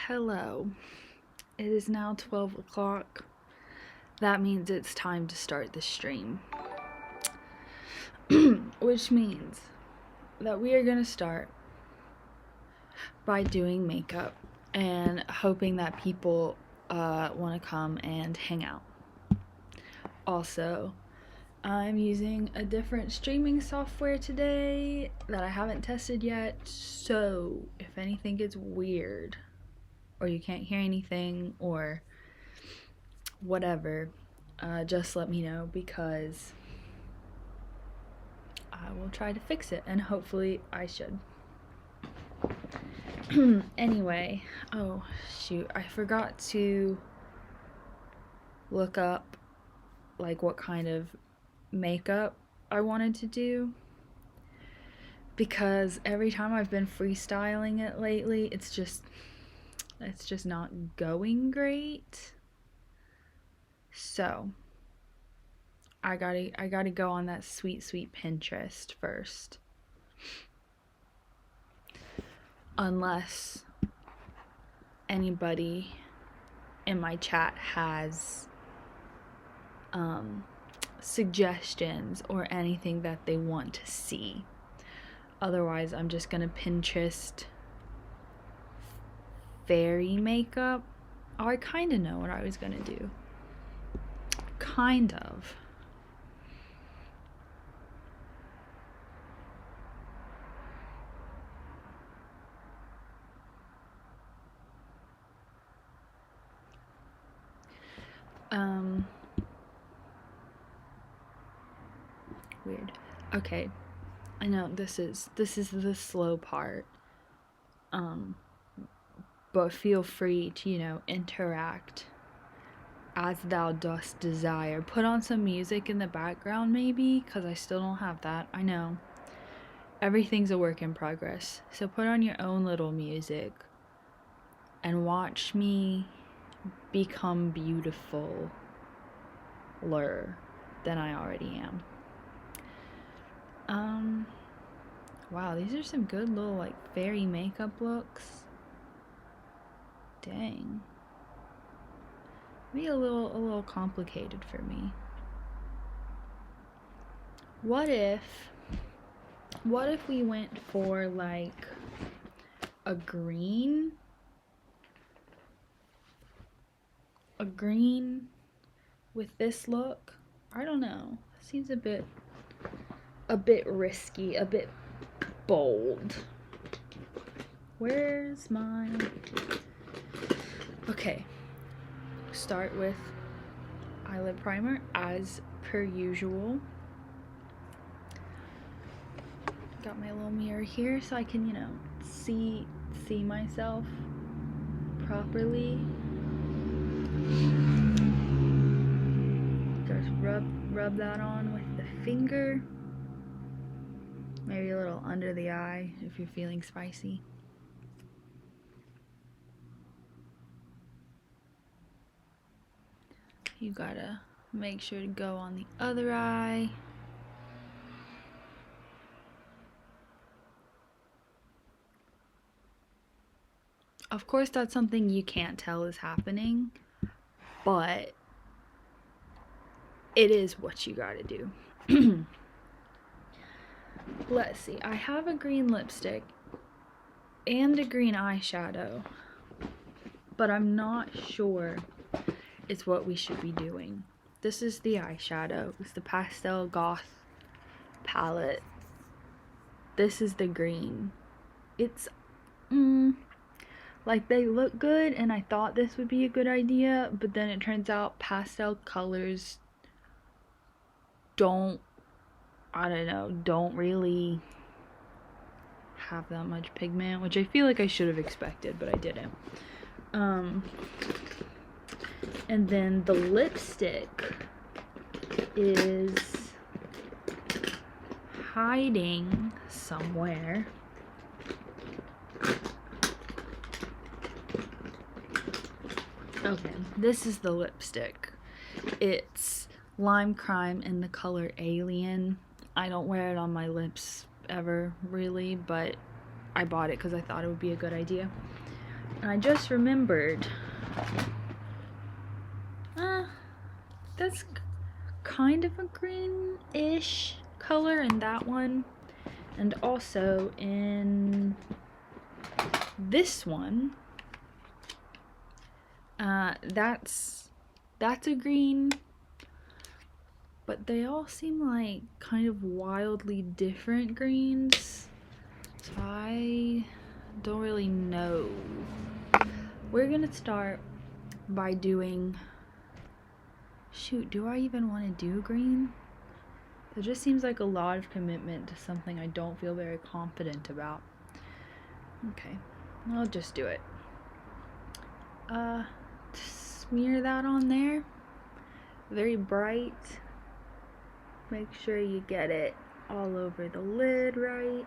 Hello. It is now 12 o'clock. That means it's time to start the stream. Which means that we are going to start by doing makeup and hoping that people want to come and hang out. Also, I'm using a different streaming software today that I haven't tested yet, so if anything gets weird or you can't hear anything or whatever, just let me know because I will try to fix it, and hopefully I should. Anyway, oh shoot, I forgot to look up like what kind of makeup I wanted to do, because every time I've been freestyling it lately, it's just not going great. So I gotta go on that sweet Pinterest first. Unless anybody in my chat has suggestions or anything that they want to see. Otherwise, I'm just gonna Pinterest fairy makeup. Oh, I kind of know what I was gonna do. Kind of. Weird. Okay. I know this is the slow part. But feel free to, interact as thou dost desire. Put on some music in the background maybe, because I still don't have that. I know. Everything's a work in progress. So put on your own little music and watch me become beautifuler than I already am. Wow, these are some good little like fairy makeup looks. Dang. Be a little complicated for me. What if we went for like a green with this look? I don't know. Seems a bit risky, a bit bold. Where's my... Okay. Start with eyelid primer as per usual. Got my little mirror here so I can, see myself properly. Just rub that on with the finger. Maybe a little under the eye if you're feeling spicy. You gotta make sure to go on the other eye. Of course, that's something you can't tell is happening, but it is what you gotta do. Let's see, I have a green lipstick and a green eyeshadow, but I'm not sure it's what we should be doing. This is the eyeshadow. It's the Pastel Goth palette. This is the green. It's like they look good, and I thought this would be a good idea, but then it turns out pastel colors don't really have that much pigment, which I feel like I should have expected, but I didn't. And then the lipstick is hiding somewhere. Okay, this is the lipstick. It's Lime Crime in the color Alien. I don't wear it on my lips ever, really, but I bought it because I thought it would be a good idea. And I just remembered, that's kind of a greenish color in that one. And also in this one, that's a green, but they all seem like kind of wildly different greens, so I don't really know. We're gonna start by doing, shoot, do I even want to do green? It just seems like a lot of commitment to something I don't feel very confident about. Okay, I'll just do it. Smear that on there. Very bright. Make sure you get it all over the lid right.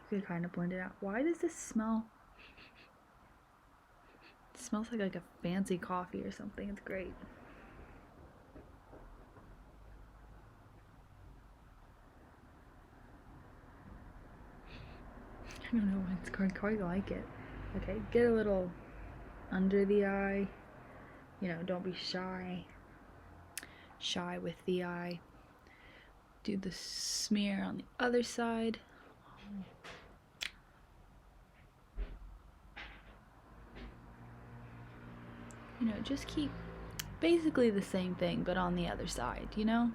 You can kind of blend it out. Why does this smell? It smells like a fancy coffee or something. It's great. I don't know why it's quite like it. Okay, get a little under the eye. You know, don't be shy. Shy with the eye. Do the smear on the other side. You know, just keep basically the same thing, but on the other side, you know?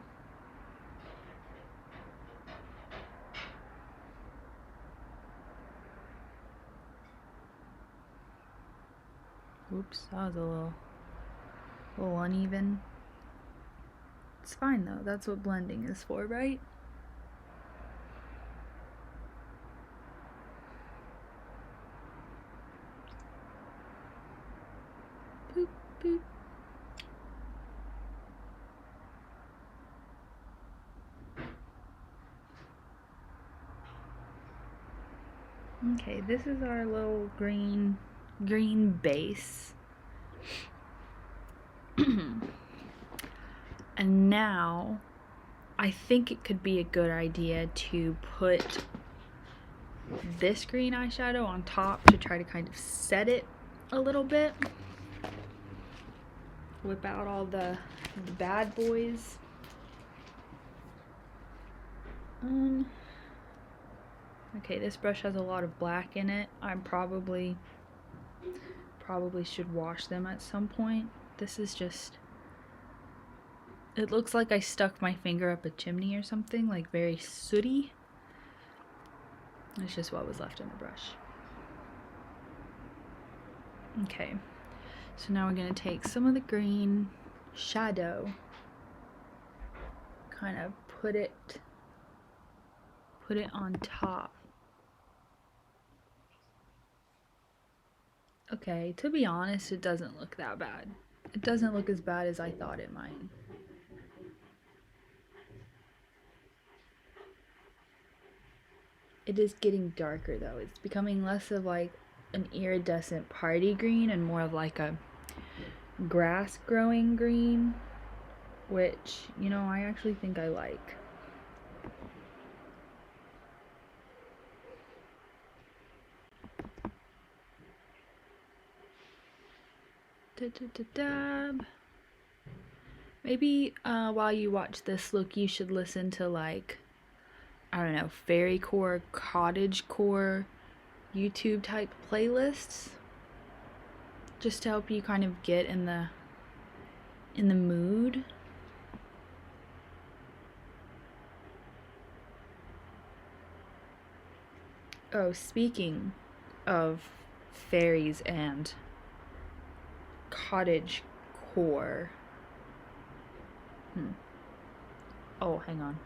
Oops, that was a little uneven. It's fine though, that's what blending is for, right? Boop, boop. Okay, this is our little green base. And now I think it could be a good idea to put this green eyeshadow on top to try to kind of set it a little bit. Whip out all the bad boys. Okay, this brush has a lot of black in it. I probably should wash them at some point. This is just, it looks like I stuck my finger up a chimney or something, like very sooty. It's just what was left in the brush. Okay, so now we're gonna take some of the green shadow, kind of put it on top. Okay, to be honest, it doesn't look that bad. It doesn't look as bad as I thought it might. It is getting darker though. It's becoming less of like an iridescent party green and more of like a grass growing green, which, you know, I actually think I like. Dab. Maybe while you watch this look, you should listen to like, I don't know, fairycore, cottagecore, YouTube type playlists, just to help you kind of get in the mood. Oh, speaking of fairies and cottage core. Oh, hang on.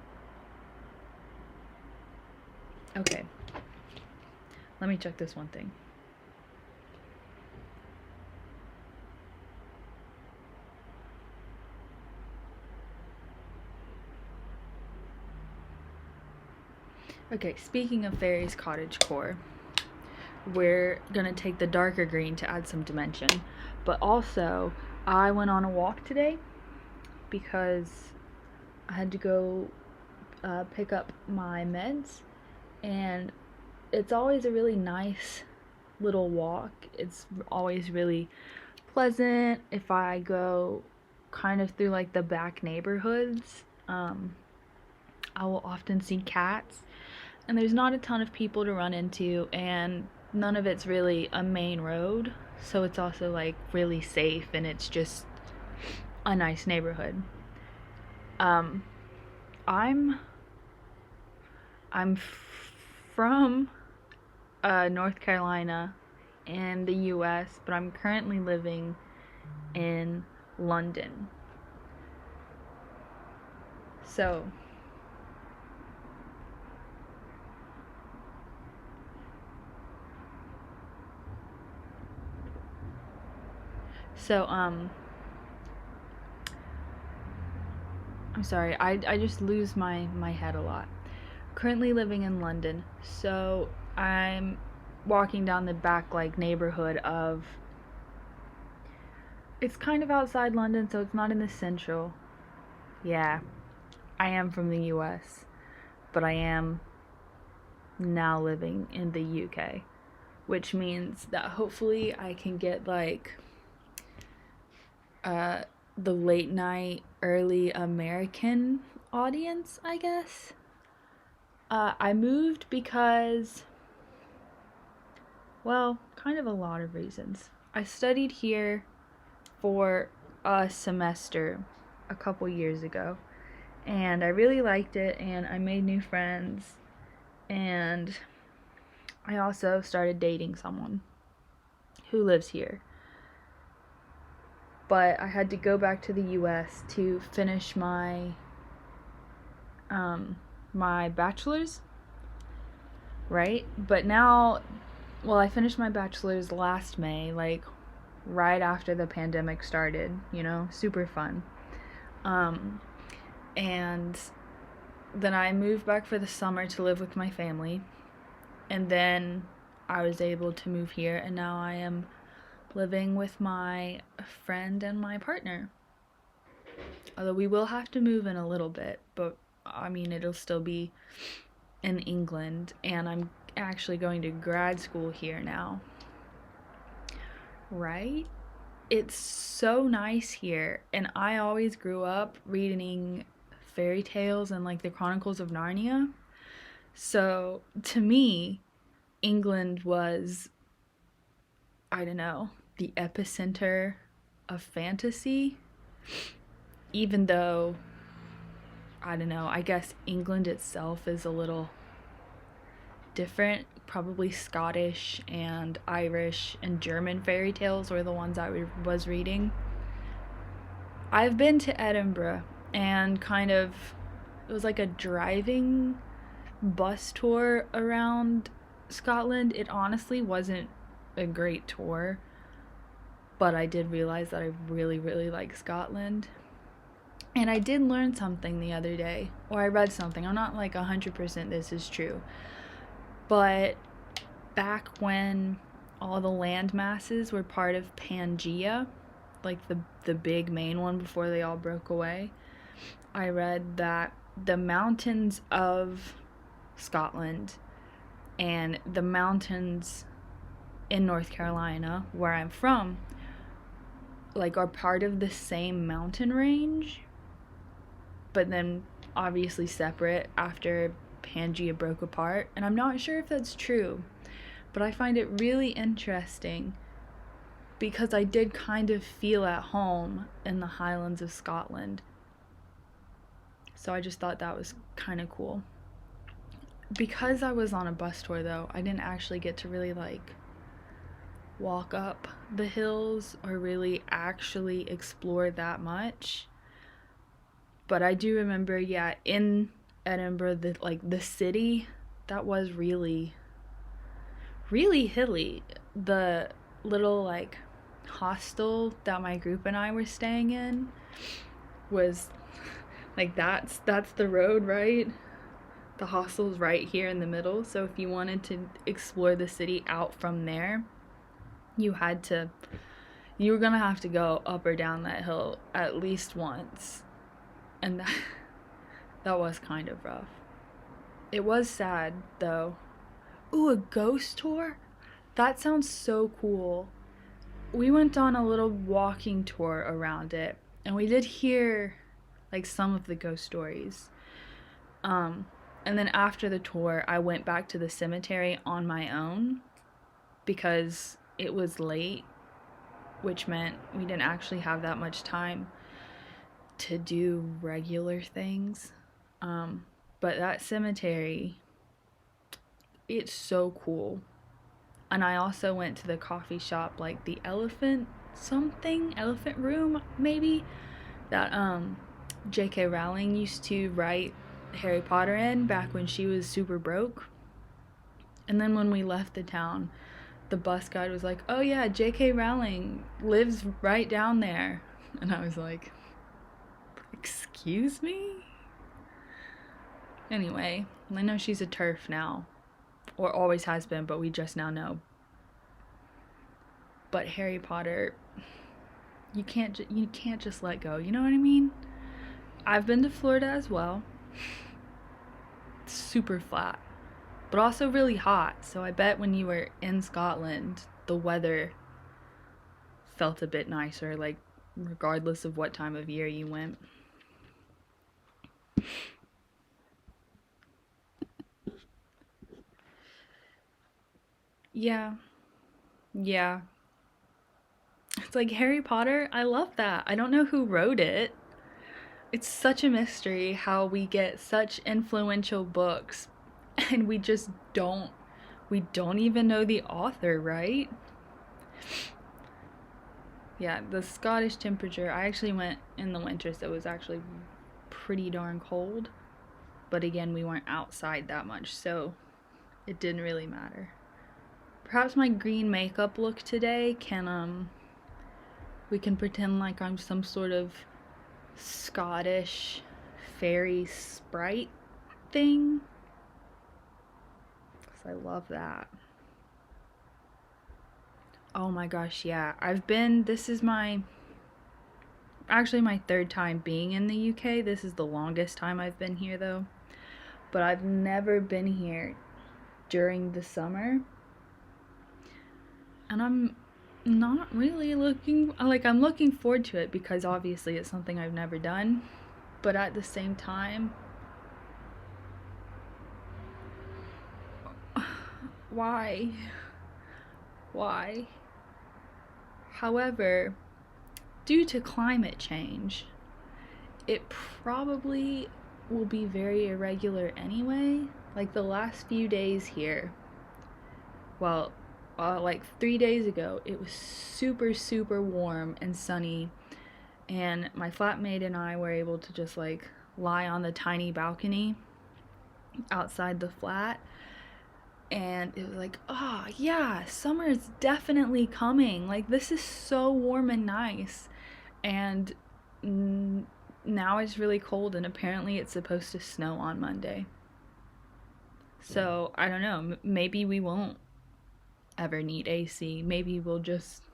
Okay. Let me check this one thing. Okay, speaking of fairies cottage core, we're gonna take the darker green to add some dimension, but also I went on a walk today because I had to go pick up my meds, and it's always a really nice little walk. It's always really pleasant if I go kind of through like the back neighborhoods. I will often see cats, and there's not a ton of people to run into, and none of it's really a main road, so it's also like really safe, and it's just a nice neighborhood. Um, I'm I'm from North Carolina in the US, but I'm currently living in London. So, so I'm sorry. I just lose my head a lot. Currently living in London. So, I'm walking down the back like neighborhood of, it's kind of outside London, so it's not in the central. Yeah, I am from the US, but I am now living in the UK, which means that hopefully I can get like uh the late night early American audience, I guess. I moved because, well, kind of a lot of reasons. I studied here for a semester a couple years ago, and I really liked it, and I made new friends, and I also started dating someone who lives here. But I had to go back to the US to finish my bachelor's, right? But now, well, I finished my bachelor's last May, like right after the pandemic started, super fun. Um, and then I moved back for the summer to live with my family. And then I was able to move here, and now I am living with my friend and my partner. Although we will have to move in a little bit, but I mean, it'll still be in England, and I'm actually going to grad school here now. Right? It's so nice here, and I always grew up reading fairy tales and like the Chronicles of Narnia. So to me, England was, I don't know, the epicenter of fantasy, even though, I don't know, I guess England itself is a little different. Probably Scottish and Irish and German fairy tales were the ones I was reading. I've been to Edinburgh, and kind of, it was like a driving bus tour around Scotland. It honestly wasn't a great tour, but I did realize that I really, really like Scotland. And I did learn something the other day, or I read something. I'm not like 100% this is true. But back when all the land masses were part of Pangea, like the big main one before they all broke away, I read that the mountains of Scotland and the mountains in North Carolina, where I'm from, like are part of the same mountain range, but then obviously separate after Pangea broke apart. And I'm not sure if that's true, but I find it really interesting because I did kind of feel at home in the Highlands of Scotland. So I just thought that was kind of cool. Because I was on a bus tour though, I didn't actually get to really like walk up the hills or really actually explore that much. But I do remember, yeah, in Edinburgh, the city, that was really, really hilly. The little like hostel that my group and I were staying in was like, that's the road, right? The hostel's right here in the middle. So if you wanted to explore the city out from there, you were gonna have to go up or down that hill at least once. And that was kind of rough. It was sad though. Ooh, a ghost tour? That sounds so cool. We went on a little walking tour around it, and we did hear like some of the ghost stories. Um, and then after the tour, I went back to the cemetery on my own because it was late, which meant we didn't actually have that much time to do regular things. Um, but that cemetery, it's so cool. And I also went to the coffee shop, like the elephant room, maybe, that J.K. Rowling used to write Harry Potter in back when she was super broke. And then when we left the town, the bus guide was like, "Oh yeah, J.K. Rowling lives right down there." And I was like, "Excuse me?" Anyway, I know she's a TERF now, or always has been, but we just now know. But Harry Potter, you can't just let go. You know what I mean? I've been to Florida as well. It's super flat, but also really hot. So I bet when you were in Scotland, the weather felt a bit nicer, like regardless of what time of year you went. Yeah. Yeah. It's like Harry Potter. I love that. I don't know who wrote it. It's such a mystery how we get such influential books and we don't even know the author, right? Yeah, the Scottish temperature. I actually went in the winter, so it was actually pretty darn cold. But again, we weren't outside that much, so it didn't really matter. Perhaps my green makeup look today can we can pretend like I'm some sort of Scottish fairy sprite thing. Cause I love that. Oh my gosh, yeah. This is actually my third time being in the UK. This is the longest time I've been here though. But I've never been here during the summer. And I'm not really I'm looking forward to it because obviously it's something I've never done. But at the same time, why? Why? However, due to climate change, it probably will be very irregular anyway. Like the last few days here, well, like 3 days ago, it was super, super warm and sunny. And my flatmate and I were able to just like lie on the tiny balcony outside the flat. And it was like, oh, yeah, summer is definitely coming. Like, this is so warm and nice. And now it's really cold, and apparently it's supposed to snow on Monday. So, I don't know. Maybe we won't ever need AC. Maybe we'll just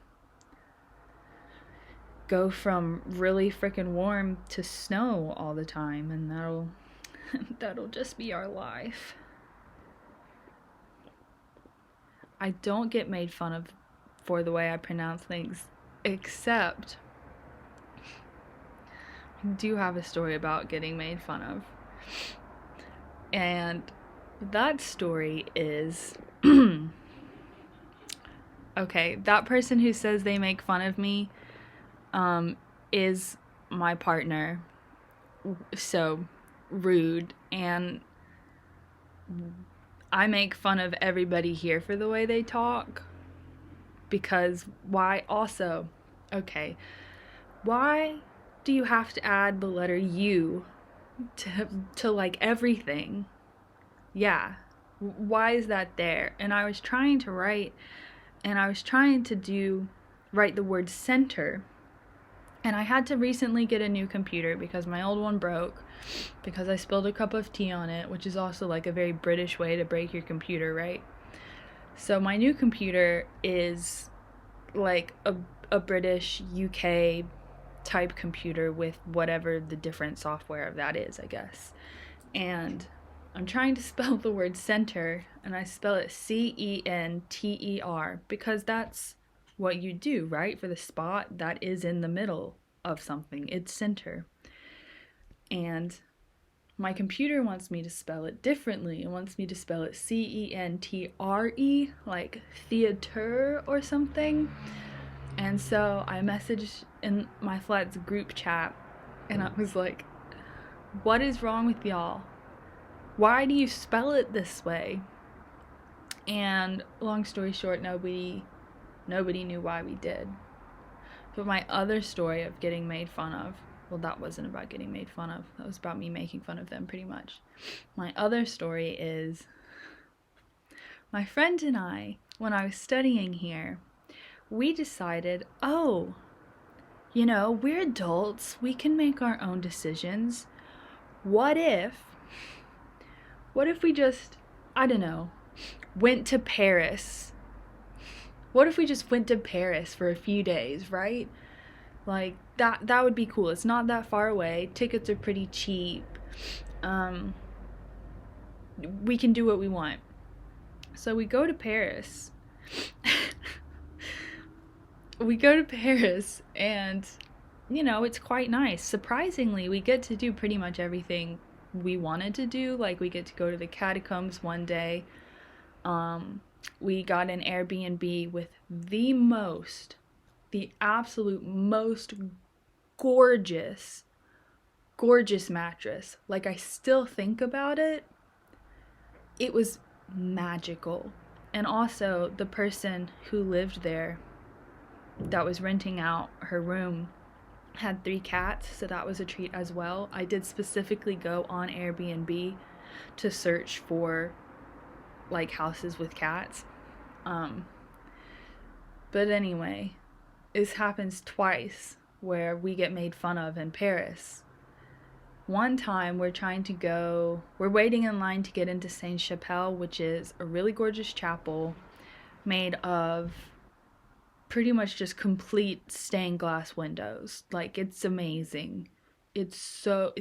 go from really freaking warm to snow all the time, and that'll just be our life. I don't get made fun of for the way I pronounce things, except I do have a story about getting made fun of. And that story is okay, that person who says they make fun of me is my partner. So rude. And I make fun of everybody here for the way they talk. Because why also? Okay. Why do you have to add the letter U to like everything? Yeah. Why is that there? And I was trying to write write the word center. And I had to recently get a new computer because my old one broke because I spilled a cup of tea on it, which is also like a very British way to break your computer, right? So my new computer is like a British UK type computer with whatever the different software of that is, I guess. And I'm trying to spell the word center, and I spell it Center because that's what you do, right? For the spot that is in the middle of something, it's center. And my computer wants me to spell it differently. It wants me to spell it Centre, like theater or something. And so I messaged in my flat's group chat, and I was like, what is wrong with y'all? Why do you spell it this way? And long story short, nobody knew why we did. But my other story of getting made fun of, well, that wasn't about getting made fun of. That was about me making fun of them pretty much. My other story is my friend and I, when I was studying here, we decided, oh, we're adults. We can make our own decisions. What if we just, I don't know, went to Paris? What if we just went to Paris for a few days, right? Like, that would be cool. It's not that far away. Tickets are pretty cheap. We can do what we want. So we go to Paris. And, it's quite nice. Surprisingly, we get to do pretty much everything we wanted to do. Like, we get to go to the catacombs one day. We got an Airbnb with the absolute most gorgeous mattress. Like, I still think about it. It was magical. And also, the person who lived there that was renting out her room had 3 cats, so that was a treat as well. I did specifically go on Airbnb to search for like houses with cats. But anyway, this happens twice where we get made fun of in Paris. One time we're waiting in line to get into Sainte-Chapelle, which is a really gorgeous chapel made of pretty much just complete stained glass windows. Like, it's amazing. It's so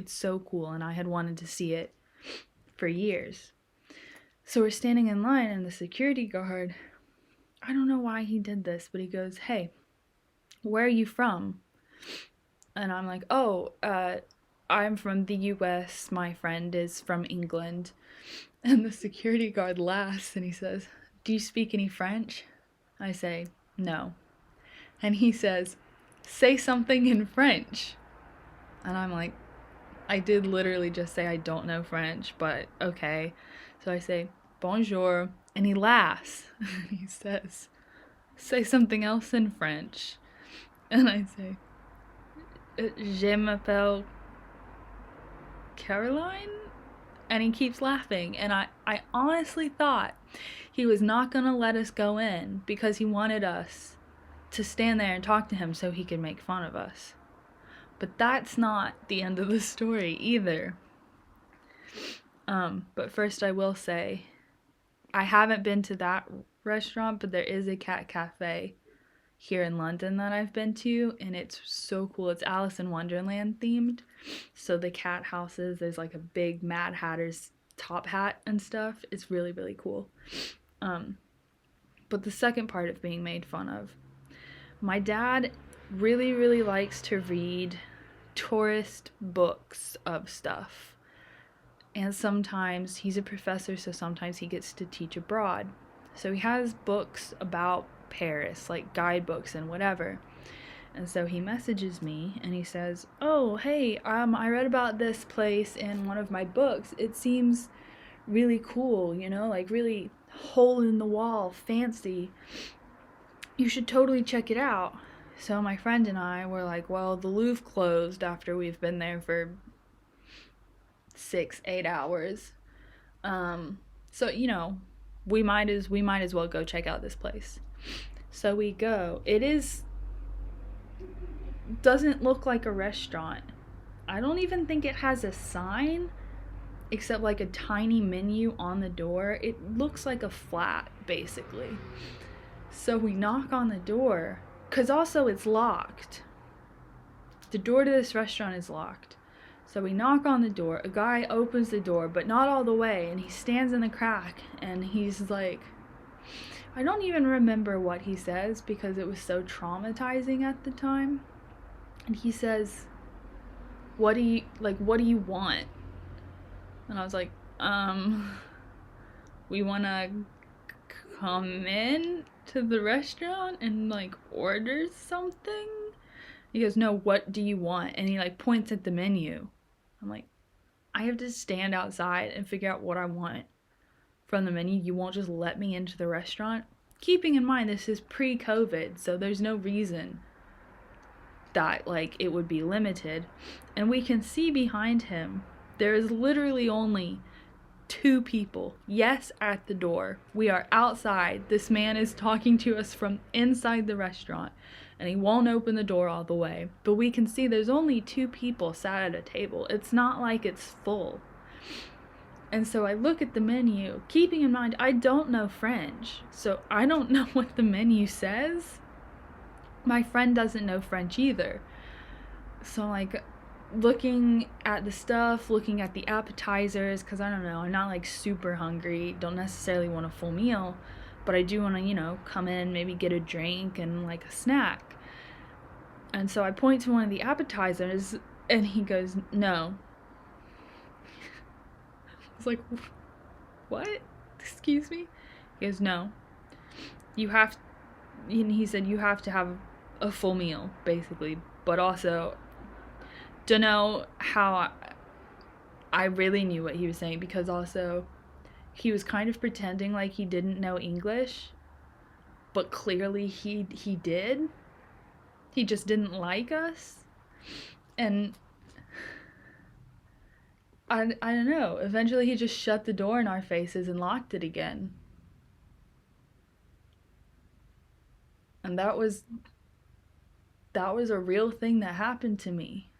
cool, and I had wanted to see it for years. So we're standing in line, and the security guard, I don't know why he did this, but he goes, "Hey, where are you from?" And I'm like, "Oh, I'm from the US. My friend is from England." And the security guard laughs, and he says, "Do you speak any French?" I say, "No." And he says, "Say something in French." And I'm like, I did literally just say I don't know French, but okay. So I say, "Bonjour," and he laughs. And he says, "Say something else in French." And I say, "Je m'appelle Caroline?" And he keeps laughing. And I honestly thought he was not going to let us go in because he wanted us to stand there and talk to him so he could make fun of us. But that's not the end of the story either. But first I will say, I haven't been to that restaurant, but there is a cat cafe here in London that I've been to, and it's so cool. It's Alice in Wonderland themed. So the cat houses, there's like a big Mad Hatter's top hat and stuff. It's really, really cool. But the second part of being made fun of, my dad really, really likes to read tourist books of stuff. And sometimes he's a professor, so sometimes he gets to teach abroad. So he has books about Paris, like guidebooks and whatever. And so he messages me and he says, "Oh, hey, I read about this place in one of my books. It seems really cool, like really hole in the wall, fancy. You should totally check it out." So my friend and I were like, well, the Louvre closed after we've been there for 6-8 hours. So, we might as well go check out this place. So we go. Doesn't look like a restaurant. I don't even think it has a sign except like a tiny menu on the door. It looks like a flat, basically. So we knock on the door, because also it's locked. The door to this restaurant is locked. So we knock on the door. A guy opens the door, but not all the way, and he stands in the crack, and he's like, I don't even remember what he says because it was so traumatizing at the time. And he says, what do you want? And I was like, we want to come in to the restaurant and like order something. He goes, no, what do you want? And he like points at the menu. I'm like, I have to stand outside and figure out what I want from the menu. You won't just let me into the restaurant? Keeping in mind this is pre-COVID, so there's no reason that like it would be limited. And we can see behind him there is literally only 2 people. Yes, at the door. We are outside. This man is talking to us from inside the restaurant, and he won't open the door all the way. But we can see there's only 2 people sat at a table. It's not like it's full. And so I look at the menu, keeping in mind I don't know French, so I don't know what the menu says. My friend doesn't know French either. So like looking at the stuff, looking at the appetizers, because I don't know, I'm not like super hungry, don't necessarily want a full meal, but I do want to, come in, maybe get a drink and like a snack. And so I point to one of the appetizers, and he goes, no. I was like, what? Excuse me? He goes, no. And he said, you have to have a full meal, basically, but also, don't know how I really knew what he was saying, because also he was kind of pretending like he didn't know English, but clearly he did. He just didn't like us. And I don't know. Eventually he just shut the door in our faces and locked it again. And that was a real thing that happened to me.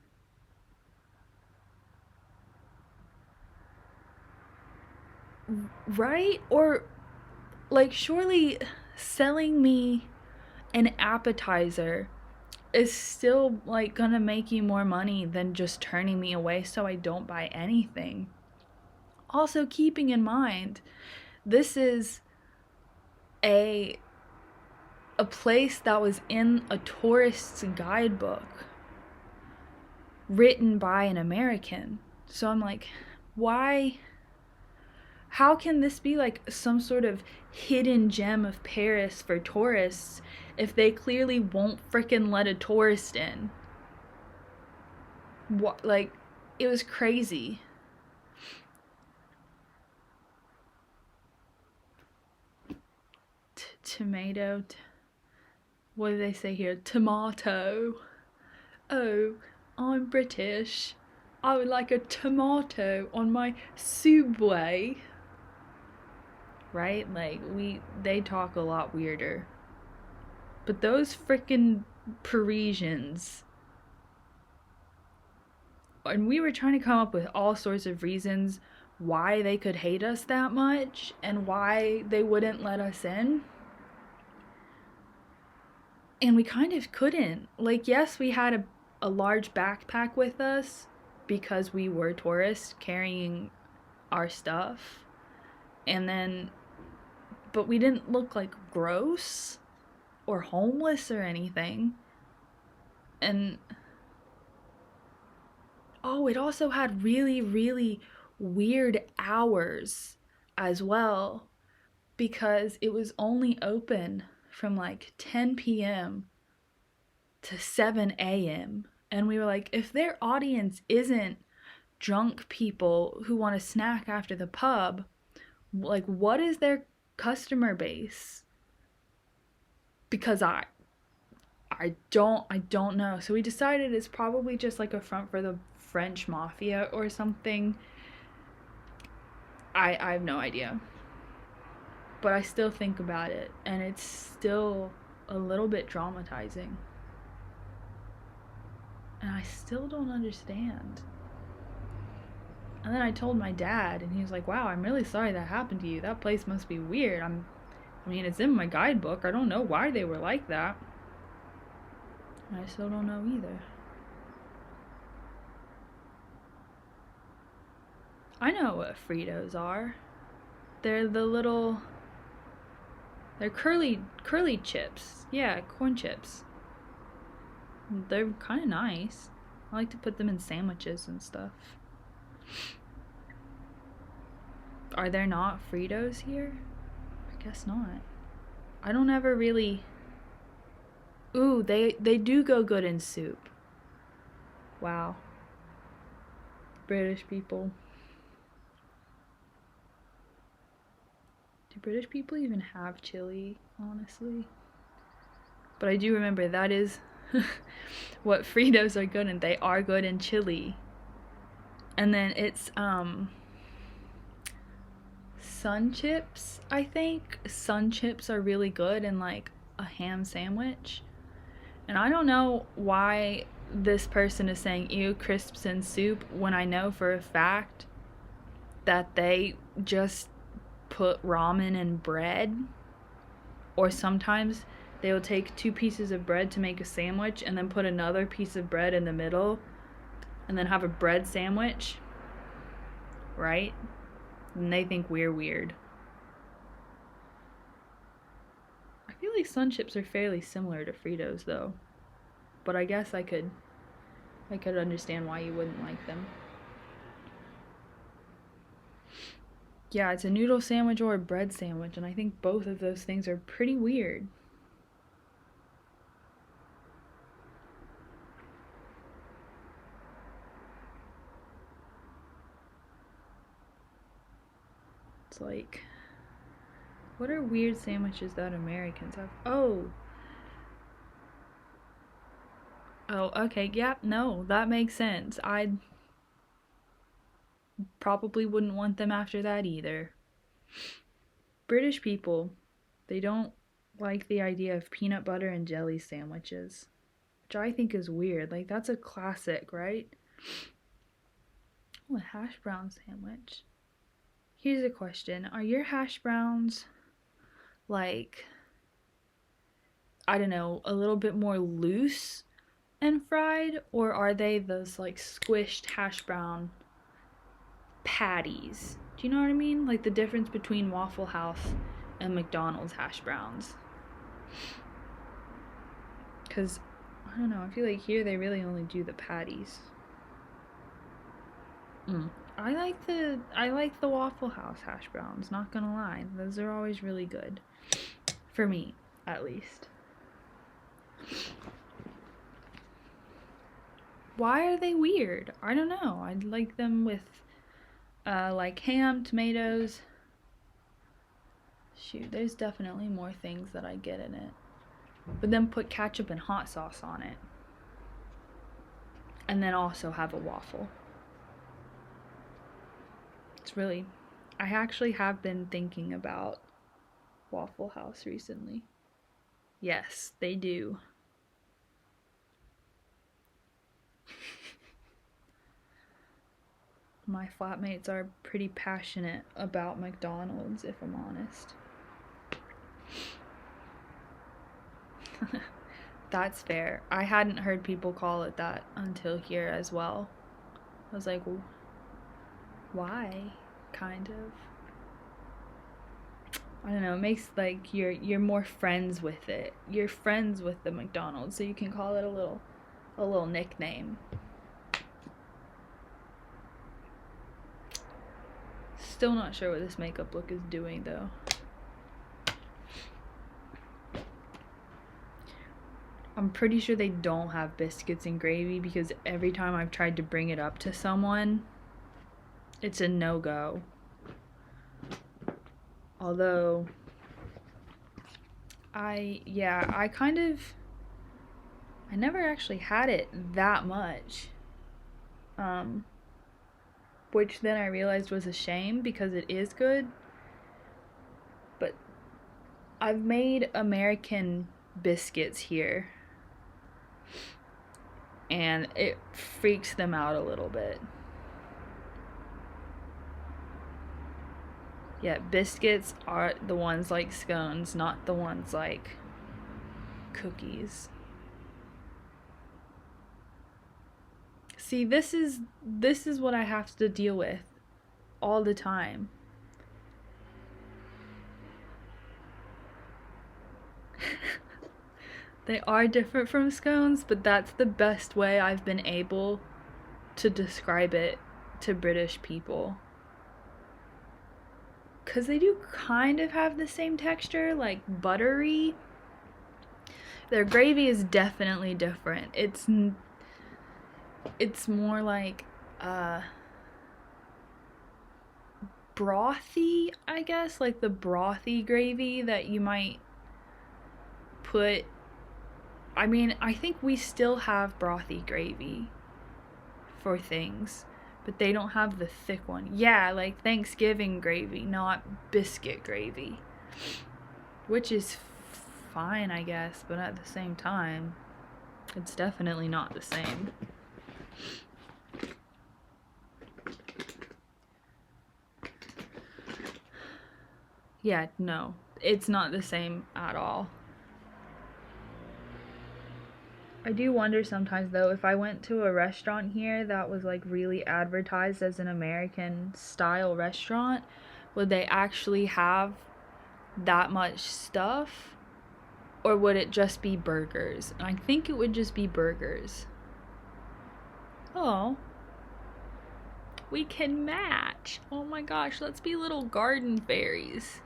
Right? Or like surely selling me an appetizer is still like gonna make you more money than just turning me away so I don't buy anything. Also, keeping in mind, this is a place that was in a tourist's guidebook written by an American. So I'm like, why? How can this be like some sort of hidden gem of Paris for tourists if they clearly won't frickin' let a tourist in? What? Like, it was crazy. Tomato. What do they say here? Tomato. Oh, I'm British. I would like a tomato on my subway. Right? Like, they talk a lot weirder. But those frickin' Parisians. And we were trying to come up with all sorts of reasons why they could hate us that much and why they wouldn't let us in. And we kind of couldn't. Like, yes, we had a large backpack with us because we were tourists carrying our stuff. And then, but we didn't look like gross or homeless or anything. And, oh, it also had really, really weird hours as well, because it was only open from like 10 p.m. to 7 a.m. And we were like, if their audience isn't drunk people who want a snack after the pub, like, what is their customer base? Because I don't know. So we decided it's probably just like a front for the French mafia or something. I have no idea. But I still think about it, and it's still a little bit traumatizing. And I still don't understand. And then I told my dad, and he was like, wow, I'm really sorry that happened to you. That place must be weird. I mean, it's in my guidebook. I don't know why they were like that. And I still don't know either. I know what Fritos are. They're the little, they're curly chips. Yeah, corn chips. They're kind of nice. I like to put them in sandwiches and stuff. Are there not Fritos here? I guess not. I don't ever really. Ooh, they do go good in soup. Wow. British people. Do British people even have chili, honestly? But I do remember that is what Fritos are good in. They are good in chili. And then it's sun chips, I think. Sun chips are really good in like a ham sandwich. And I don't know why this person is saying ew crisps and soup when I know for a fact that they just put ramen in bread, or sometimes they will take 2 pieces of bread to make a sandwich and then put another piece of bread in the middle and then have a bread sandwich, right? And they think we're weird. I feel like sun chips are fairly similar to Fritos though, but I guess I could understand why you wouldn't like them. Yeah, it's a noodle sandwich or a bread sandwich, and I think both of those things are pretty weird. It's like, what are weird sandwiches that Americans have? Oh, okay, yeah, no, that makes sense. I probably wouldn't want them after that either. British people, they don't like the idea of peanut butter and jelly sandwiches, which I think is weird. Like, that's a classic, right? Oh, a hash brown sandwich. Here's a question. Are your hash browns like, I don't know, a little bit more loose and fried, or are they those like squished hash brown patties? Do you know what I mean? Like the difference between Waffle House and McDonald's hash browns. Cuz I don't know, I feel like here they really only do the patties. I like the Waffle House hash browns, not gonna lie. Those are always really good. For me, at least. Why are they weird? I don't know. I'd like them with like ham, tomatoes. Shoot, there's definitely more things that I get in it. But then put ketchup and hot sauce on it. And then also have a waffle. It's really, I actually have been thinking about Waffle House recently. Yes, they do. My flatmates are pretty passionate about McDonald's, if I'm honest. That's fair. I hadn't heard people call it that until here as well. I was like, why? Kind of. I don't know, it makes like you're more friends with it. You're friends with the McDonald's, so you can call it a little nickname. Still not sure what this makeup look is doing though. I'm pretty sure they don't have biscuits and gravy because every time I've tried to bring it up to someone, it's a no-go. Although, I never actually had it that much. Which then I realized was a shame because it is good. But I've made American biscuits here, and it freaks them out a little bit. Yeah, biscuits are the ones like scones, not the ones like cookies. See, this is what I have to deal with all the time. They are different from scones, but that's the best way I've been able to describe it to British people. Because they do kind of have the same texture, like buttery. Their gravy is definitely different. It's more like brothy, I guess, like the brothy gravy that you might put. I mean, I think we still have brothy gravy for things, but they don't have the thick one. Yeah, like Thanksgiving gravy, not biscuit gravy, which is fine, I guess, but at the same time, it's definitely not the same. Yeah, no, it's not the same at all. I do wonder sometimes though, if I went to a restaurant here that was like really advertised as an American style restaurant, would they actually have that much stuff? Or would it just be burgers? And I think it would just be burgers. Oh, we can match. Oh my gosh, let's be little garden fairies.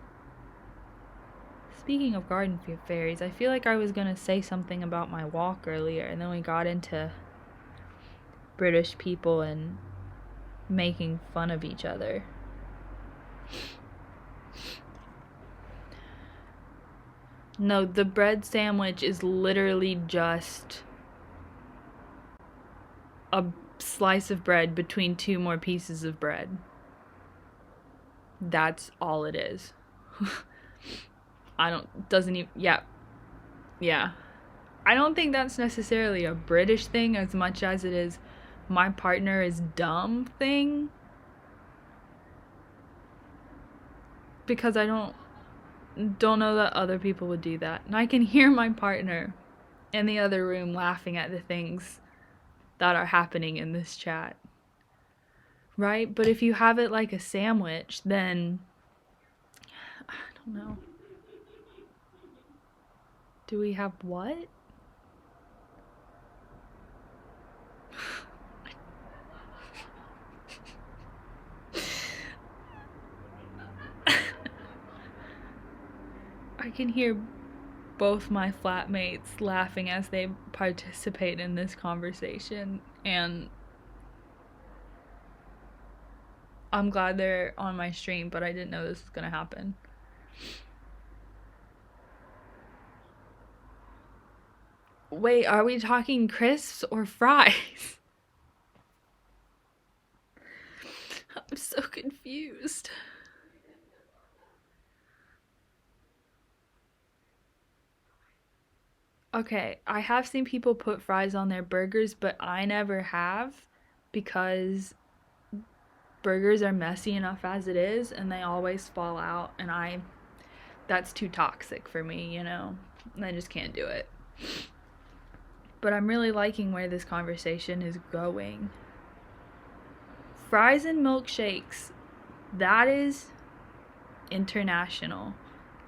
Speaking of garden fairies, I feel like I was gonna say something about my walk earlier, and then we got into British people and making fun of each other. No, the bread sandwich is literally just a slice of bread between two more pieces of bread. That's all it is. Yeah. I don't think that's necessarily a British thing as much as it is my partner is dumb thing. Because I don't know that other people would do that. And I can hear my partner in the other room laughing at the things that are happening in this chat. Right? But if you have it like a sandwich, then I don't know. Do we have what? I can hear both my flatmates laughing as they participate in this conversation, and I'm glad they're on my stream, but I didn't know this was gonna happen. Wait, are we talking crisps or fries? I'm so confused. Okay, I have seen people put fries on their burgers, but I never have because burgers are messy enough as it is and they always fall out, and that's too toxic for me, you know? I just can't do it. But I'm really liking where this conversation is going. Fries and milkshakes, that is international.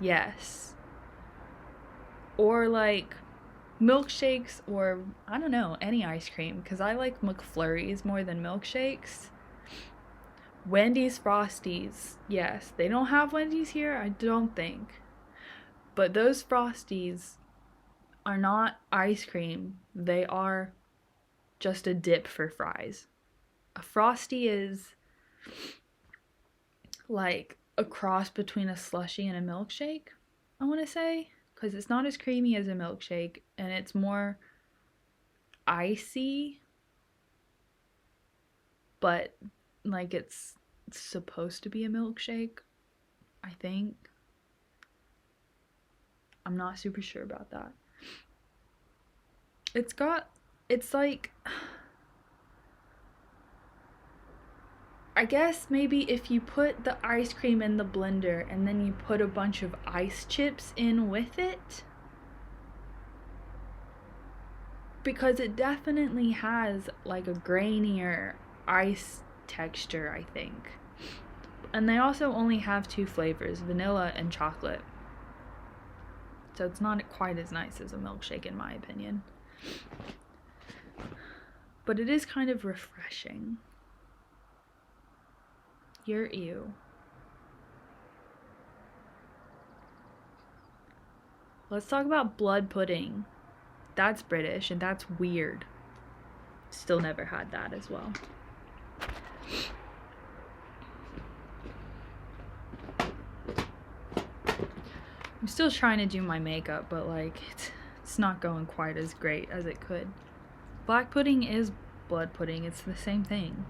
Yes. Or like milkshakes, or I don't know, any ice cream, because I like McFlurries more than milkshakes. Wendy's Frosties, yes. They don't have Wendy's here, I don't think. But those Frosties are not ice cream. They are just a dip for fries. A Frosty is like a cross between a slushie and a milkshake, I want to say. Because it's not as creamy as a milkshake, and it's more icy, but like it's supposed to be a milkshake, I think. I'm not super sure about that. It's like, I guess maybe if you put the ice cream in the blender and then you put a bunch of ice chips in with it, because it definitely has like a grainier ice texture, I think. And they also only have 2 flavors, vanilla and chocolate. So it's not quite as nice as a milkshake in my opinion. But it is kind of refreshing. You're ew. Let's talk about blood pudding. That's British and that's weird. Still never had that as well. I'm still trying to do my makeup, but like it's not going quite as great as it could. Black pudding is blood pudding. It's the same thing.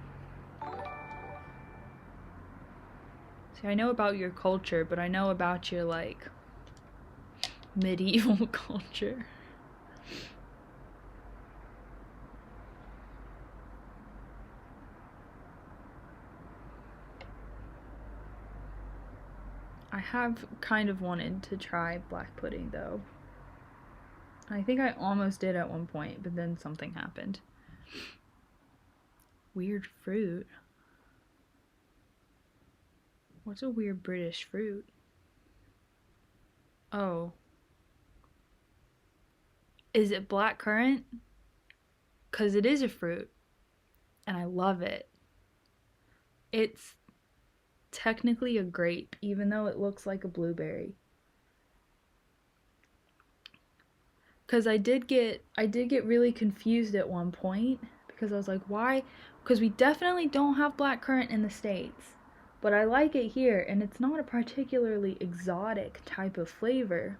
See, I know about your culture, but I know about your like medieval culture. I have kind of wanted to try black pudding though. I think I almost did at one point, but then something happened. Weird fruit. What's a weird British fruit? Oh. Is it blackcurrant? Because it is a fruit. And I love it. It's technically a grape, even though it looks like a blueberry. Because I did get really confused at one point. Because I was like, why? Because we definitely don't have blackcurrant in the States. But I like it here, and it's not a particularly exotic type of flavor.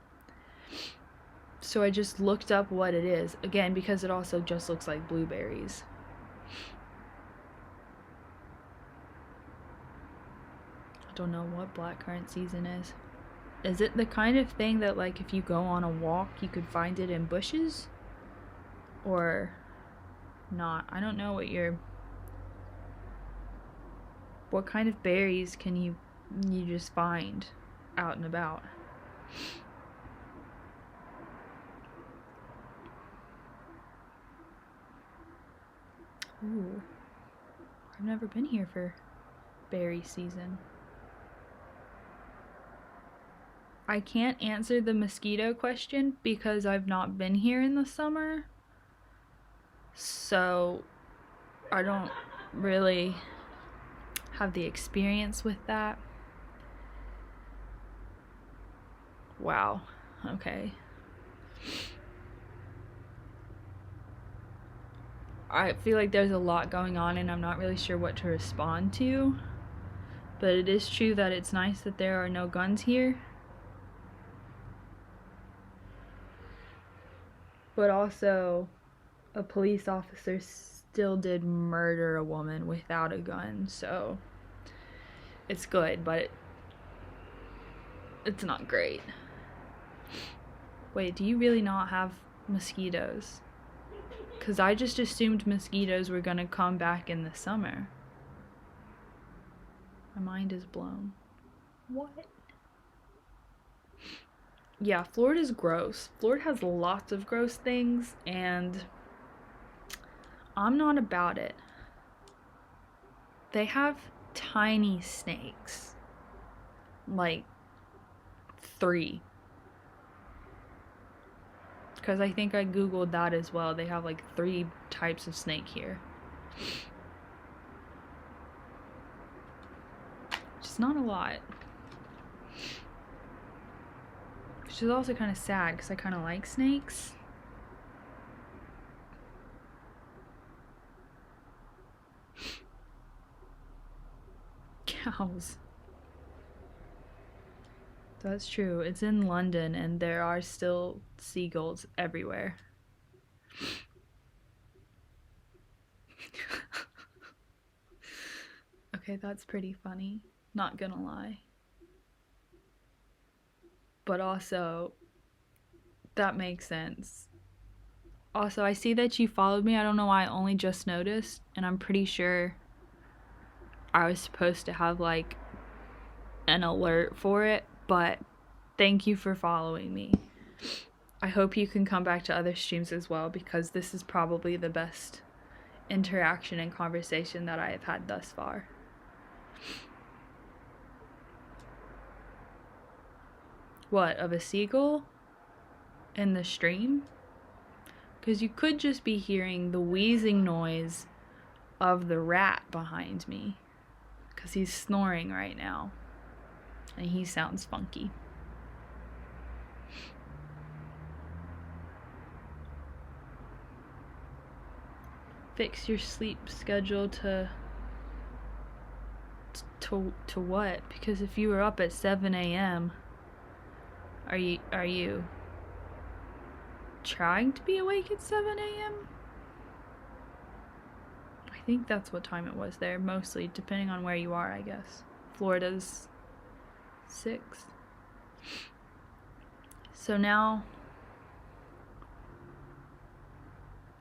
So I just looked up what it is. Again, because it also just looks like blueberries. I don't know what blackcurrant season is. Is it the kind of thing that like if you go on a walk you could find it in bushes? Or not? I don't know what kind of berries can you just find out and about? Ooh. I've never been here for berry season. I can't answer the mosquito question because I've not been here in the summer. So I don't really have the experience with that. Wow. Okay. I feel like there's a lot going on and I'm not really sure what to respond to. But it is true that it's nice that there are no guns here. But also, a police officer still did murder a woman without a gun, so it's good, but it's not great. Wait, do you really not have mosquitoes? Because I just assumed mosquitoes were gonna come back in the summer. My mind is blown. What? Yeah, Florida's gross. Florida has lots of gross things, and I'm not about it. They have tiny snakes. Like 3. Because I think I googled that as well. They have like 3 types of snake here. Which is not a lot. Which is also kind of sad because I kind of like snakes. Cows. That's true. It's in London and there are still seagulls everywhere. Okay, that's pretty funny. Not gonna lie. But also, that makes sense. Also, I see that you followed me. I don't know why I only just noticed. And I'm pretty sure I was supposed to have like an alert for it. But thank you for following me. I hope you can come back to other streams as well because this is probably the best interaction and conversation that I have had thus far. What, of a seagull in the stream? Because you could just be hearing the wheezing noise of the rat behind me. Because he's snoring right now. And he sounds funky. Fix your sleep schedule to what? Because if you were up at 7 a.m., are you trying to be awake at 7 a.m.? I think that's what time it was there, mostly, depending on where you are, I guess. Florida's 6. So now,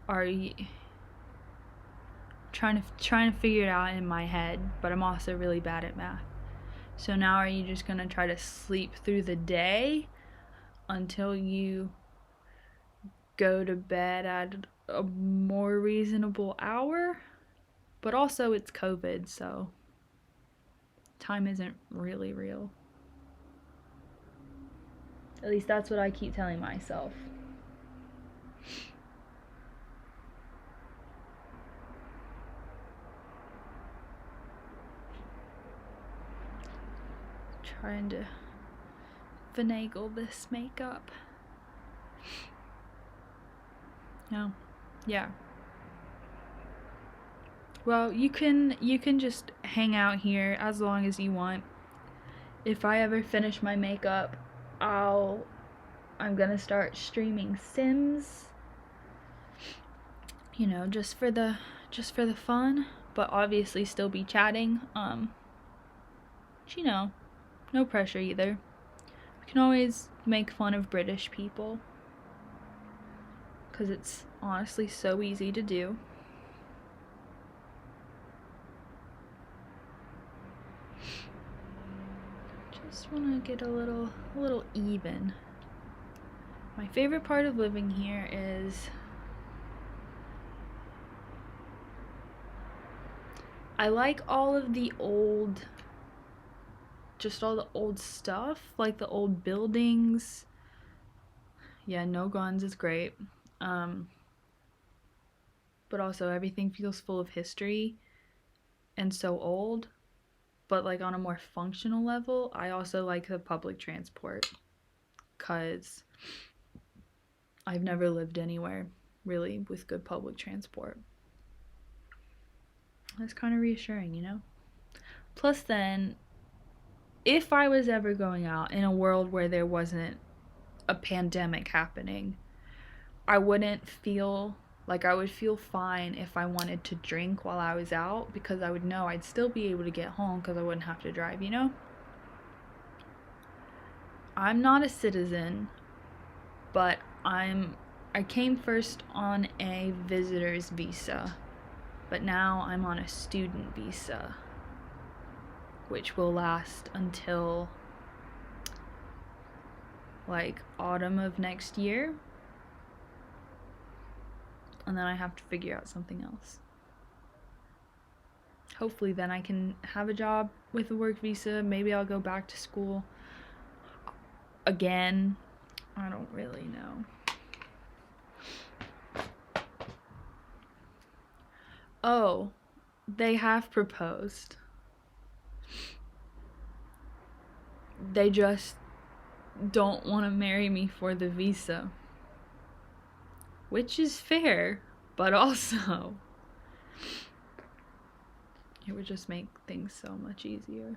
are you trying to figure it out in my head, but I'm also really bad at math. So now are you just gonna try to sleep through the day until you go to bed at a more reasonable hour? But also it's COVID, so time isn't really real. At least that's what I keep telling myself. Trying to finagle this makeup. No. Yeah. Well, you can just hang out here as long as you want. If I ever finish my makeup, I'm gonna start streaming Sims. You know, just for the fun, but obviously still be chatting. You know, no pressure either. We can always make fun of British people, because it's honestly so easy to do. Just want to get a little even. My favorite part of living here is I like all of the old, just all the old stuff, like the old buildings. Yeah, no guns is great. But also everything feels full of history and so old. But like on a more functional level, I also like the public transport, because I've never lived anywhere really with good public transport. That's kind of reassuring, you know? Plus then, if I was ever going out in a world where there wasn't a pandemic happening, I wouldn't feel like I would feel fine if I wanted to drink while I was out, because I would know I'd still be able to get home because I wouldn't have to drive, you know? I'm not a citizen, but I came first on a visitor's visa, but now I'm on a student visa, which will last until like autumn of next year. And then I have to figure out something else. Hopefully then I can have a job with a work visa. Maybe I'll go back to school again. I don't really know. Oh, they have proposed. They just don't want to marry me for the visa. Which is fair, but also it would just make things so much easier.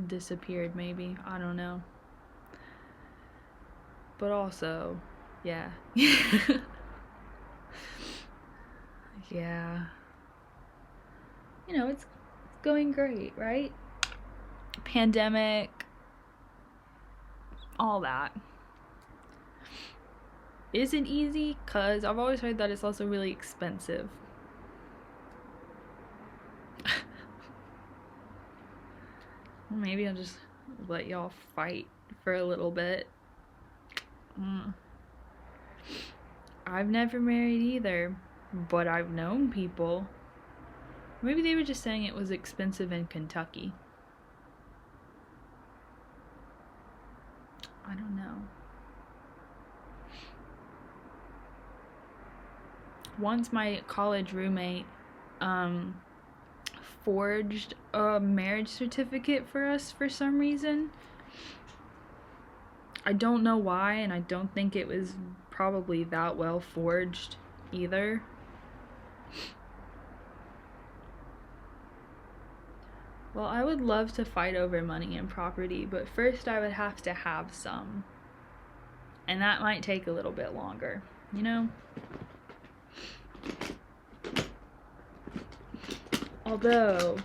Disappeared maybe, I don't know. But also, yeah. Yeah. You know, it's going great, right? Pandemic, all that. Isn't easy, because I've always heard that it's also really expensive. Maybe I'll just let y'all fight for a little bit. I've never married either, but I've known people. Maybe they were just saying it was expensive in Kentucky. I don't know. Once my college roommate forged a marriage certificate for us for some reason. I don't know why, and I don't think it was probably that well forged either. Well, I would love to fight over money and property, but first I would have to have some. And that might take a little bit longer, you know? Although,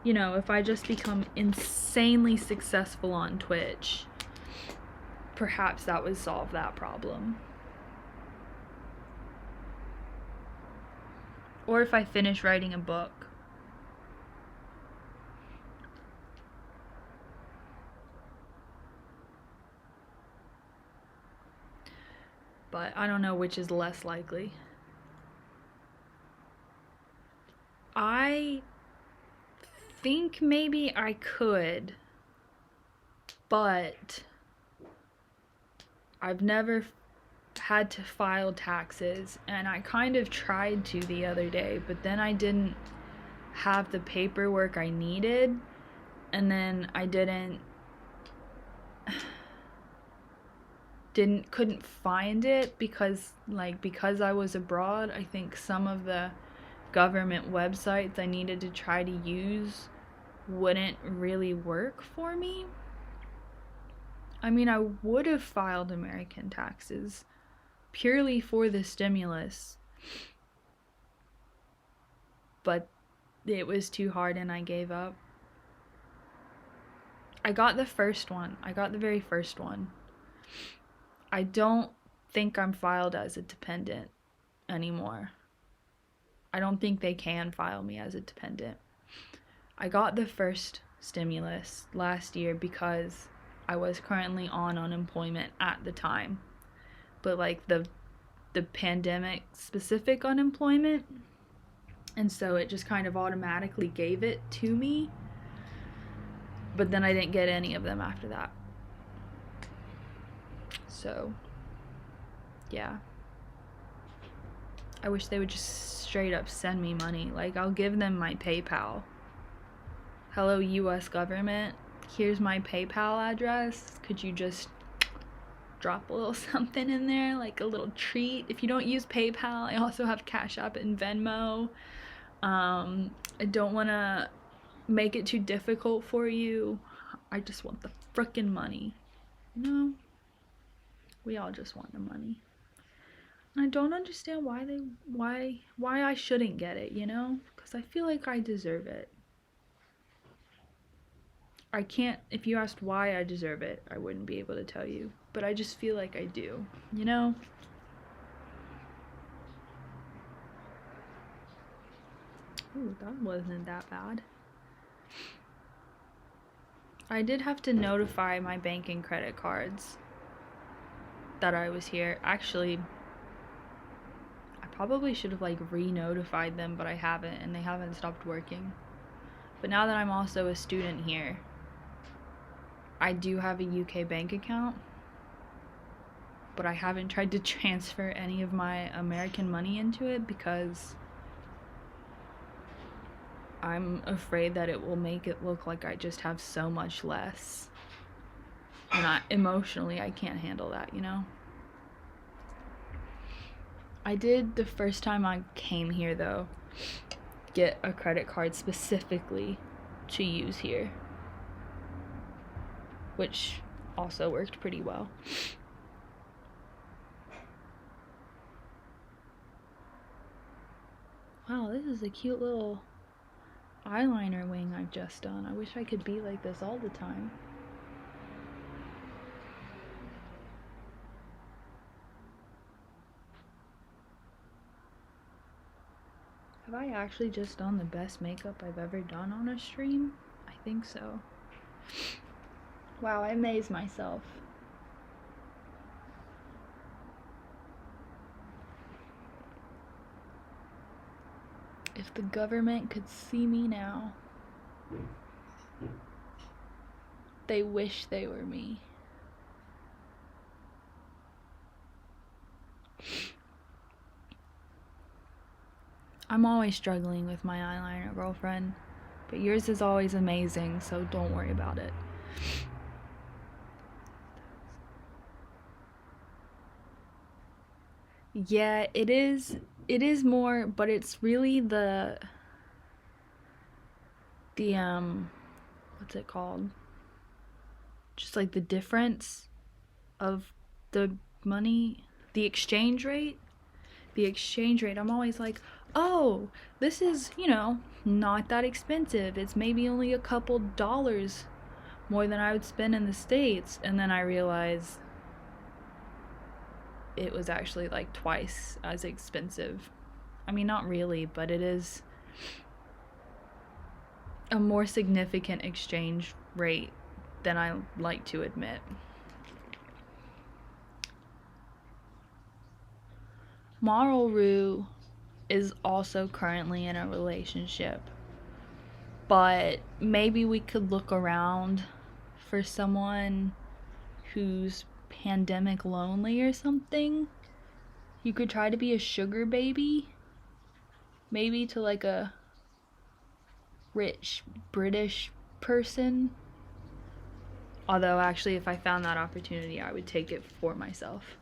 you know, if I just become insanely successful on Twitch, perhaps that would solve that problem. Or if I finish writing a book. But I don't know which is less likely. I think maybe I could, but I've never had to file taxes, and I kind of tried to the other day, but then I didn't have the paperwork I needed, and then I couldn't find it because I was abroad. I think some of the government websites I needed to try to use wouldn't really work for me. I mean, I would have filed American taxes purely for the stimulus, but it was too hard and I gave up. I got the first one. I got the very first one. I don't think I'm filed as a dependent anymore. I don't think they can file me as a dependent. I got the first stimulus last year because I was currently on unemployment at the time. But like the pandemic specific unemployment, and so it just kind of automatically gave it to me. But then I didn't get any of them after that. So, yeah. I wish they would just straight up send me money. Like, I'll give them my PayPal. Hello, US government. Here's my PayPal address. Could you just drop a little something in there, like a little treat? If you don't use PayPal, I also have Cash App and Venmo. I don't want to make it too difficult for you. I just want the frickin' money. No, we all just want the money. I don't understand why I shouldn't get it, you know? Because I feel like I deserve it. I can't, if you asked why I deserve it, I wouldn't be able to tell you. But I just feel like I do, you know? Ooh, that wasn't that bad. I did have to notify my bank and credit cards that I was here. Actually, I probably should have like re-notified them, but I haven't, and they haven't stopped working. But now that I'm also a student here, I do have a UK bank account, but I haven't tried to transfer any of my American money into it because I'm afraid that it will make it look like I just have so much less. And emotionally, I can't handle that, you know? I did, the first time I came here though, get a credit card specifically to use here, which also worked pretty well. Wow, this is a cute little eyeliner wing I've just done. I wish I could be like this all the time. Have I actually just done the best makeup I've ever done on a stream? I think so. Wow, I amaze myself. If the government could see me now, they wish they were me. I'm always struggling with my eyeliner, girlfriend, but yours is always amazing, so don't worry about it. Yeah, it is more, but it's really the what's it called? Just like the difference of the money, the exchange rate. The exchange rate, I'm always like, oh, this is, not that expensive. It's maybe only a couple dollars more than I would spend in the States. And then I realize it was actually like twice as expensive. I mean, not really, but it is a more significant exchange rate than I like to admit. Maru is also currently in a relationship, but maybe we could look around for someone who's pandemic lonely or something. You could try to be a sugar baby, maybe to like a rich British person. Although, actually, if I found that opportunity, I would take it for myself.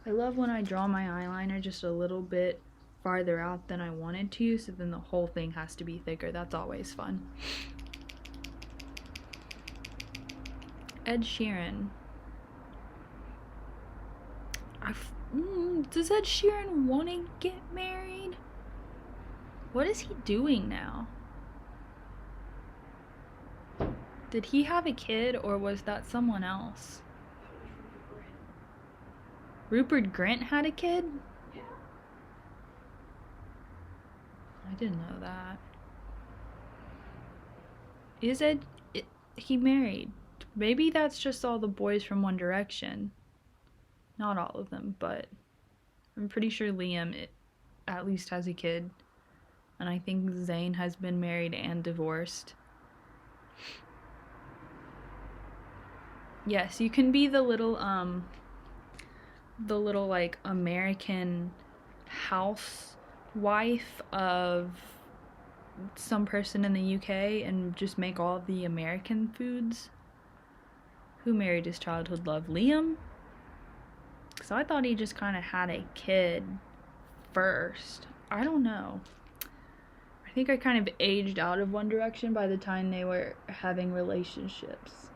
I love when I draw my eyeliner just a little bit farther out than I wanted to, so then the whole thing has to be thicker. That's always fun. Ed Sheeran. Does Ed Sheeran want to get married? What is he doing now? Did he have a kid, or was that someone else? Rupert Grint had a kid? Yeah. I didn't know that. He married? Maybe that's just all the boys from One Direction. Not all of them, but I'm pretty sure Liam at least has a kid. And I think Zayn has been married and divorced. Yes, you can be the little like American housewife of some person in the UK and just make all of the American foods. Who married his childhood love? Liam? So I thought he just kind of had a kid first. I don't know. I think I kind of aged out of One Direction by the time they were having relationships.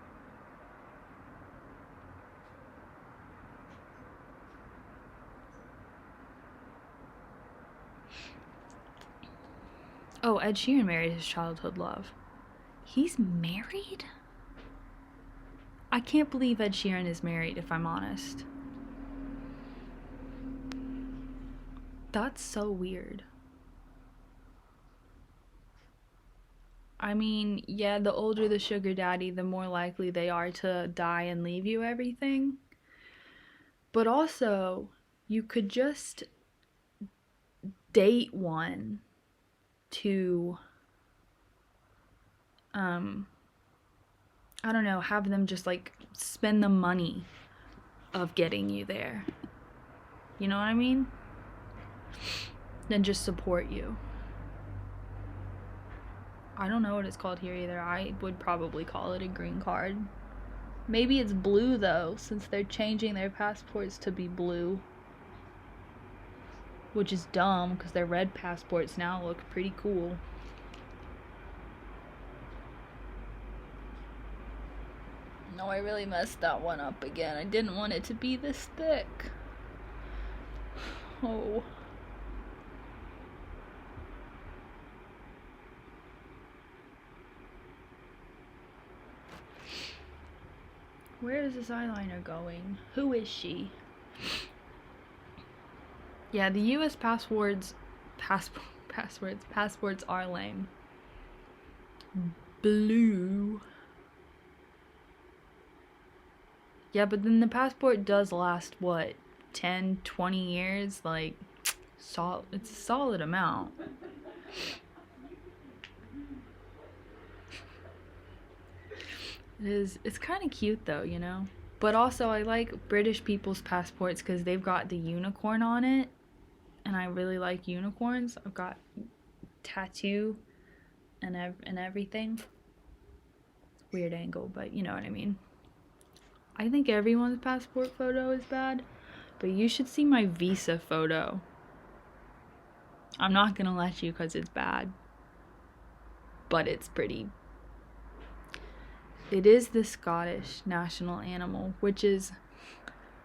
Oh, Ed Sheeran married his childhood love. He's married? I can't believe Ed Sheeran is married, if I'm honest. That's so weird. I mean, yeah, the older the sugar daddy, the more likely they are to die and leave you everything. But also, you could just date one to, I don't know, have them just like spend the money of getting you there. You know what I mean? Then just support you. I don't know what it's called here either. I would probably call it a green card. Maybe it's blue though, since they're changing their passports to be blue. Which is dumb, because their red passports now look pretty cool. No, I really messed that one up again. I didn't want it to be this thick. Oh. Where is this eyeliner going? Who is she? Yeah, the US passports are lame. Blue. Yeah, but then the passport does last what, 10, 20 years? Like, it's a solid amount. It's kind of cute though, you know? But also, I like British people's passports because they've got the unicorn on it, and I really like unicorns. I've got tattoo and everything. Weird angle, but you know what I mean. I think everyone's passport photo is bad, but you should see my visa photo. I'm not gonna let you because it's bad, but it's pretty. It is the Scottish national animal, which is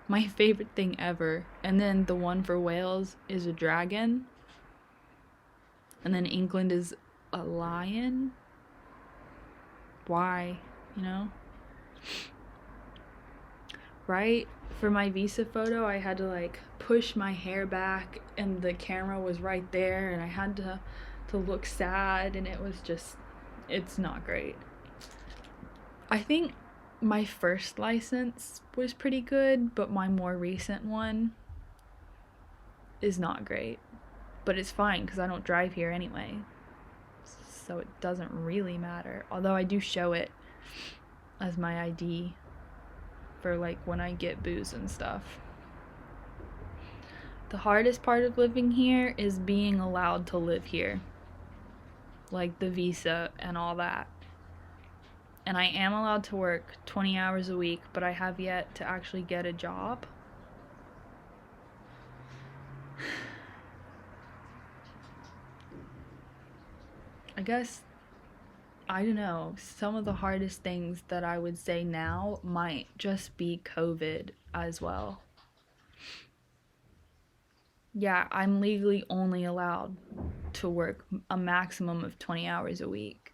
my favorite thing ever. And then the one for Wales is a dragon. And then England is a lion. Why? You know? Right? For my visa photo, I had to like push my hair back and the camera was right there and I had to look sad and it was just, it's not great. I think my first license was pretty good, but my more recent one is not great. But it's fine because I don't drive here anyway. So it doesn't really matter. Although I do show it as my ID for like when I get booze and stuff. The hardest part of living here is being allowed to live here. Like the visa and all that. And I am allowed to work 20 hours a week, but I have yet to actually get a job. I guess, I don't know, some of the hardest things that I would say now might just be COVID as well. Yeah, I'm legally only allowed to work a maximum of 20 hours a week,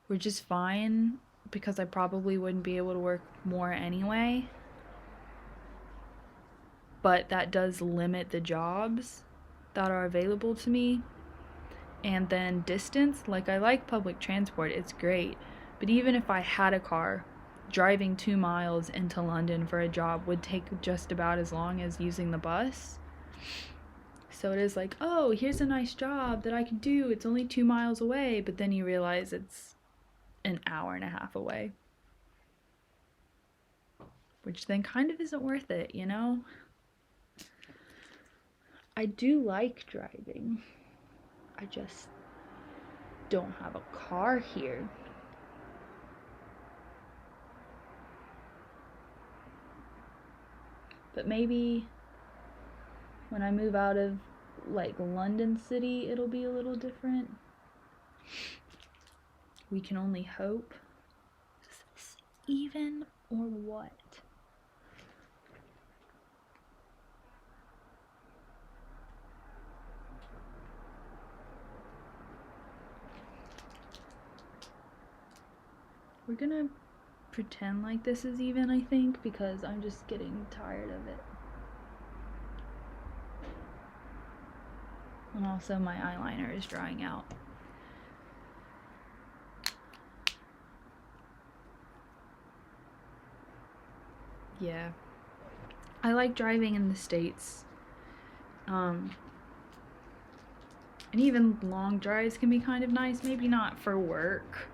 which is fine because I probably wouldn't be able to work more anyway. But that does limit the jobs that are available to me. And then distance, like I like public transport, it's great. But even if I had a car, driving 2 miles into London for a job would take just about as long as using the bus. So it is like, oh, here's a nice job that I could do. It's only 2 miles away. But then you realize it's an hour and a half away. Which then kind of isn't worth it, you know? I do like driving. I just don't have a car here. But maybe when I move out of like London City, it'll be a little different. We can only hope. Is this even or what? We're gonna pretend like this is even, I think, because I'm just getting tired of it. And also my eyeliner is drying out. Yeah. I like driving in the States. And even long drives can be kind of nice. Maybe not for work,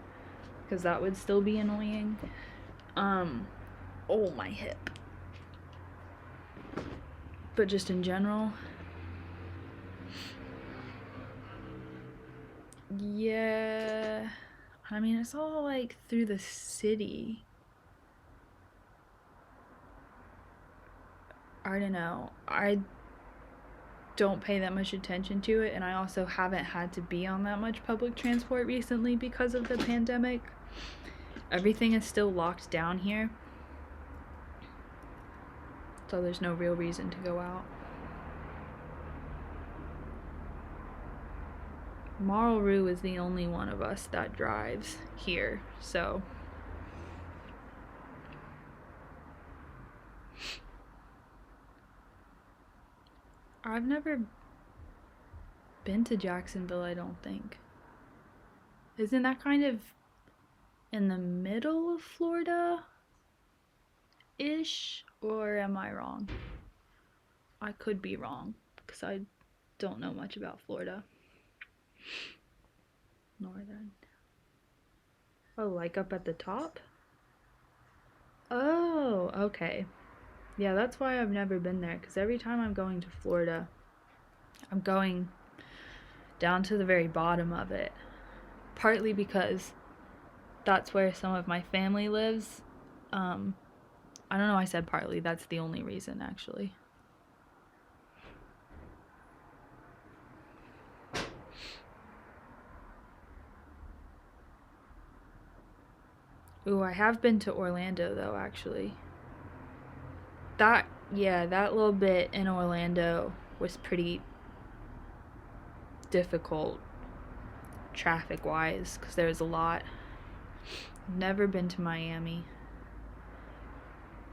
because that would still be annoying. Oh, my hip. But just in general. Yeah. I mean, it's all like through the city. I don't know. I don't pay that much attention to it, and I also haven't had to be on that much public transport recently because of the pandemic. Everything is still locked down here, so there's no real reason to go out. Marl Rue is the only one of us that drives here, so I've never been to Jacksonville, I don't think. Isn't that kind of in the middle of Florida? ish, or am I wrong? I could be wrong because I don't know much about Florida. Northern. Oh, like up at the top? Oh, okay. Yeah, that's why I've never been there, because every time I'm going to Florida, I'm going down to the very bottom of it. Partly because that's where some of my family lives. I don't know, I said partly, that's the only reason actually. Ooh, I have been to Orlando though, actually. That little bit in Orlando was pretty difficult traffic wise because there was a lot. Never been to Miami.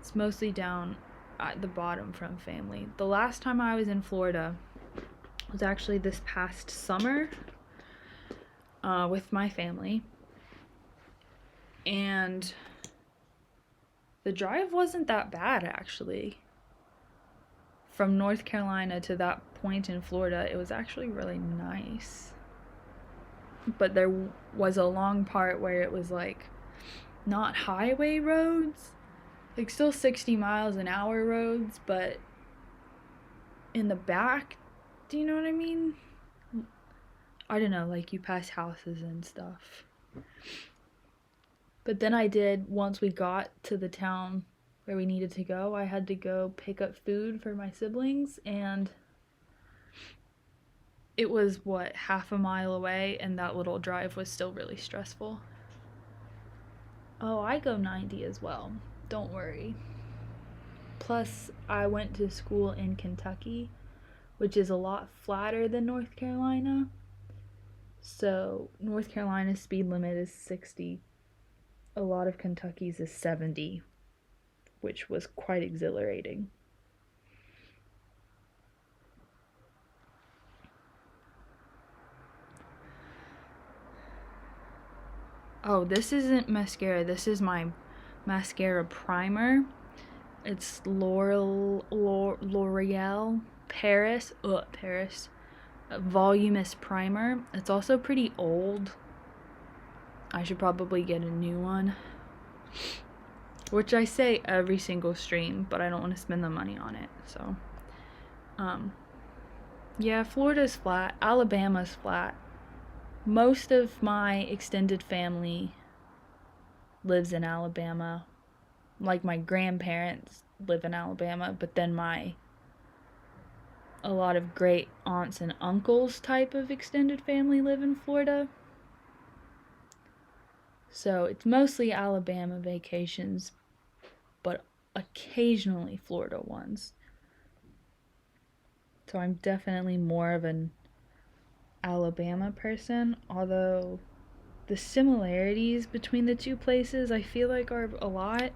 It's mostly down at the bottom from family. The last time I was in Florida was actually this past summer with my family. And the drive wasn't that bad, actually. From North Carolina to that point in Florida, it was actually really nice. But there was a long part where it was like not highway roads, like still 60 miles an hour roads, but in the back, do you know what I mean? I don't know, like you pass houses and stuff. But then once we got to the town where we needed to go, I had to go pick up food for my siblings, and it was, half a mile away, and that little drive was still really stressful. Oh, I go 90 as well. Don't worry. Plus, I went to school in Kentucky, which is a lot flatter than North Carolina. So, North Carolina's speed limit is 60. A lot of Kentucky's is 70, which was quite exhilarating. Oh, this isn't mascara. This is my mascara primer. It's L'Oreal Paris Voluminous Primer. It's also pretty old. I should probably get a new one. Which I say every single stream, but I don't want to spend the money on it. So, yeah, Florida's flat. Alabama's flat. Most of my extended family lives in Alabama. Like my grandparents live in Alabama, but then a lot of great aunts and uncles type of extended family live in Florida. So it's mostly Alabama vacations, but occasionally Florida ones. So I'm definitely more of an Alabama person, although the similarities between the two places I feel like are a lot,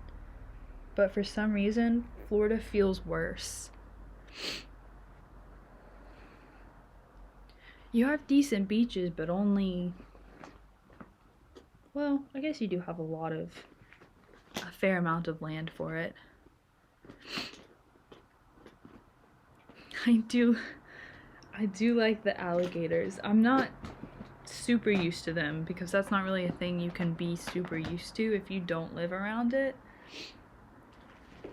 but for some reason Florida feels worse. You have decent beaches, but only, well, I guess you do have a fair amount of land for it. I do like the alligators. I'm not super used to them because that's not really a thing you can be super used to if you don't live around it.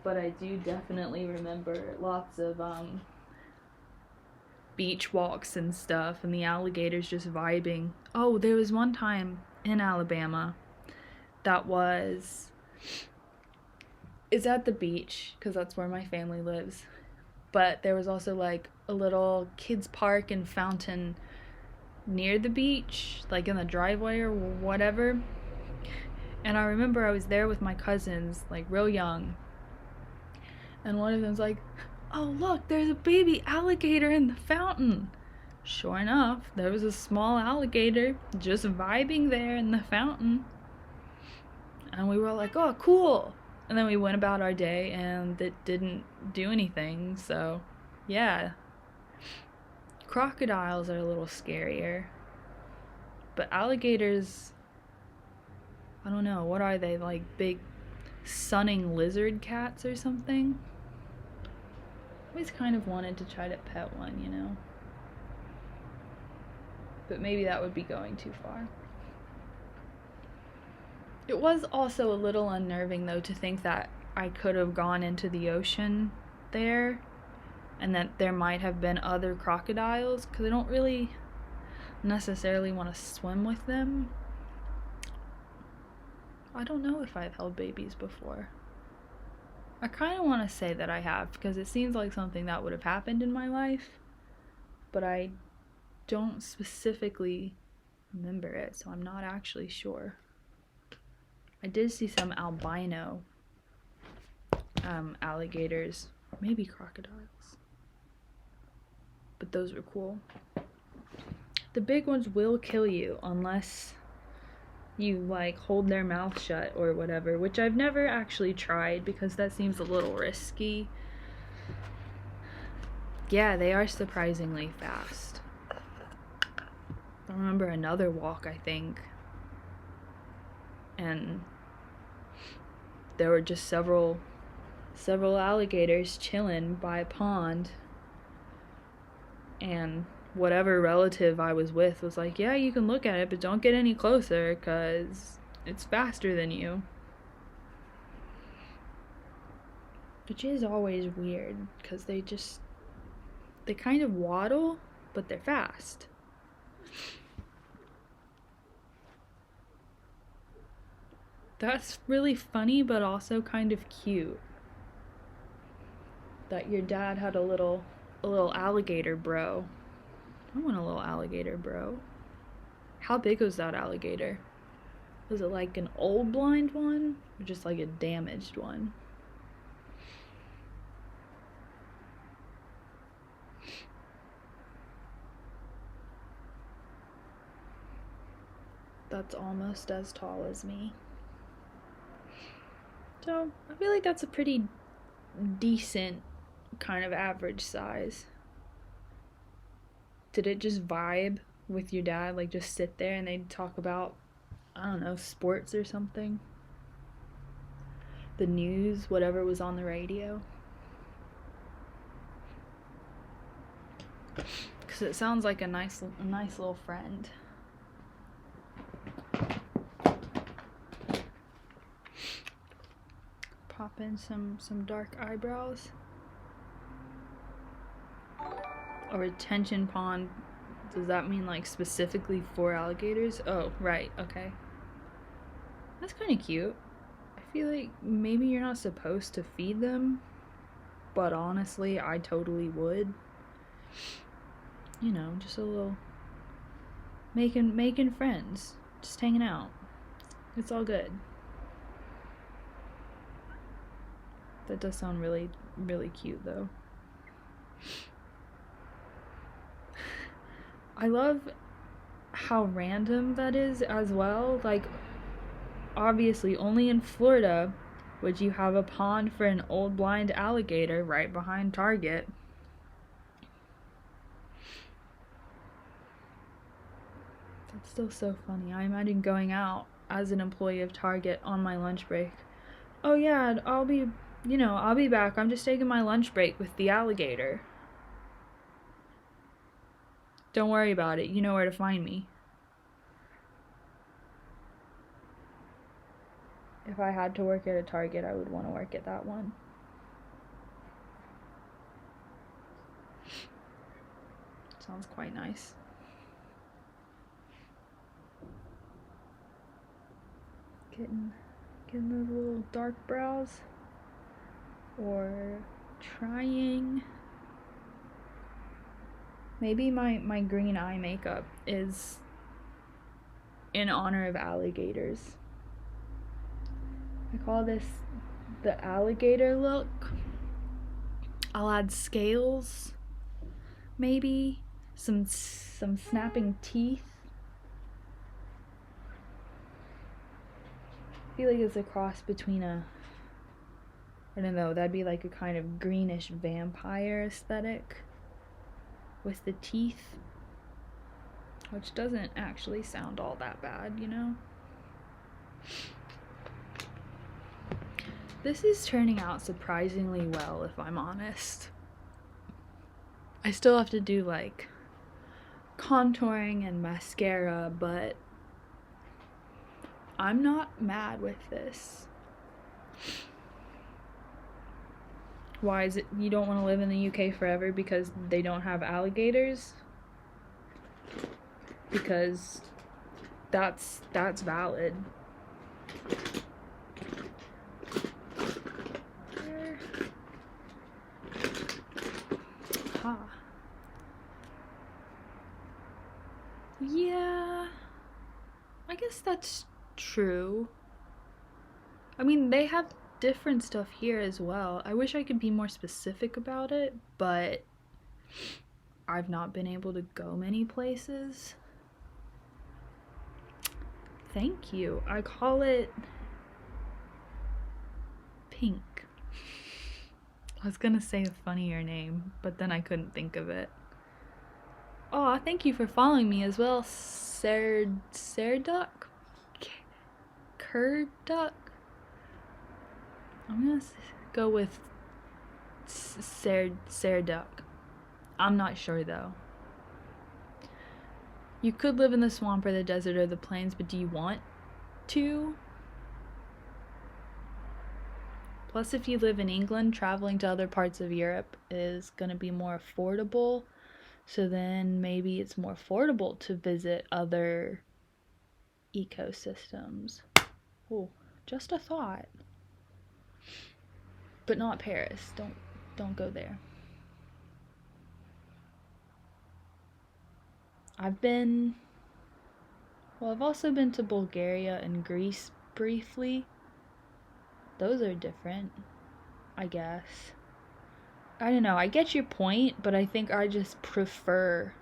But I do definitely remember lots of beach walks and stuff, and the alligators just vibing. Oh, there was one time in Alabama it's at the beach because that's where my family lives, but there was also like a little kids park and fountain near the beach, like in the driveway or whatever. And I remember I was there with my cousins, like real young, and one of them's like, "Oh, look, there's a baby alligator in the fountain." Sure enough, there was a small alligator just vibing there in the fountain. And we were like, "Oh, cool." And then we went about our day and it didn't do anything, so yeah. Crocodiles are a little scarier. But alligators, I don't know, what are they, like big sunning lizard cats or something. I always kind of wanted to try to pet one, you know? But maybe that would be going too far. It was also a little unnerving, though, to think that I could have gone into the ocean there and that there might have been other crocodiles, because I don't really necessarily want to swim with them. I don't know if I've held babies before. I kind of want to say that I have, because it seems like something that would have happened in my life, but I don't specifically remember it, so I'm not actually sure. I did see some albino alligators, maybe crocodiles, but those were cool. The big ones will kill you unless you like hold their mouth shut or whatever, which I've never actually tried because that seems a little risky. Yeah, they are surprisingly fast. I remember another walk, I think, and there were just several alligators chilling by a pond, and whatever relative I was with was like, yeah, you can look at it, but don't get any closer because it's faster than you. Which is always weird because they kind of waddle, but they're fast. That's really funny, but also kind of cute. That your dad had a little alligator bro. I want a little alligator bro. How big was that alligator? Was it like an old blind one or just like a damaged one? That's almost as tall as me. So I feel like that's a pretty decent kind of average size. Did it just vibe with your dad? Like just sit there and they'd talk about, I don't know, sports or something? The news, whatever was on the radio? Because it sounds like a nice little friend. Pop in some dark eyebrows. A retention pond, does that mean like specifically for alligators? Oh, right, okay. That's kind of cute. I feel like maybe you're not supposed to feed them, but honestly, I totally would. You know, just a little making friends, just hanging out. It's all good. That does sound really, really cute, though. I love how random that is as well. Like, obviously, only in Florida would you have a pond for an old blind alligator right behind Target. That's still so funny. I imagine going out as an employee of Target on my lunch break. Oh yeah, I'll be back. I'm just taking my lunch break with the alligator. Don't worry about it. You know where to find me. If I had to work at a Target, I would want to work at that one. Sounds quite nice. Getting those little dark brows. Or trying. Maybe my green eye makeup is in honor of alligators. I call this the alligator look. I'll add scales, maybe some snapping teeth. I feel like it's a cross between I don't know, that'd be like a kind of greenish vampire aesthetic with the teeth, which doesn't actually sound all that bad, you know? This is turning out surprisingly well, if I'm honest. I still have to do like contouring and mascara, but I'm not mad with this. Why is it you don't want to live in the UK forever because they don't have alligators? Because that's valid. Huh. Yeah. I guess that's true. I mean, they have different stuff here as well. I wish I could be more specific about it, but I've not been able to go many places. Thank you. I call it Pink. I was gonna say a funnier name, but then I couldn't think of it. Oh, thank you for following me as well, Serduck? Curduck? I'm gonna go with Serduck. I'm not sure though. You could live in the swamp or the desert or the plains, but do you want to? Plus, if you live in England, traveling to other parts of Europe is going to be more affordable. So then maybe it's more affordable to visit other ecosystems. Oh, just a thought. But not Paris. Don't go there. I've also been to Bulgaria and Greece briefly. Those are different, I guess. I don't know, I get your point, but I think I just prefer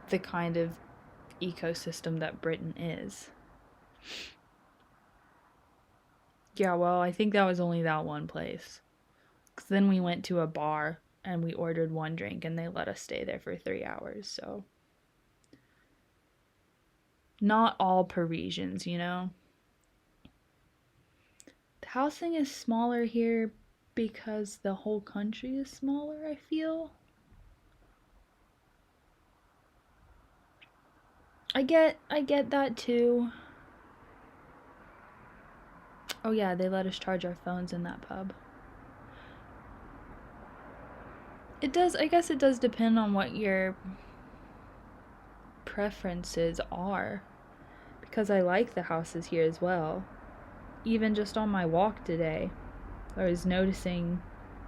the kind of ecosystem that Britain is. Yeah, well, I think that was only that one place. 'Cause then we went to a bar and we ordered one drink and they let us stay there for 3 hours, so. Not all Parisians, you know? The housing is smaller here because the whole country is smaller, I feel. I get that too. Oh yeah, they let us charge our phones in that pub. I guess it does depend on what your preferences are. Because I like the houses here as well. Even just on my walk today, I was noticing,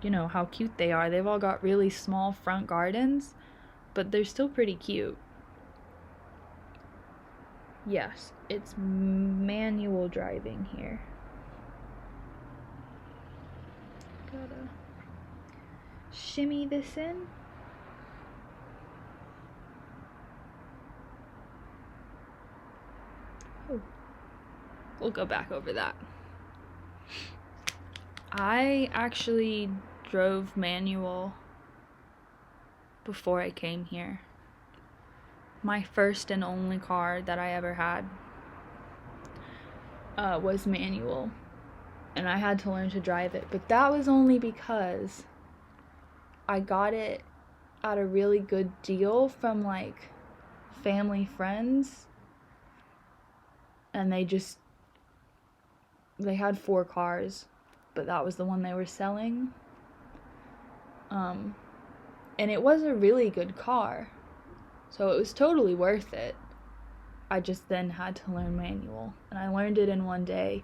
how cute they are. They've all got really small front gardens, but they're still pretty cute. Yes, it's manual driving here. Gotta shimmy this in. Oh, we'll go back over that. I actually drove manual before I came here. My first and only car that I ever had was manual, and I had to learn to drive it, but that was only because I got it at a really good deal from like family friends, and they had 4 cars, but that was the one they were selling, and it was a really good car, so it was totally worth it. I just then had to learn manual, and I learned it in one day,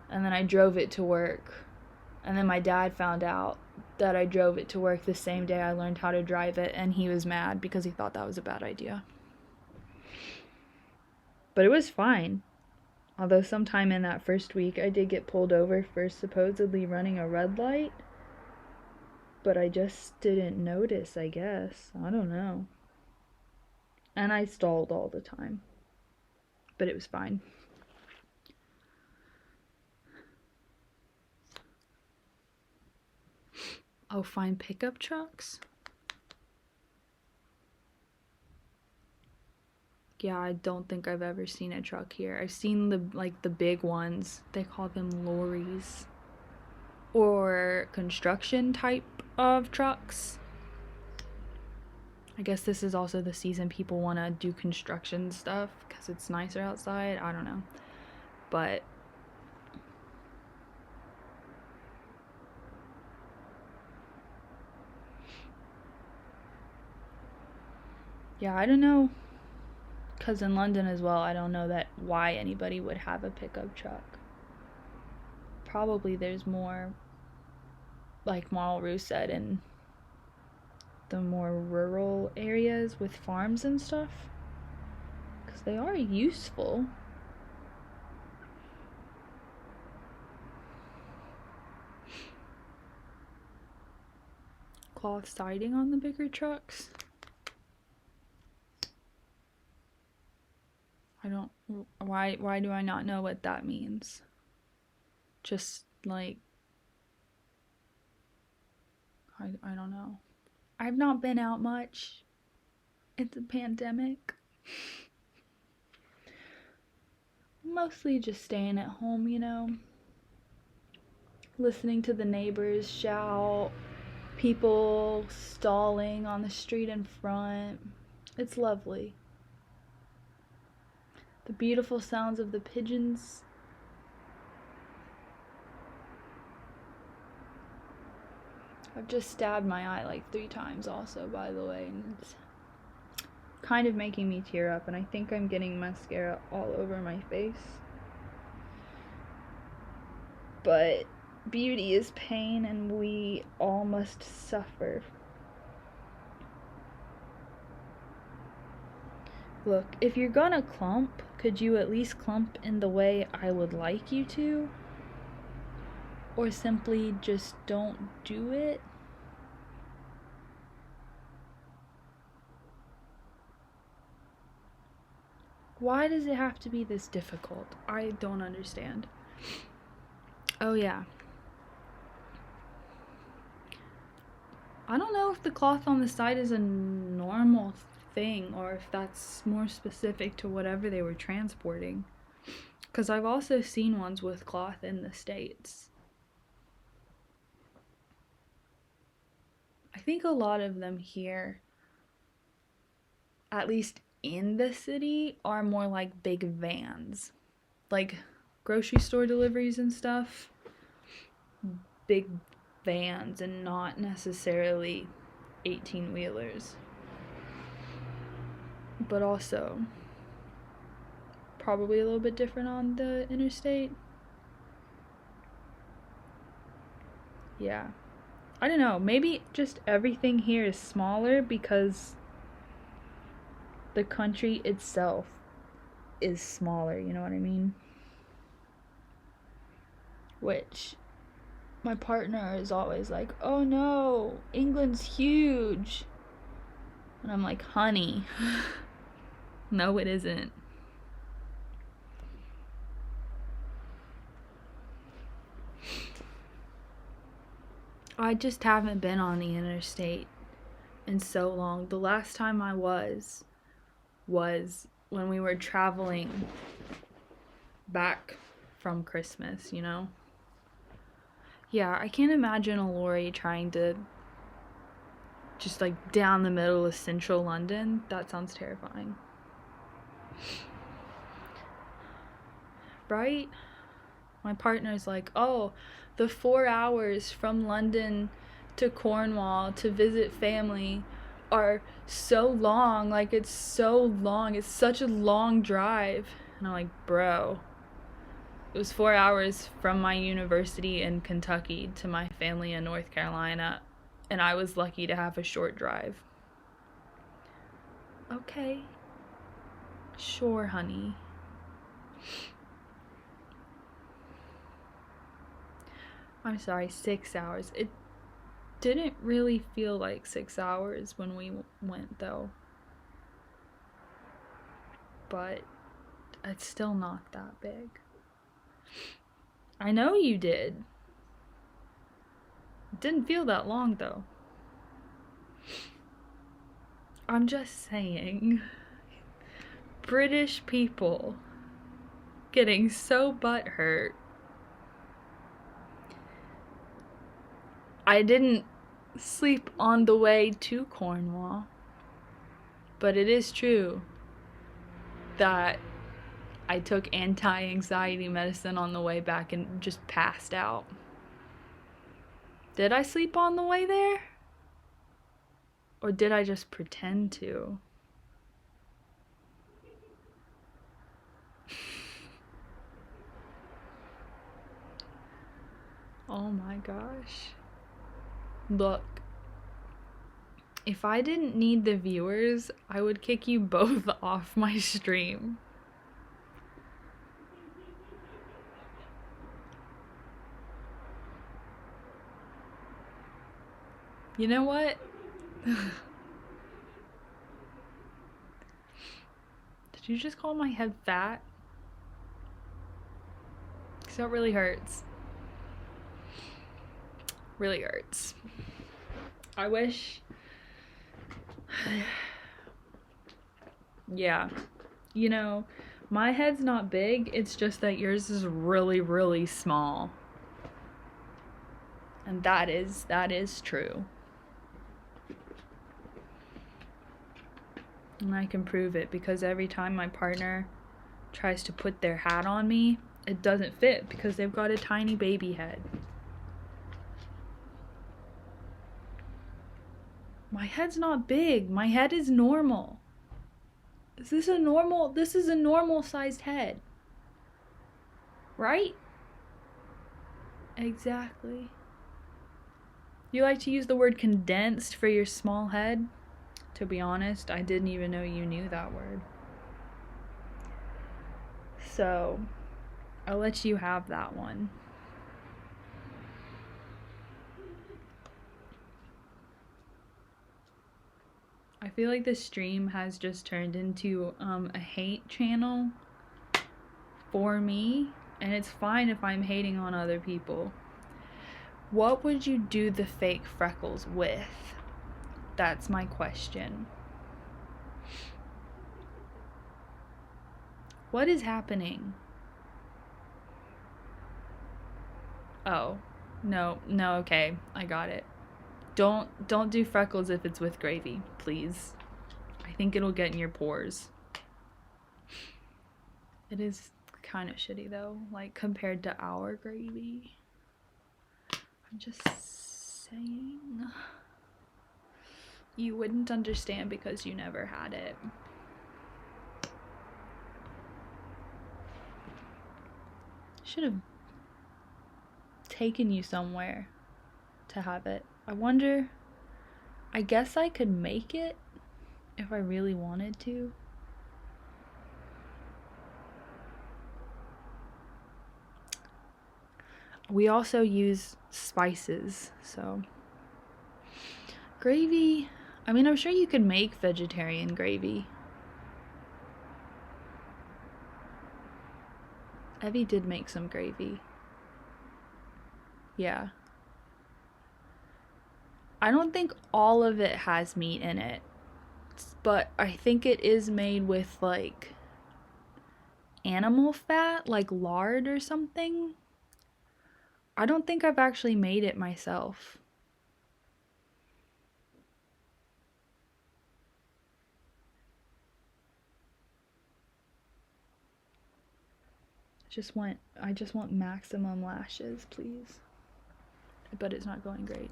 and then I drove it to work, and then my dad found out that I drove it to work the same day I learned how to drive it, and he was mad because he thought that was a bad idea. But it was fine. Although sometime in that first week I did get pulled over for supposedly running a red light, but I just didn't notice, I guess. I don't know. And I stalled all the time. But it was fine. Oh, find pickup trucks? Yeah, I don't think I've ever seen a truck here. I've seen the big ones. They call them lorries. or construction type of trucks. I guess this is also the season people want to do construction stuff because it's nicer outside. I don't know. But yeah, I don't know. Because in London as well, I don't know that why anybody would have a pickup truck. Probably there's more, like Marl said, in the more rural areas with farms and stuff. Because they are useful. Cloth siding on the bigger trucks. I don't, why do I not know what that means? Just like, I don't know. I've not been out much. It's a pandemic. Mostly just staying at home, you know. Listening to the neighbors shout, people stalling on the street in front. It's lovely. The beautiful sounds of the pigeons. I've just stabbed my eye like 3 times also, by the way, and it's kind of making me tear up, and I think I'm getting mascara all over my face. But beauty is pain, and we all must suffer. Look, if you're gonna clump, could you at least clump in the way I would like you to? Or simply just don't do it? Why does it have to be this difficult? I don't understand. Oh yeah. I don't know if the cloth on the side is a normal thing or if that's more specific to whatever they were transporting. Because I've also seen ones with cloth in the States. I think a lot of them here, at least in the city, are more like big vans. Like grocery store deliveries and stuff. Big vans and not necessarily 18-wheelers. But also probably a little bit different on the interstate. Yeah. I don't know. Maybe just everything here is smaller because the country itself is smaller, you know what I mean? Which my partner is always like, oh no, England's huge. And I'm like, honey, no, it isn't. I just haven't been on the interstate in so long. The last time I was when we were traveling back from Christmas, you know? Yeah, I can't imagine a lorry trying to just like down the middle of central London. That sounds terrifying. Right? My partner's like, oh, the 4 hours from London to Cornwall to visit family are so long. Like, it's so long. It's such a long drive. And I'm like, bro, it was 4 hours from my university in Kentucky to my family in North Carolina. And I was lucky to have a short drive. Okay. Sure, honey. I'm sorry, 6 hours. It didn't really feel like 6 hours when we went, though. But it's still not that big. I know you did. It didn't feel that long, though. I'm just saying. British people getting so butthurt I didn't sleep on the way to Cornwall, but it is true that I took anti-anxiety medicine on the way back and just passed out. Did I sleep on the way there? Or did I just pretend to? Oh my gosh. Look. If I didn't need the viewers, I would kick you both off my stream. You know what? Did you just call my head fat? Because that really hurts. Really hurts. I wish... Yeah. You know, my head's not big, it's just that yours is really, really small. And that is true. And I can prove it because every time my partner tries to put their hat on me, it doesn't fit because they've got a tiny baby head. My head's not big. My head is normal. This is a normal sized head. Right? Exactly. You like to use the word condensed for your small head? To be honest, I didn't even know you knew that word. So, I'll let you have that one. I feel like this stream has just turned into a hate channel for me, and it's fine if I'm hating on other people. What would you do the fake freckles with? That's my question. What is happening? Oh, no, okay, I got it. Don't do freckles if it's with gravy, please. I think it'll get in your pores. It is kind of shitty though, like compared to our gravy. I'm just saying. You wouldn't understand because you never had it. Should have taken you somewhere to have it. I wonder, I guess I could make it if I really wanted to. We also use spices, so. Gravy, I mean, I'm sure you could make vegetarian gravy. Evie did make some gravy. Yeah. I don't think all of it has meat in it, but I think it is made with like animal fat, like lard or something. I don't think I've actually made it myself. I just want maximum lashes, please. But it's not going great.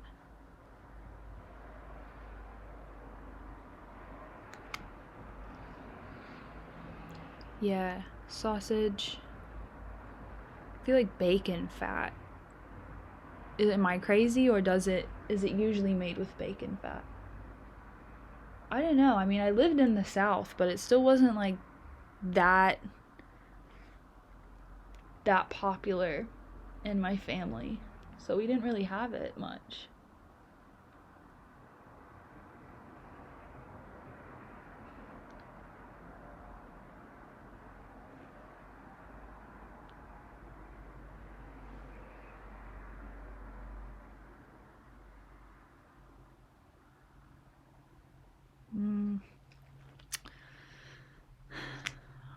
Yeah, sausage. I feel like bacon fat. Am I crazy, or is it usually made with bacon fat? I don't know. I mean, I lived in the South, but it still wasn't like that popular in my family. So we didn't really have it much.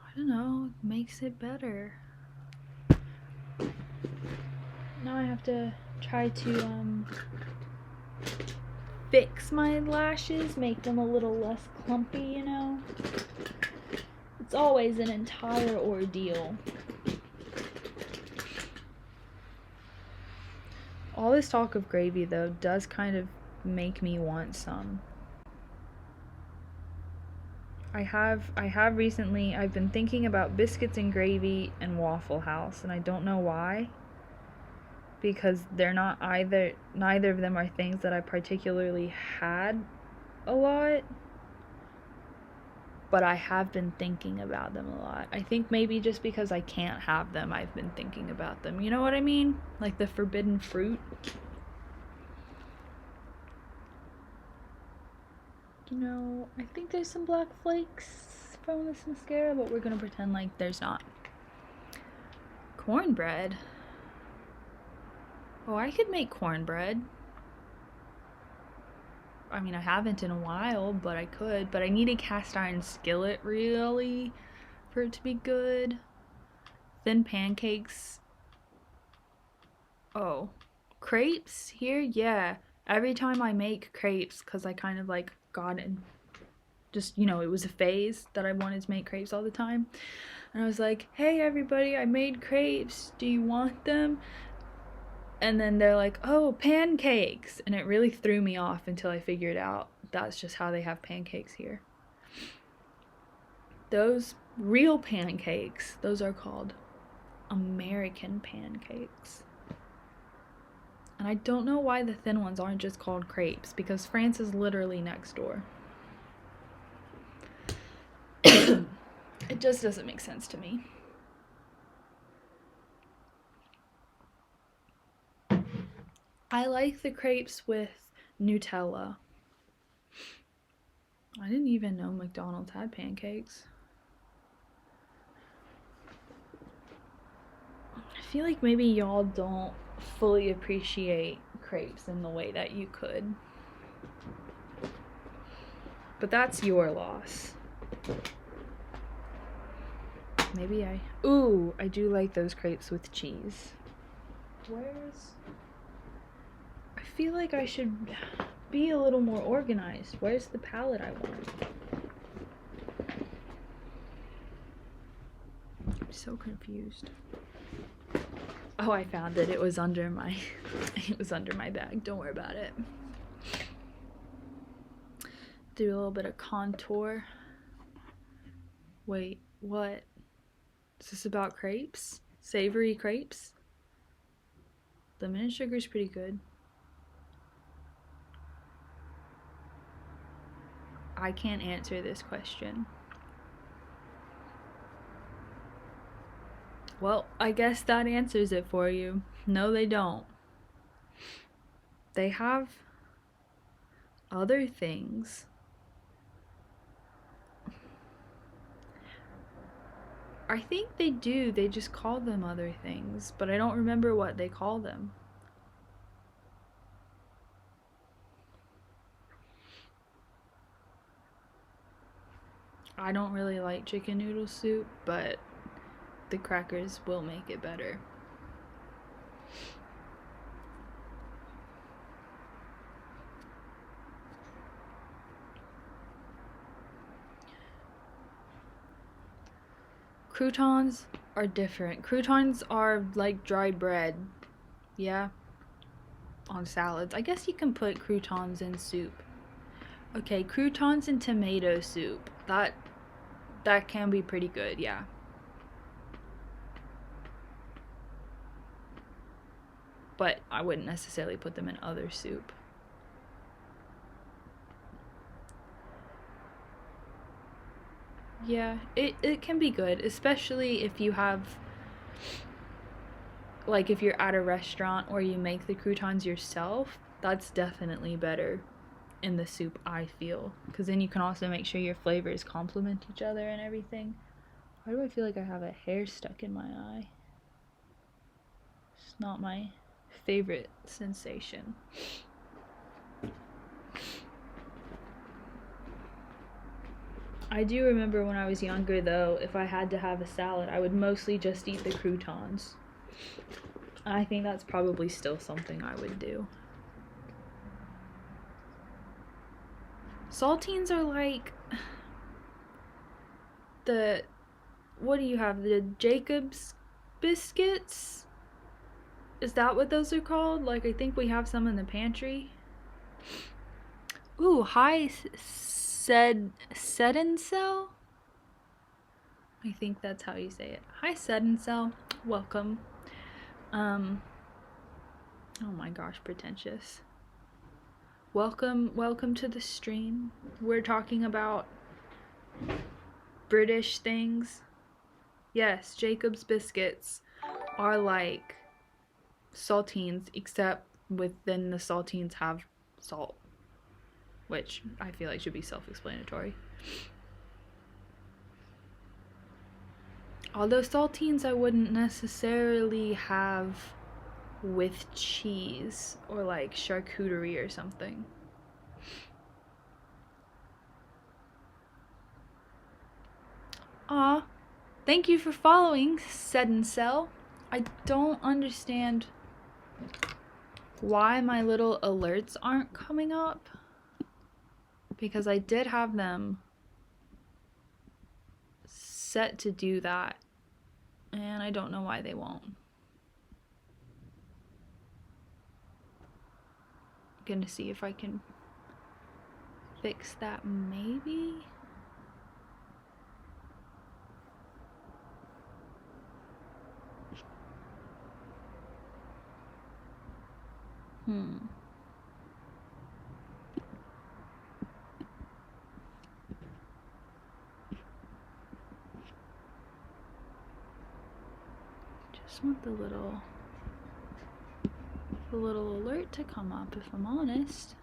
I don't know, it makes it better. Now I have to try to fix my lashes, make them a little less clumpy, you know. It's always an entire ordeal. All this talk of gravy, though, does kind of make me want some. I have recently, I've been thinking about biscuits and gravy and Waffle House, and I don't know why. Because they're not neither of them are things that I particularly had a lot. But I have been thinking about them a lot. I think maybe just because I can't have them, I've been thinking about them. You know what I mean? Like the forbidden fruit. You know, I think there's some black flakes from this mascara, but we're gonna pretend like there's not. Cornbread. Oh, I could make cornbread. I mean, I haven't in a while, but I could. But I need a cast iron skillet, really, for it to be good. Thin pancakes. Oh. Crepes here? Yeah. Every time I make crepes, because I kind of like got in. Just, you know, it was a phase that I wanted to make crepes all the time. And I was like, hey, everybody, I made crepes. Do you want them? And then they're like, oh, pancakes. And it really threw me off until I figured out that's just how they have pancakes here. Those real pancakes, those are called American pancakes. And I don't know why the thin ones aren't just called crepes, because France is literally next door. It just doesn't make sense to me. I like the crepes with Nutella. I didn't even know McDonald's had pancakes. I feel like maybe y'all don't fully appreciate crepes in the way that you could. But that's your loss. Maybe ooh, I do like those crepes with cheese. I feel like I should be a little more organized. Where's the palette I want? I'm so confused. Oh, I found it. It was under my bag. Don't worry about it. Do a little bit of contour. Wait, what? Is this about crepes? Savory crepes? Lemon and sugar is pretty good. I can't answer this question. Well, I guess that answers it for you. No, they don't. They have other things. I think they do. They just call them other things, but I don't remember what they call them. I don't really like chicken noodle soup, but the crackers will make it better. Croutons are different. Croutons are like dry bread. Yeah. On salads. I guess you can put croutons in soup. Okay, croutons and tomato soup. That can be pretty good, yeah. But I wouldn't necessarily put them in other soup. Yeah, it can be good, especially if you have, like, if you're at a restaurant or you make the croutons yourself. That's definitely better in the soup, I feel, because then you can also make sure your flavors complement each other and everything. Why do I feel like I have a hair stuck in my eye? It's not my favorite sensation. I do remember when I was younger, though, if I had to have a salad, I would mostly just eat the croutons. I think that's probably still something I would do. Saltines are like the, what do you have? The Jacob's biscuits? Is that what those are called? Like, I think we have some in the pantry. Ooh, hi, Said and Cell? I think that's how you say it. Hi, Said and Cell. Welcome. Oh my gosh, pretentious. Welcome to the stream. We're talking about British things. Yes, Jacob's biscuits are like saltines, except within the saltines have salt, which I feel like should be self-explanatory. Although saltines I wouldn't necessarily have with cheese or like charcuterie or something. Aw, thank you for following, Said and Cell. I don't understand why my little alerts aren't coming up, because I did have them set to do that, and I don't know why they won't. I'm gonna see if I can fix that, maybe? Just want the little alert to come up, if I'm honest.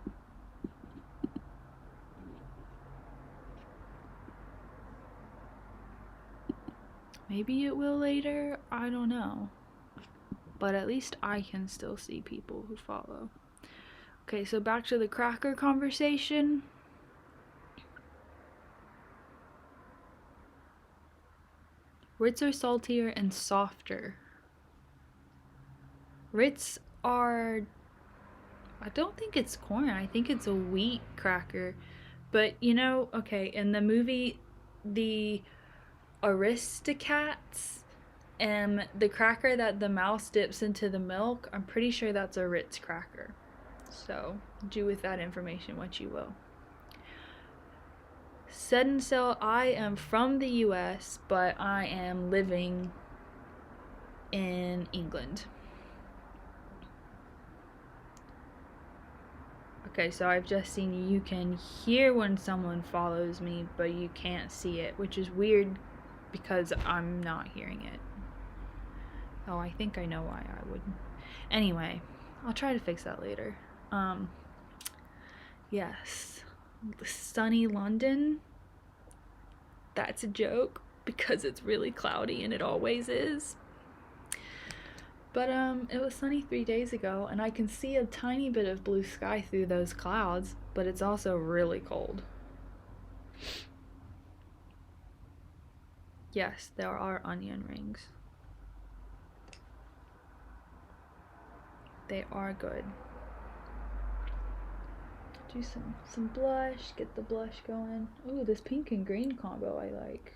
Maybe it will later, I don't know. But at least I can still see people who follow. Okay, so back to the cracker conversation. Ritz are saltier and softer. Ritz are, I don't think it's corn, I think it's a wheat cracker. But you know, okay, in the movie, the Aristocats, and the cracker that the mouse dips into the milk, I'm pretty sure that's a Ritz cracker. So do with that information what you will. Said and Cell, I am from the US, but I am living in England. Okay, so I've just seen you can hear when someone follows me, but you can't see it, which is weird because I'm not hearing it. Oh, I think I know why I wouldn't. Anyway, I'll try to fix that later. Yes. Sunny London. That's a joke because it's really cloudy and it always is. But it was sunny 3 days ago and I can see a tiny bit of blue sky through those clouds, but it's also really cold. Yes, there are onion rings. They are good. Do some blush, get the blush going. Ooh, this pink and green combo I like.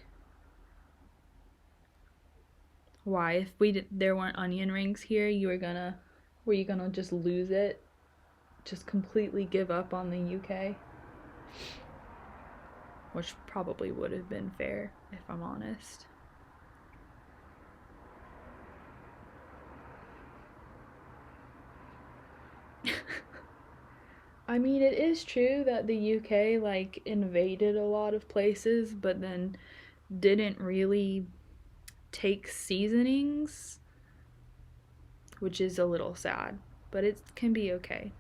Why, if there weren't onion rings here, were you gonna just lose it? Just completely give up on the UK? Which probably would have been fair, if I'm honest. I mean, it is true that the UK, like, invaded a lot of places, but then didn't really take seasonings, which is a little sad, but it can be okay.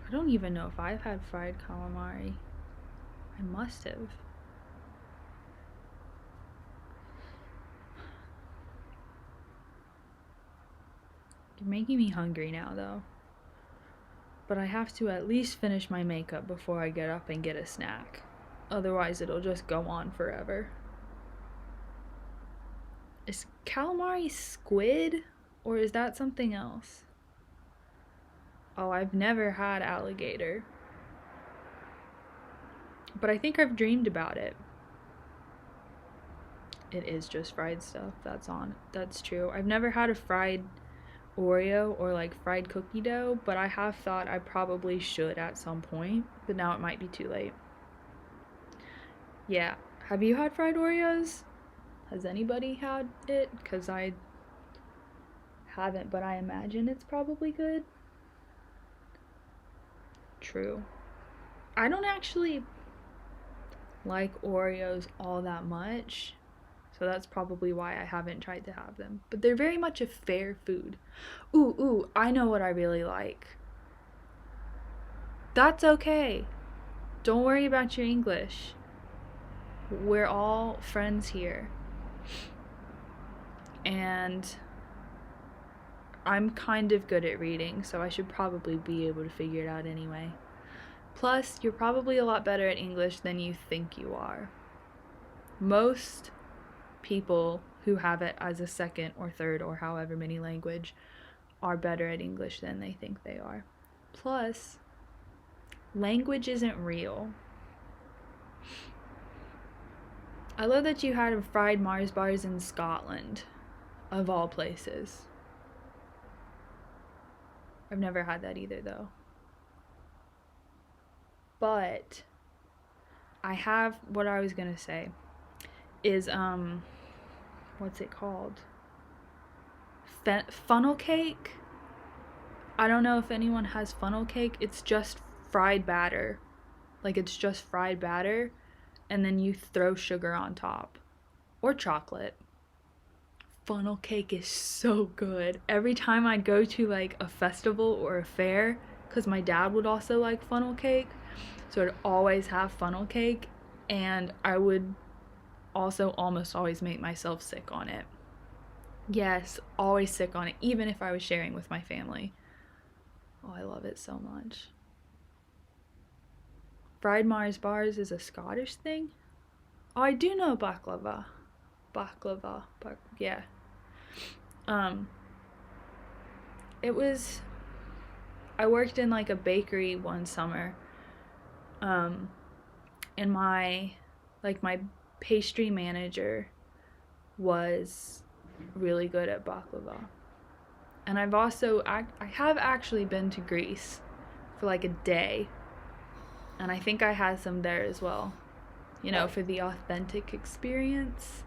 I don't even know if I've had fried calamari. I must have. You're making me hungry now, though. But I have to at least finish my makeup before I get up and get a snack. Otherwise, it'll just go on forever. Is calamari squid? Or is that something else? Oh, I've never had alligator, but I think I've dreamed about it. It is just fried stuff. That's true. I've never had a fried Oreo or like fried cookie dough, but I have thought I probably should at some point, but now it might be too late. Yeah. Have you had fried Oreos? Has anybody had it? Because I haven't, but I imagine it's probably good. True. I don't actually like Oreos all that much, so that's probably why I haven't tried to have them. But they're very much a fair food. Ooh, I know what I really like. That's okay. Don't worry about your English. We're all friends here. And I'm kind of good at reading, so I should probably be able to figure it out anyway. Plus, you're probably a lot better at English than you think you are. Most people who have it as a second or third or however many language are better at English than they think they are. Plus, language isn't real. I love that you had fried Mars bars in Scotland, of all places. I've never had that either, though. But I have what I was gonna say is what's it called? Funnel cake. I don't know if anyone has funnel cake. It's just fried batter. Like it's just fried batter and then you throw sugar on top or chocolate. Funnel cake is so good. Every time I'd go to like a festival or a fair, because my dad would also like funnel cake, so I'd always have funnel cake, and I would also almost always make myself sick on it. Yes, always sick on it, even if I was sharing with my family. Oh, I love it so much. Fried Mars bars is a Scottish thing? Oh, I do know baklava. Yeah. Um, it was. I worked in like a bakery one summer. Um, and my pastry manager was really good at baklava. And I have actually been to Greece for like a day. And I think I had some there as well. You know, for the authentic experience,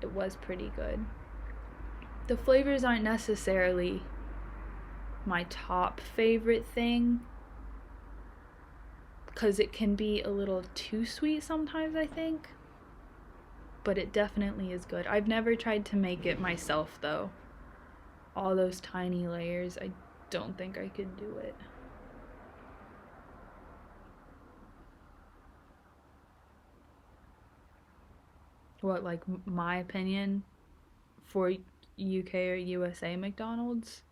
it was pretty good. The flavors aren't necessarily my top favorite thing because it can be a little too sweet sometimes, I think. But it definitely is good. I've never tried to make it myself though. All those tiny layers, I don't think I could do it. What, like my opinion for UK or USA McDonald's?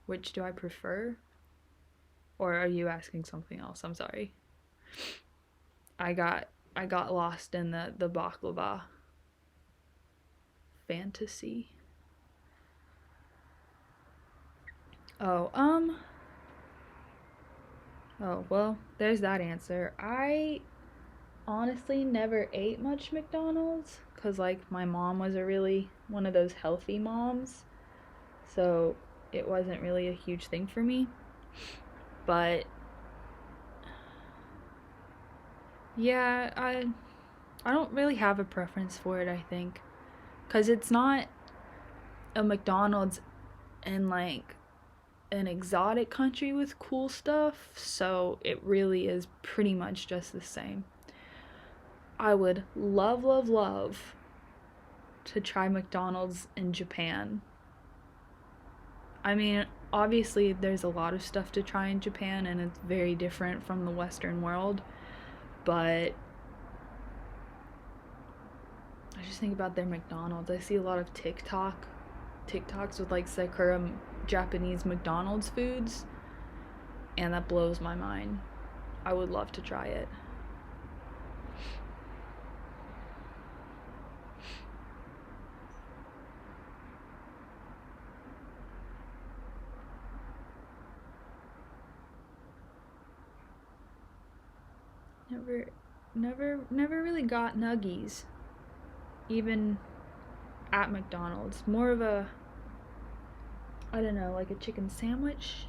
Which do I prefer? Or are you asking something else? I'm sorry. I got I got lost in the baklava fantasy. Oh, oh, well, there's that answer. I honestly never ate much McDonald's cuz like my mom was a really one of those healthy moms. So it wasn't really a huge thing for me. But yeah, I don't really have a preference for it, I think. Cuz it's not a McDonald's in like an exotic country with cool stuff, so it really is pretty much just the same. I would love to try McDonald's in Japan. I mean, obviously, there's a lot of stuff to try in Japan, and it's very different from the Western world, but I just think about their McDonald's. I see a lot of TikToks with like Sakura Japanese McDonald's foods, and that blows my mind. I would love to try it. Never, never really got nuggies, even at McDonald's. More of a, I don't know, like a chicken sandwich.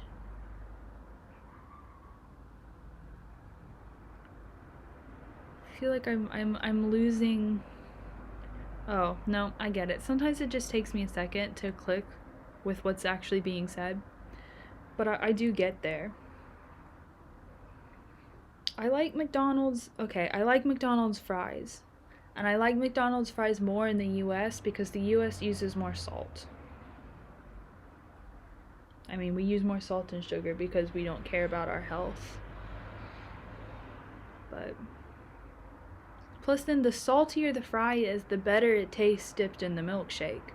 I feel like I'm losing. Oh, no, I get it. Sometimes it just takes me a second to click with what's actually being said, but I do get there. I like McDonald's. Okay, I like McDonald's fries. And I like McDonald's fries more in the US because the US uses more salt. I mean, we use more salt and sugar because we don't care about our health. But plus, then the saltier the fry is, the better it tastes dipped in the milkshake.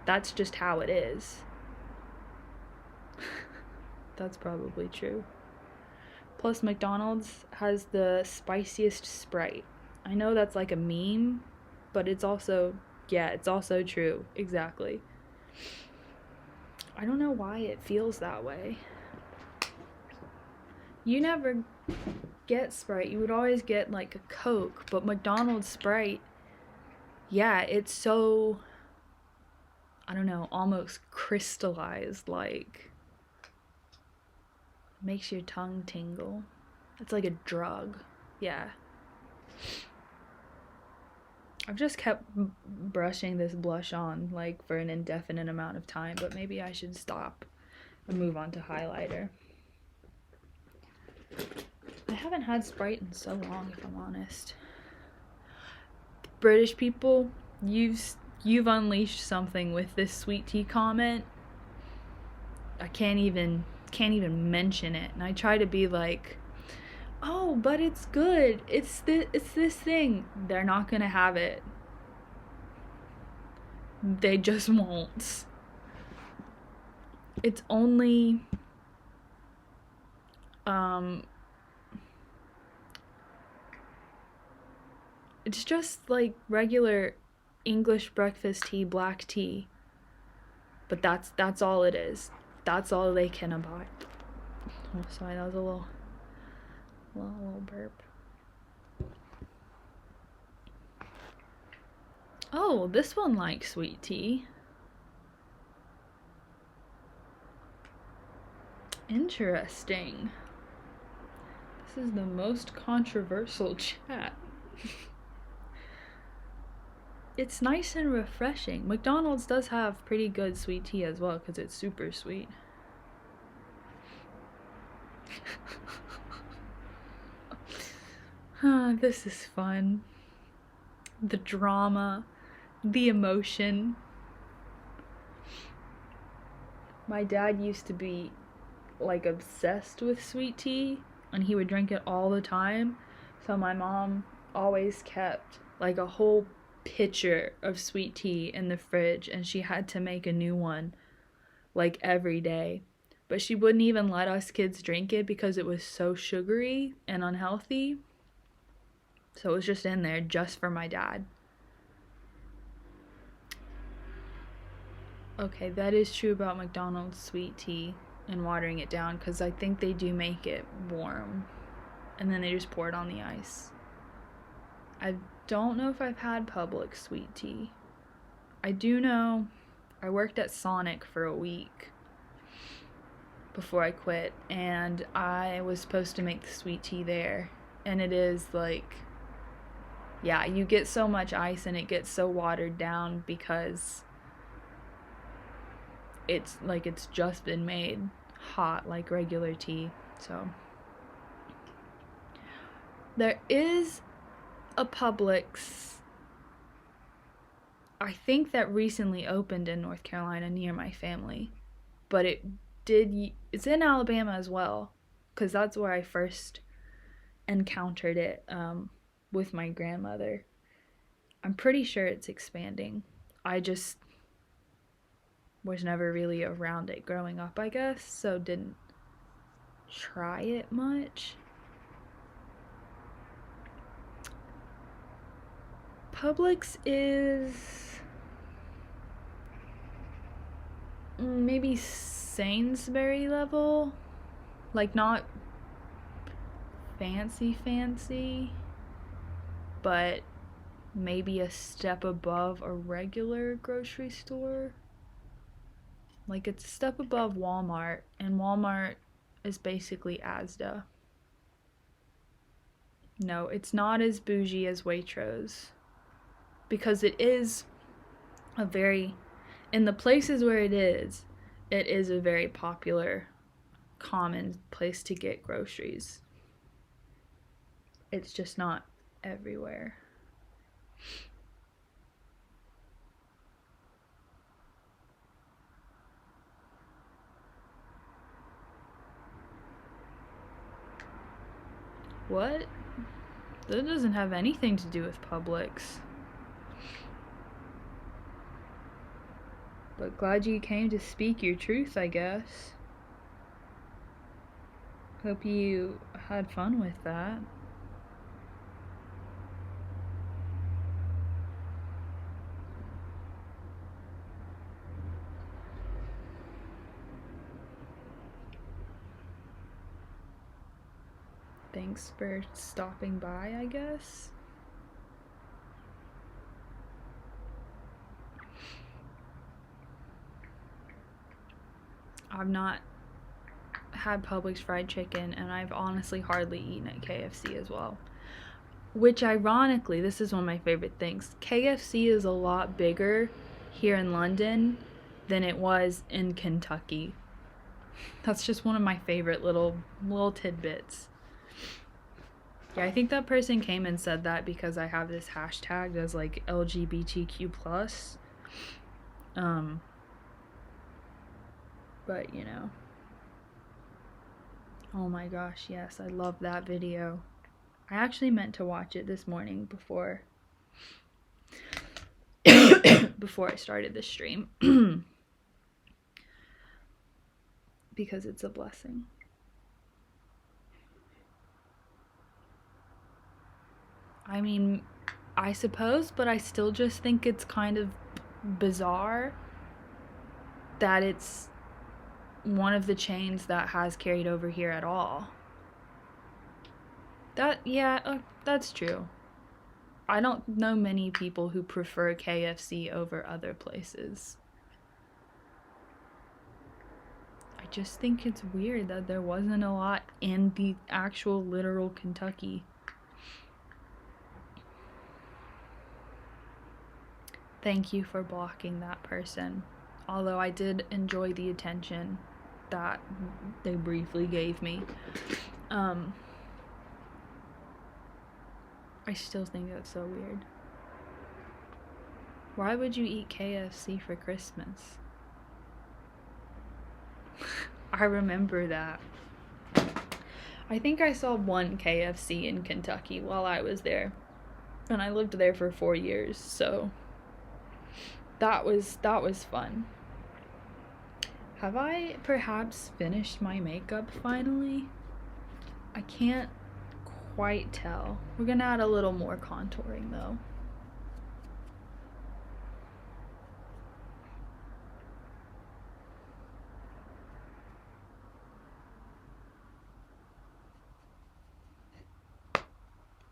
That's just how it is. That's probably true. Plus, McDonald's has the spiciest Sprite. I know that's like a meme, but it's also, yeah, it's also true. Exactly. I don't know why it feels that way. You never get Sprite. You would always get like a Coke, but McDonald's Sprite, yeah, it's so, I don't know, almost crystallized, like makes your tongue tingle. It's like a drug. Yeah. I've just kept brushing this blush on like for an indefinite amount of time, but maybe I should stop and move on to highlighter. I haven't had Sprite in so long, if I'm honest. British people, you've unleashed something with this sweet tea comment. I can't even mention it, and I try to be like, oh, but it's good. It's this thing. They're not gonna have it. They just won't. It's only it's just like regular English breakfast tea, black tea. But that's all it is. That's all they can abide. Oh, sorry, that was a little burp. Oh, this one likes sweet tea. Interesting. This is the most controversial chat. It's nice and refreshing. McDonald's does have pretty good sweet tea as well because it's super sweet. This is fun. The drama, the emotion. My dad used to be like obsessed with sweet tea and he would drink it all the time. So my mom always kept like a whole pitcher of sweet tea in the fridge and she had to make a new one like every day. But she wouldn't even let us kids drink it because it was so sugary and unhealthy. So it was just in there just for my dad. Okay, that is true about McDonald's sweet tea and watering it down because I think they do make it warm and then they just pour it on the ice. I don't know if I've had Publix sweet tea. I do know I worked at Sonic for a week before I quit and I was supposed to make the sweet tea there, and it is like, yeah, you get so much ice and it gets so watered down because it's like it's just been made hot like regular tea. So there is a Publix, I think, that recently opened in North Carolina near my family, but it's in Alabama as well because that's where I first encountered it with my grandmother. I'm pretty sure it's expanding. I just was never really around it growing up, I guess, so didn't try it much. Publix is maybe Sainsbury level, like not fancy, but maybe a step above a regular grocery store. Like, it's a step above Walmart, and Walmart is basically Asda. No, it's not as bougie as Waitrose, because it is a very, in the places where it is a very popular, common place to get groceries. It's just not everywhere. What? That doesn't have anything to do with Publix. But glad you came to speak your truth, I guess. Hope you had fun with that. Thanks for stopping by, I guess. I've not had Publix fried chicken, and I've honestly hardly eaten at KFC as well. Which, ironically, this is one of my favorite things. KFC is a lot bigger here in London than it was in Kentucky. That's just one of my favorite little tidbits. Yeah, I think that person came and said that because I have this hashtag as like LGBTQ+. But you know. Oh my gosh, yes, I love that video. I actually meant to watch it this morning before I started the stream. Because it's a blessing. I mean, I suppose, but I still just think it's kind of bizarre that it's one of the chains that has carried over here at all. That's true. I don't know many people who prefer KFC over other places. I just think it's weird that there wasn't a lot in the actual literal Kentucky. Thank you for blocking that person. Although I did enjoy the attention that they briefly gave me. I still think that's so weird. Why would you eat KFC for Christmas? I remember that. I think I saw one KFC in Kentucky while I was there. And I lived there for 4 years, so that was fun. Have I perhaps finished my makeup finally? I can't quite tell. We're gonna add a little more contouring though.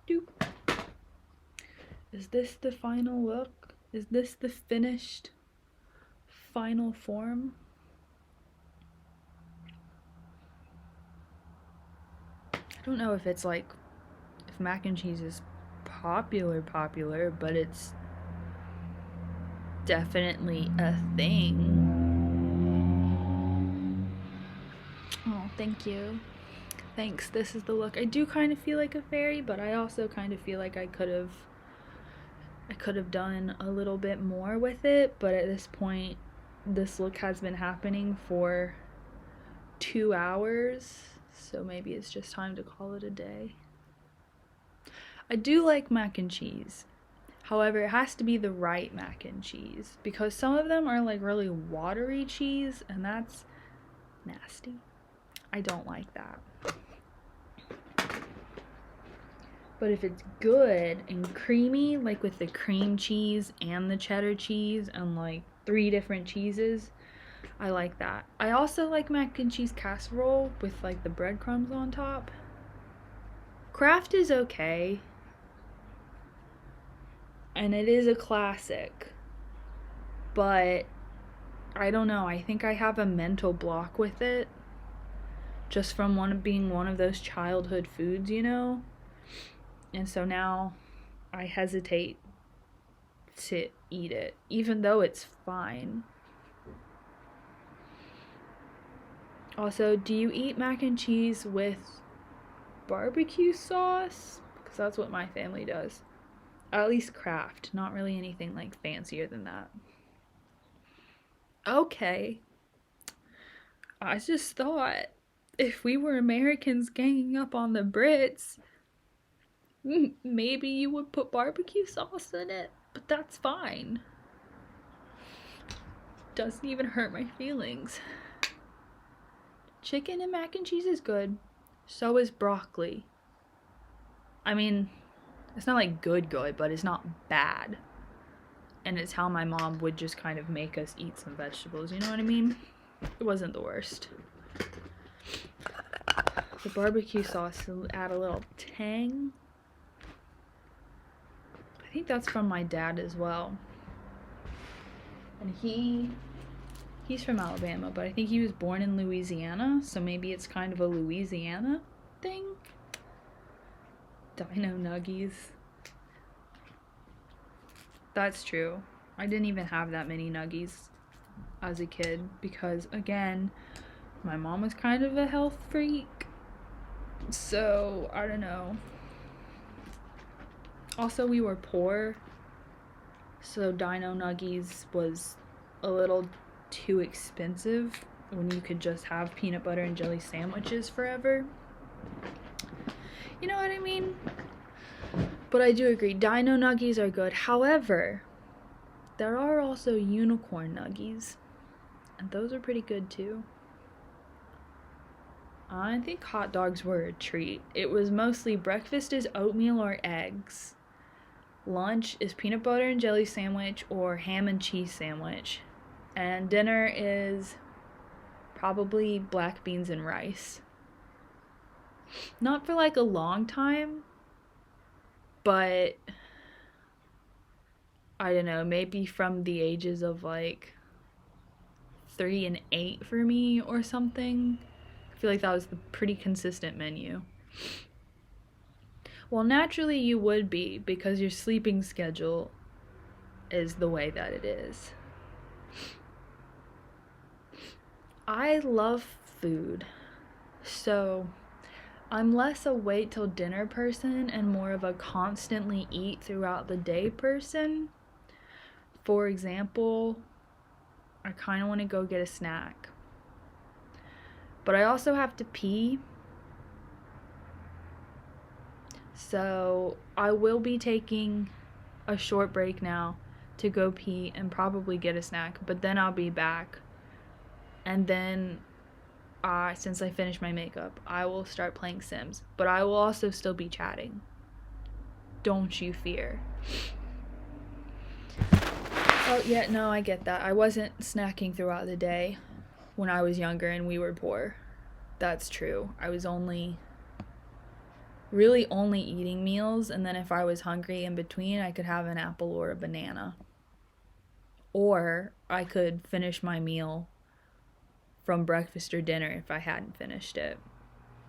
Doop. Is this the final look? Is this the finished final form? I don't know if it's like, if mac and cheese is popular, but it's definitely a thing. Oh, thank you. Thanks. This is the look. I do kind of feel like a fairy, but I also kind of feel like I could have done a little bit more with it, but at this point this look has been happening for 2 hours, so maybe it's just time to call it a day. I do like mac and cheese. However, it has to be the right mac and cheese, because some of them are like really watery cheese, and that's nasty. I don't like that. But if it's good and creamy, like with the cream cheese and the cheddar cheese and like 3 different cheeses, I like that. I also like mac and cheese casserole with like the breadcrumbs on top. Kraft is okay, and it is a classic, but I don't know. I think I have a mental block with it, just from being one of those childhood foods, And so now I hesitate to eat it, even though it's fine. Also, do you eat mac and cheese with barbecue sauce? Because that's what my family does. At least Kraft, not really anything like fancier than that. Okay, I just thought if we were Americans ganging up on the Brits, maybe you would put barbecue sauce in it, but that's fine. Doesn't even hurt my feelings. Chicken and mac and cheese is good. So is broccoli. I mean, it's not like good, but it's not bad. And it's how my mom would just kind of make us eat some vegetables, you know what I mean? It wasn't the worst. The barbecue sauce will add a little tang. I think that's from my dad as well. And he's from Alabama, but I think he was born in Louisiana, so maybe it's kind of a Louisiana thing. Dino nuggies. That's true. I didn't even have that many nuggies as a kid because, again, my mom was kind of a health freak. So, I don't know. Also, we were poor, so Dino Nuggies was a little too expensive when you could just have peanut butter and jelly sandwiches forever. You know what I mean? But I do agree, Dino Nuggies are good. However, there are also unicorn nuggies, and those are pretty good too. I think hot dogs were a treat. It was mostly breakfast is oatmeal or eggs. Lunch is peanut butter and jelly sandwich or ham and cheese sandwich. And dinner is probably black beans and rice. Not for like a long time, but I don't know, maybe from the ages of like 3 and 8 for me or something. I feel like that was the pretty consistent menu. Well, naturally you would be because your sleeping schedule is the way that it is. I love food, so I'm less a wait till dinner person and more of a constantly eat throughout the day person. For example, I kind of want to go get a snack, but I also have to pee. So I will be taking a short break now to go pee and probably get a snack, but then I'll be back. And then, since I finished my makeup, I will start playing Sims, but I will also still be chatting. Don't you fear. Oh, yeah, no, I get that. I wasn't snacking throughout the day when I was younger and we were poor. That's true. I was really only eating meals, and then if I was hungry in between, I could have an apple or a banana. Or I could finish my meal from breakfast or dinner if I hadn't finished it.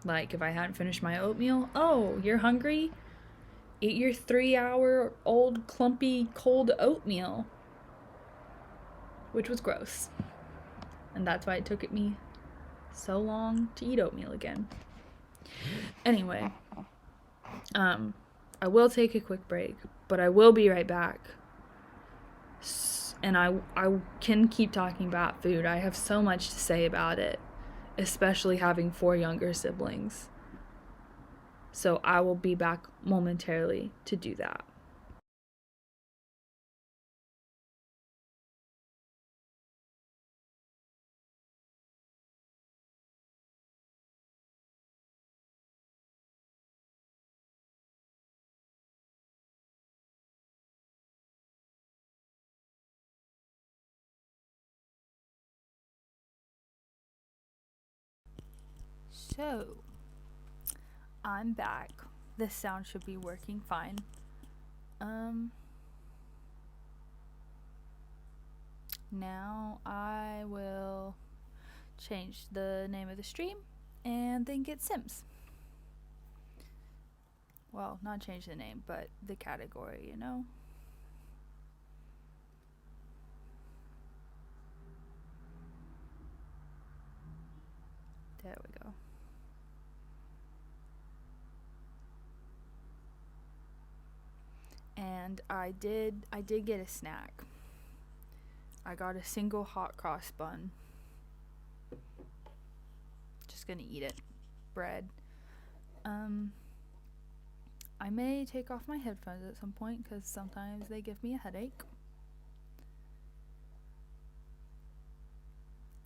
Like if I hadn't finished my oatmeal, oh, you're hungry? Eat your 3-hour-old clumpy cold oatmeal. Which was gross. And that's why it took me so long to eat oatmeal again. Anyway, I will take a quick break, but I will be right back. And I can keep talking about food. I have so much to say about it, especially having 4 younger siblings. So I will be back momentarily to do that. So, I'm back this sound should be working fine. Now I will change the name of the stream and then get Sims. Well, not change the name, but the category, you know? There we go. And I did get a snack. I got a single hot cross bun. Just gonna eat it. Bread. I may take off my headphones at some point because sometimes they give me a headache.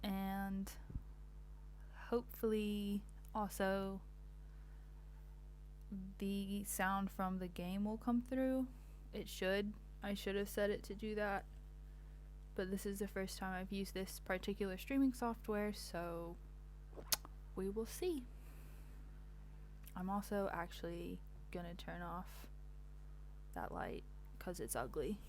And hopefully also the sound from the game will come through. It should. I should have set it to do that. But this is the first time I've used this particular streaming software, so we will see. I'm also actually gonna turn off that light because it's ugly.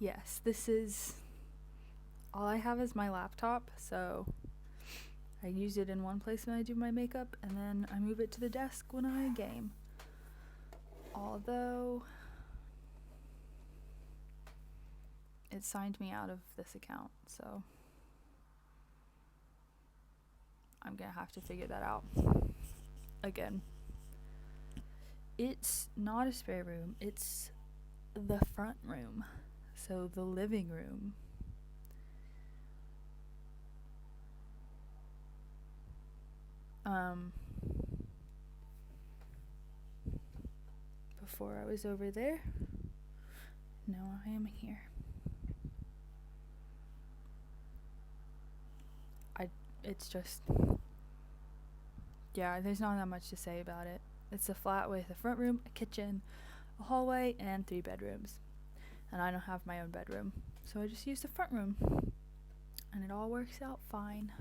Yes, this is all I have is my laptop, so I use it in one place when I do my makeup, and then I move it to the desk when I game. Although it signed me out of this account, so I'm gonna have to figure that out again. It's not a spare room, it's the front room, so the living room. Before I was over there, now I am here. It's just, yeah, there's not that much to say about it. It's a flat with a front room, a kitchen, a hallway, and 3 bedrooms. And I don't have my own bedroom, so I just use the front room. And it all works out fine.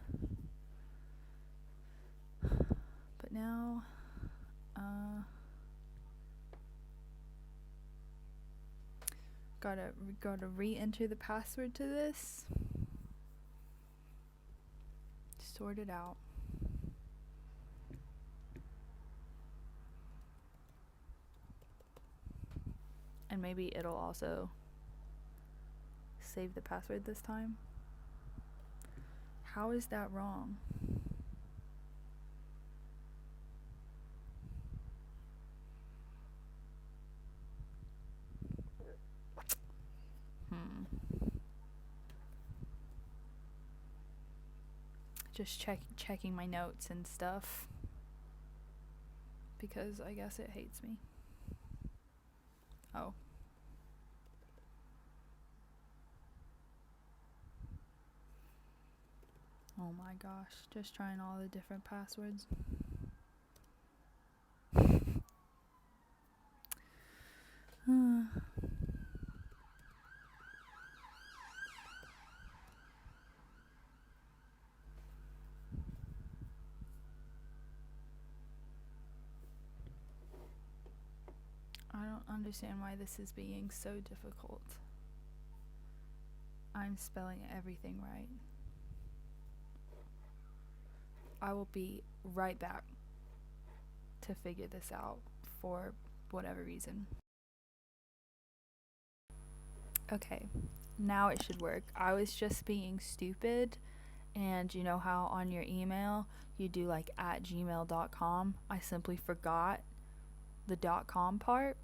But now, gotta re-enter the password to this. Sort it out. And maybe it'll also save the password this time. How is that wrong? Just checking my notes and stuff, because I guess it hates me. Oh. Oh my gosh, just trying all the different passwords. I don't understand why this is being so difficult. I'm spelling everything right. I will be right back to figure this out for whatever reason. Okay, now it should work. I was just being stupid, and you know how on your email you do like @gmail.com? I simply forgot the .com part.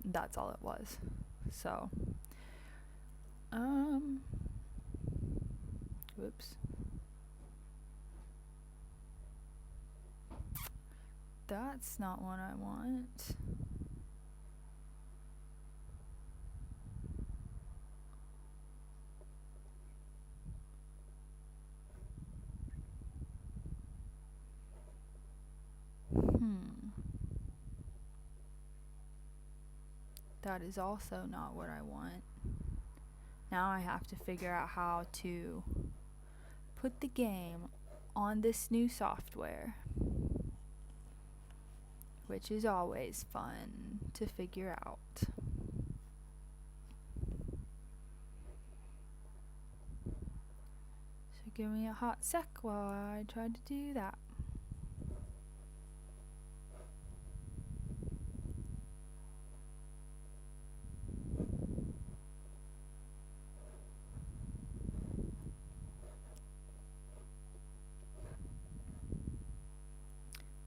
That's all it was. So, whoops. That's not what I want. That is also not what I want. Now I have to figure out how to put the game on this new software, which is always fun to figure out. So give me a hot sec while I try to do that.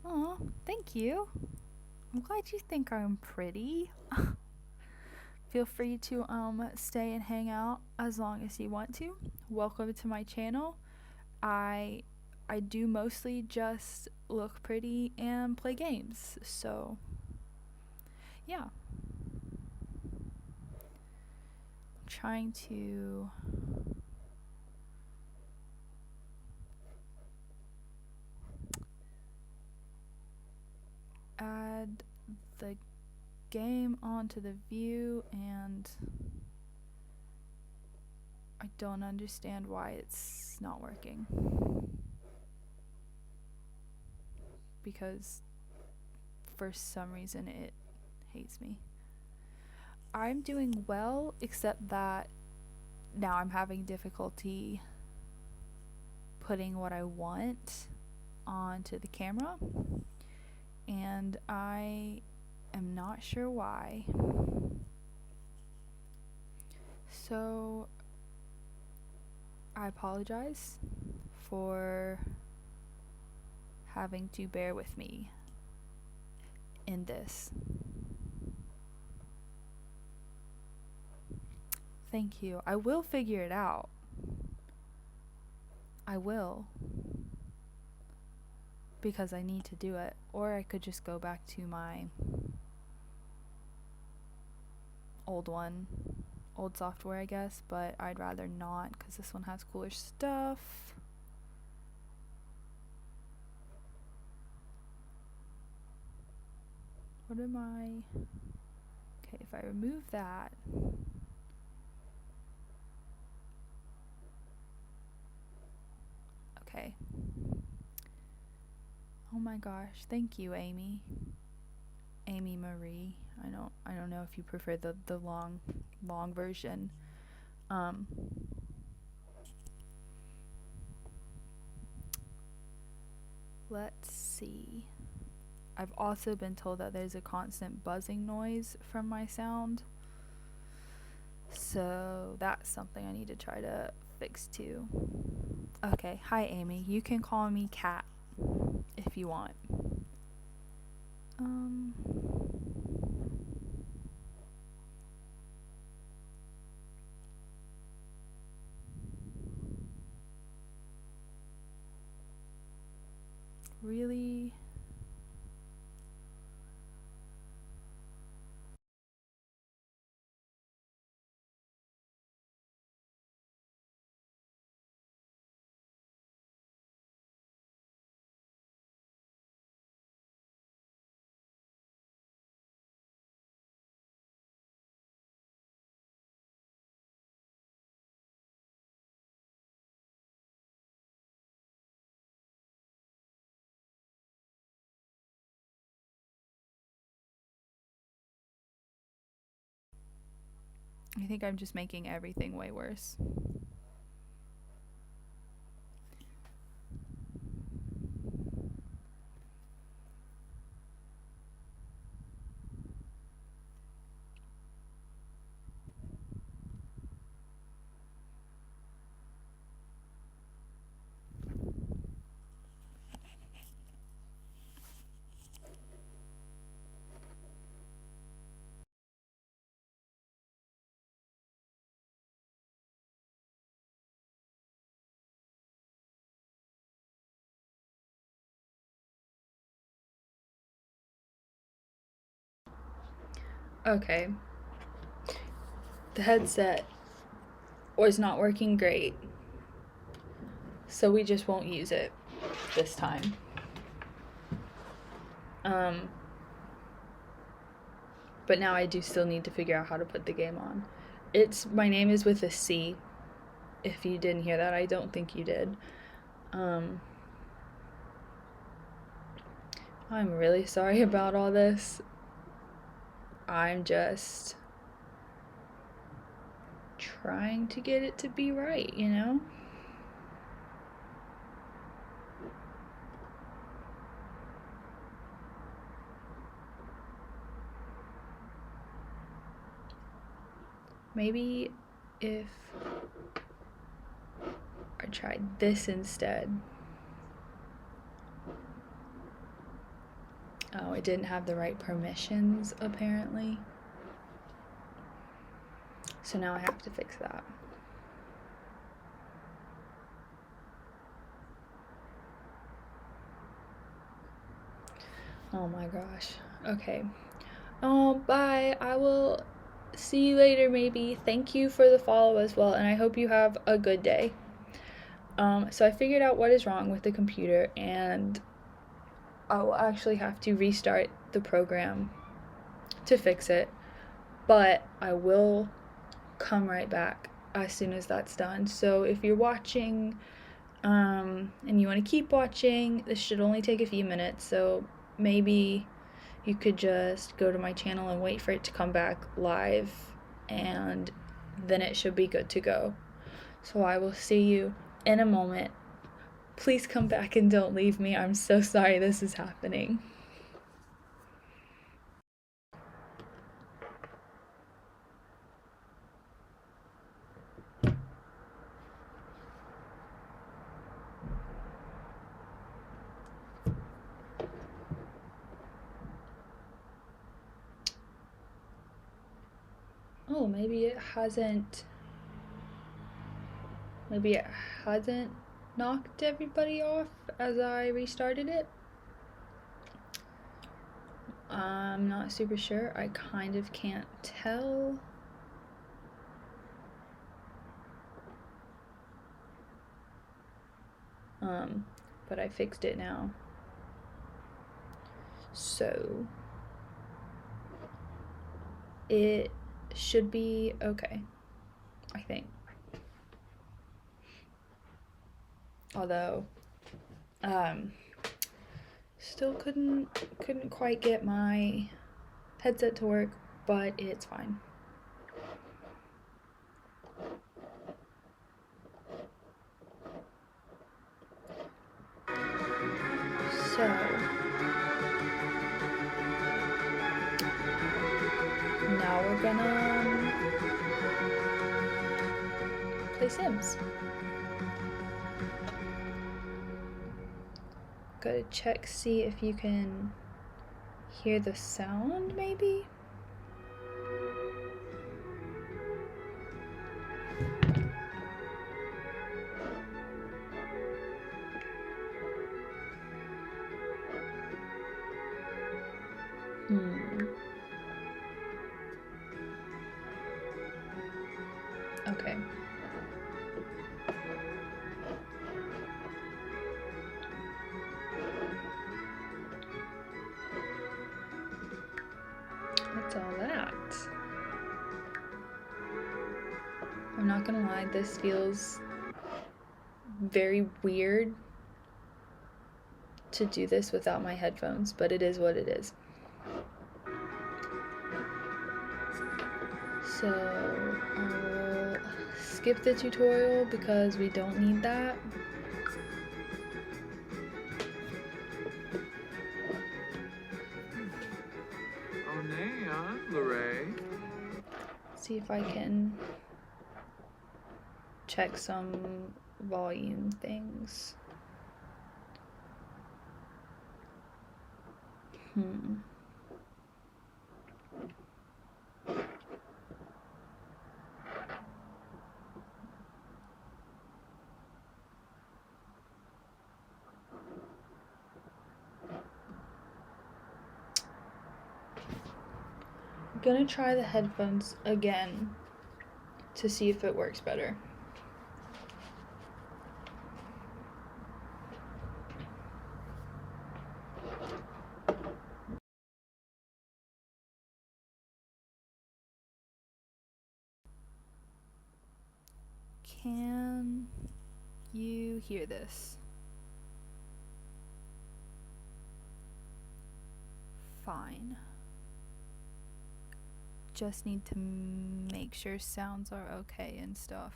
Oh, thank you. I'm glad you think I'm pretty. Feel free to stay and hang out as long as you want to. Welcome to my channel. I do mostly just look pretty and play games. So, yeah. I'm trying to add the game onto the view, and I don't understand why it's not working. Because for some reason it hates me. I'm doing well, except that now I'm having difficulty putting what I want onto the camera, and I am not sure why. So I apologize for having to bear with me in this. Thank you. I will figure it out. I will. Because I need to do it. Or I could just go back to my old software, I guess, but I'd rather not because this one has cooler stuff. What am I? Okay, if I remove that. Okay. Oh my gosh, thank you, Amy. Amy Marie. I don't know if you prefer the long version. Let's see. I've also been told that there's a constant buzzing noise from my sound. So that's something I need to try to fix too. Okay, hi Amy. You can call me Kat if you want. Really? I think I'm just making everything way worse. Okay. The headset was not working great, so we just won't use it this time. But now I do still need to figure out how to put the game on. My name is with a C. If you didn't hear that, I don't think you did. I'm really sorry about all this. I'm just trying to get it to be right, you know? Maybe if I tried this instead. Oh, it didn't have the right permissions, apparently. So now I have to fix that. Oh my gosh. Okay. Oh, bye. I will see you later, maybe. Thank you for the follow as well, and I hope you have a good day. So I figured out what is wrong with the computer, and I will actually have to restart the program to fix it, but I will come right back as soon as that's done. So if you're watching and you want to keep watching, this should only take a few minutes, so maybe you could just go to my channel and wait for it to come back live, and then it should be good to go. So I will see you in a moment. Please come back and don't leave me. I'm so sorry this is happening. Oh, maybe it hasn't knocked everybody off as I restarted it. I'm not super sure. I kind of can't tell. But I fixed it now. So it should be okay, I think. Although, still couldn't quite get my headset to work, but it's fine. So now we're gonna play Sims. Gotta check, see if you can hear the sound, maybe? Okay. What's all that? I'm not gonna lie, this feels very weird to do this without my headphones, but it is what it is. So I will skip the tutorial because we don't need that. See if I can check some volume things. gonna try the headphones again to see if it works better. Can you hear this? Fine. Just need to make sure sounds are okay and stuff.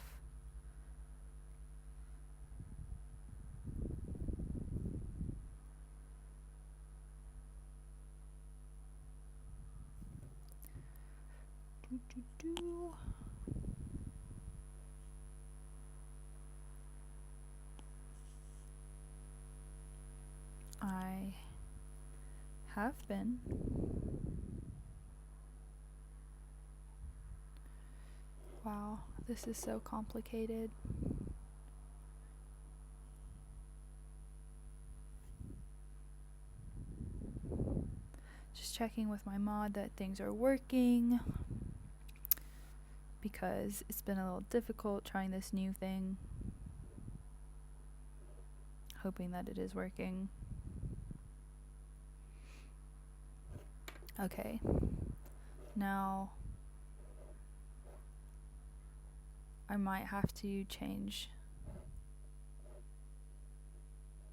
I have been. Wow, this is so complicated. Just checking with my mod that things are working, because it's been a little difficult trying this new thing. Hoping that it is working. Okay. Now I might have to change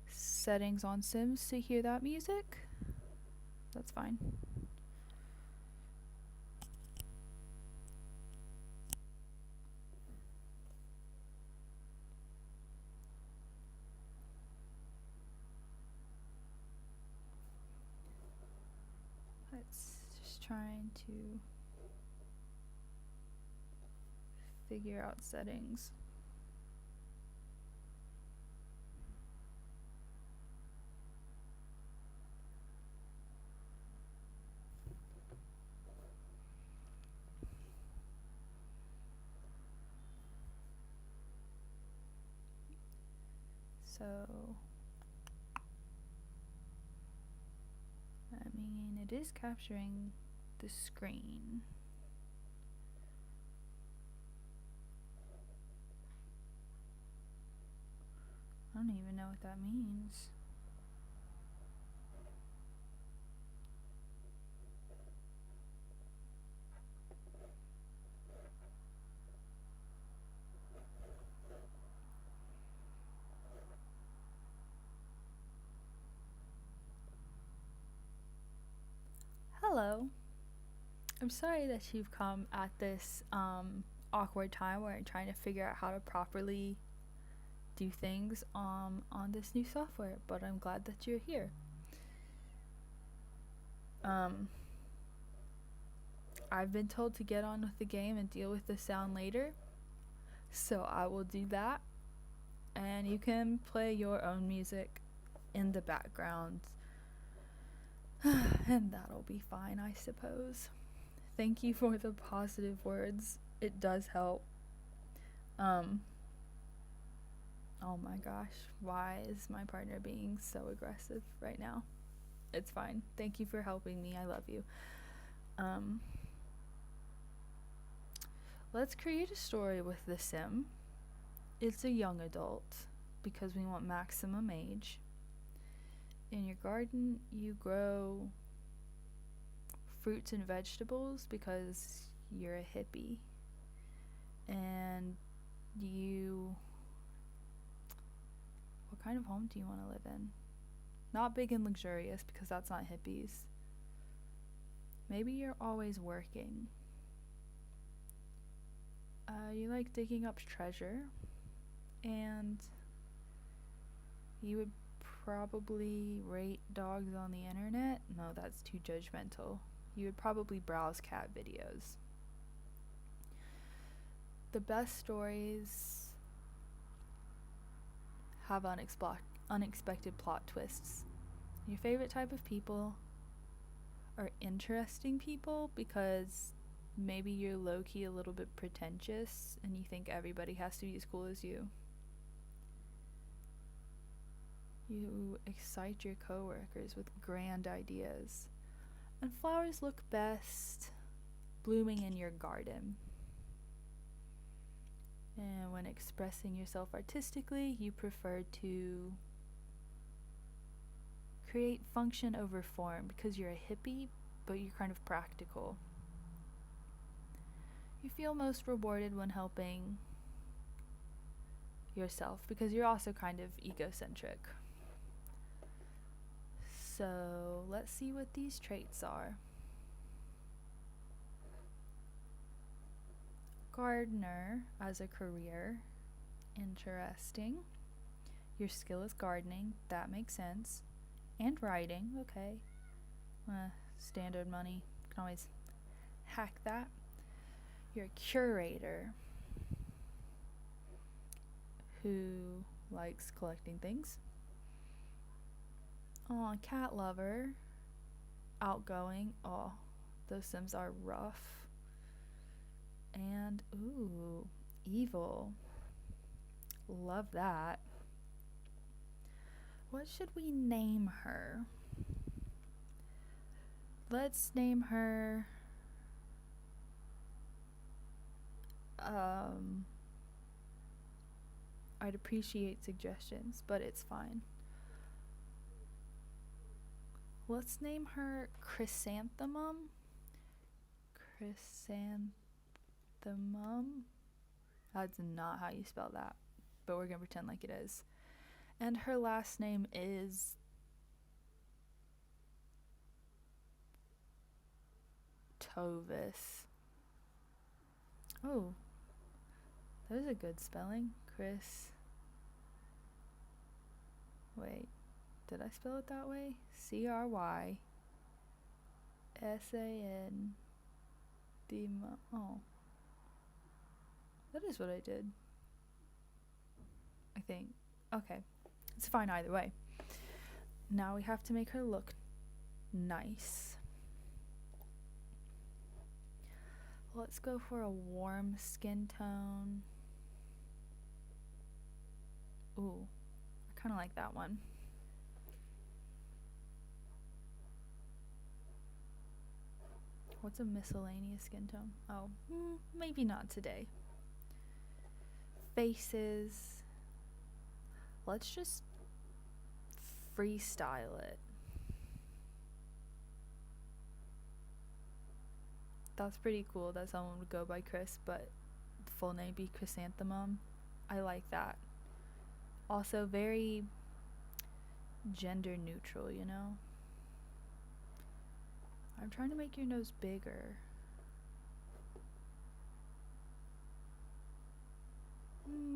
settings on Sims to hear that music. That's fine. Let's just trying to figure out settings. So, I mean, it is capturing the screen. I don't even know what that means. Hello. I'm sorry that you've come at this awkward time where I'm trying to figure out how to properly do things on this new software, but I'm glad that you're here. I've been told to get on with the game and deal with the sound later, so I will do that, and you can play your own music in the background and that'll be fine, I suppose. Thank you for the positive words. It does help. Oh my gosh, why is my partner being so aggressive right now? It's fine. Thank you for helping me. I love you. Let's create a story with the sim. It's a young adult because we want maximum age. In your garden, you grow fruits and vegetables because you're a hippie. And what kind of home do you want to live in? Not big and luxurious because that's not hippies. Maybe you're always working. You like digging up treasure, and you would probably rate dogs on the internet. No, that's too judgmental. You would probably browse cat videos. The best stories have unexpected plot twists. Your favorite type of people are interesting people because maybe you're low-key a little bit pretentious and you think everybody has to be as cool as you. You excite your coworkers with grand ideas. And flowers look best blooming in your garden. And when expressing yourself artistically, you prefer to create function over form because you're a hippie, but you're kind of practical. You feel most rewarded when helping yourself because you're also kind of egocentric. So let's see what these traits are. Gardener as a career. Interesting. Your skill is gardening. That makes sense. And writing. Okay. Standard money. Can always hack that. You're a curator who likes collecting things. Oh, cat lover. Outgoing. Oh, those Sims are rough. And, ooh, evil. Love that. What should we name her? Let's name her I'd appreciate suggestions, but it's fine. Let's name her Chrysanthemum. Chrysanthemum. That's not how you spell that, but we're gonna pretend like it is. And her last name is Tovis. Oh, that is a good spelling. Wait, did I spell it that way? Crysanthemum. Oh, that is what I did, I think. Okay, it's fine either way. Now we have to make her look nice. Let's go for a warm skin tone. Ooh, I kind of like that one. What's a miscellaneous skin tone? Oh, maybe not today. Faces. Let's just freestyle it. That's pretty cool that someone would go by Chris, but the full name be Chrysanthemum. I like that. Also very gender neutral, you know? I'm trying to make your nose bigger.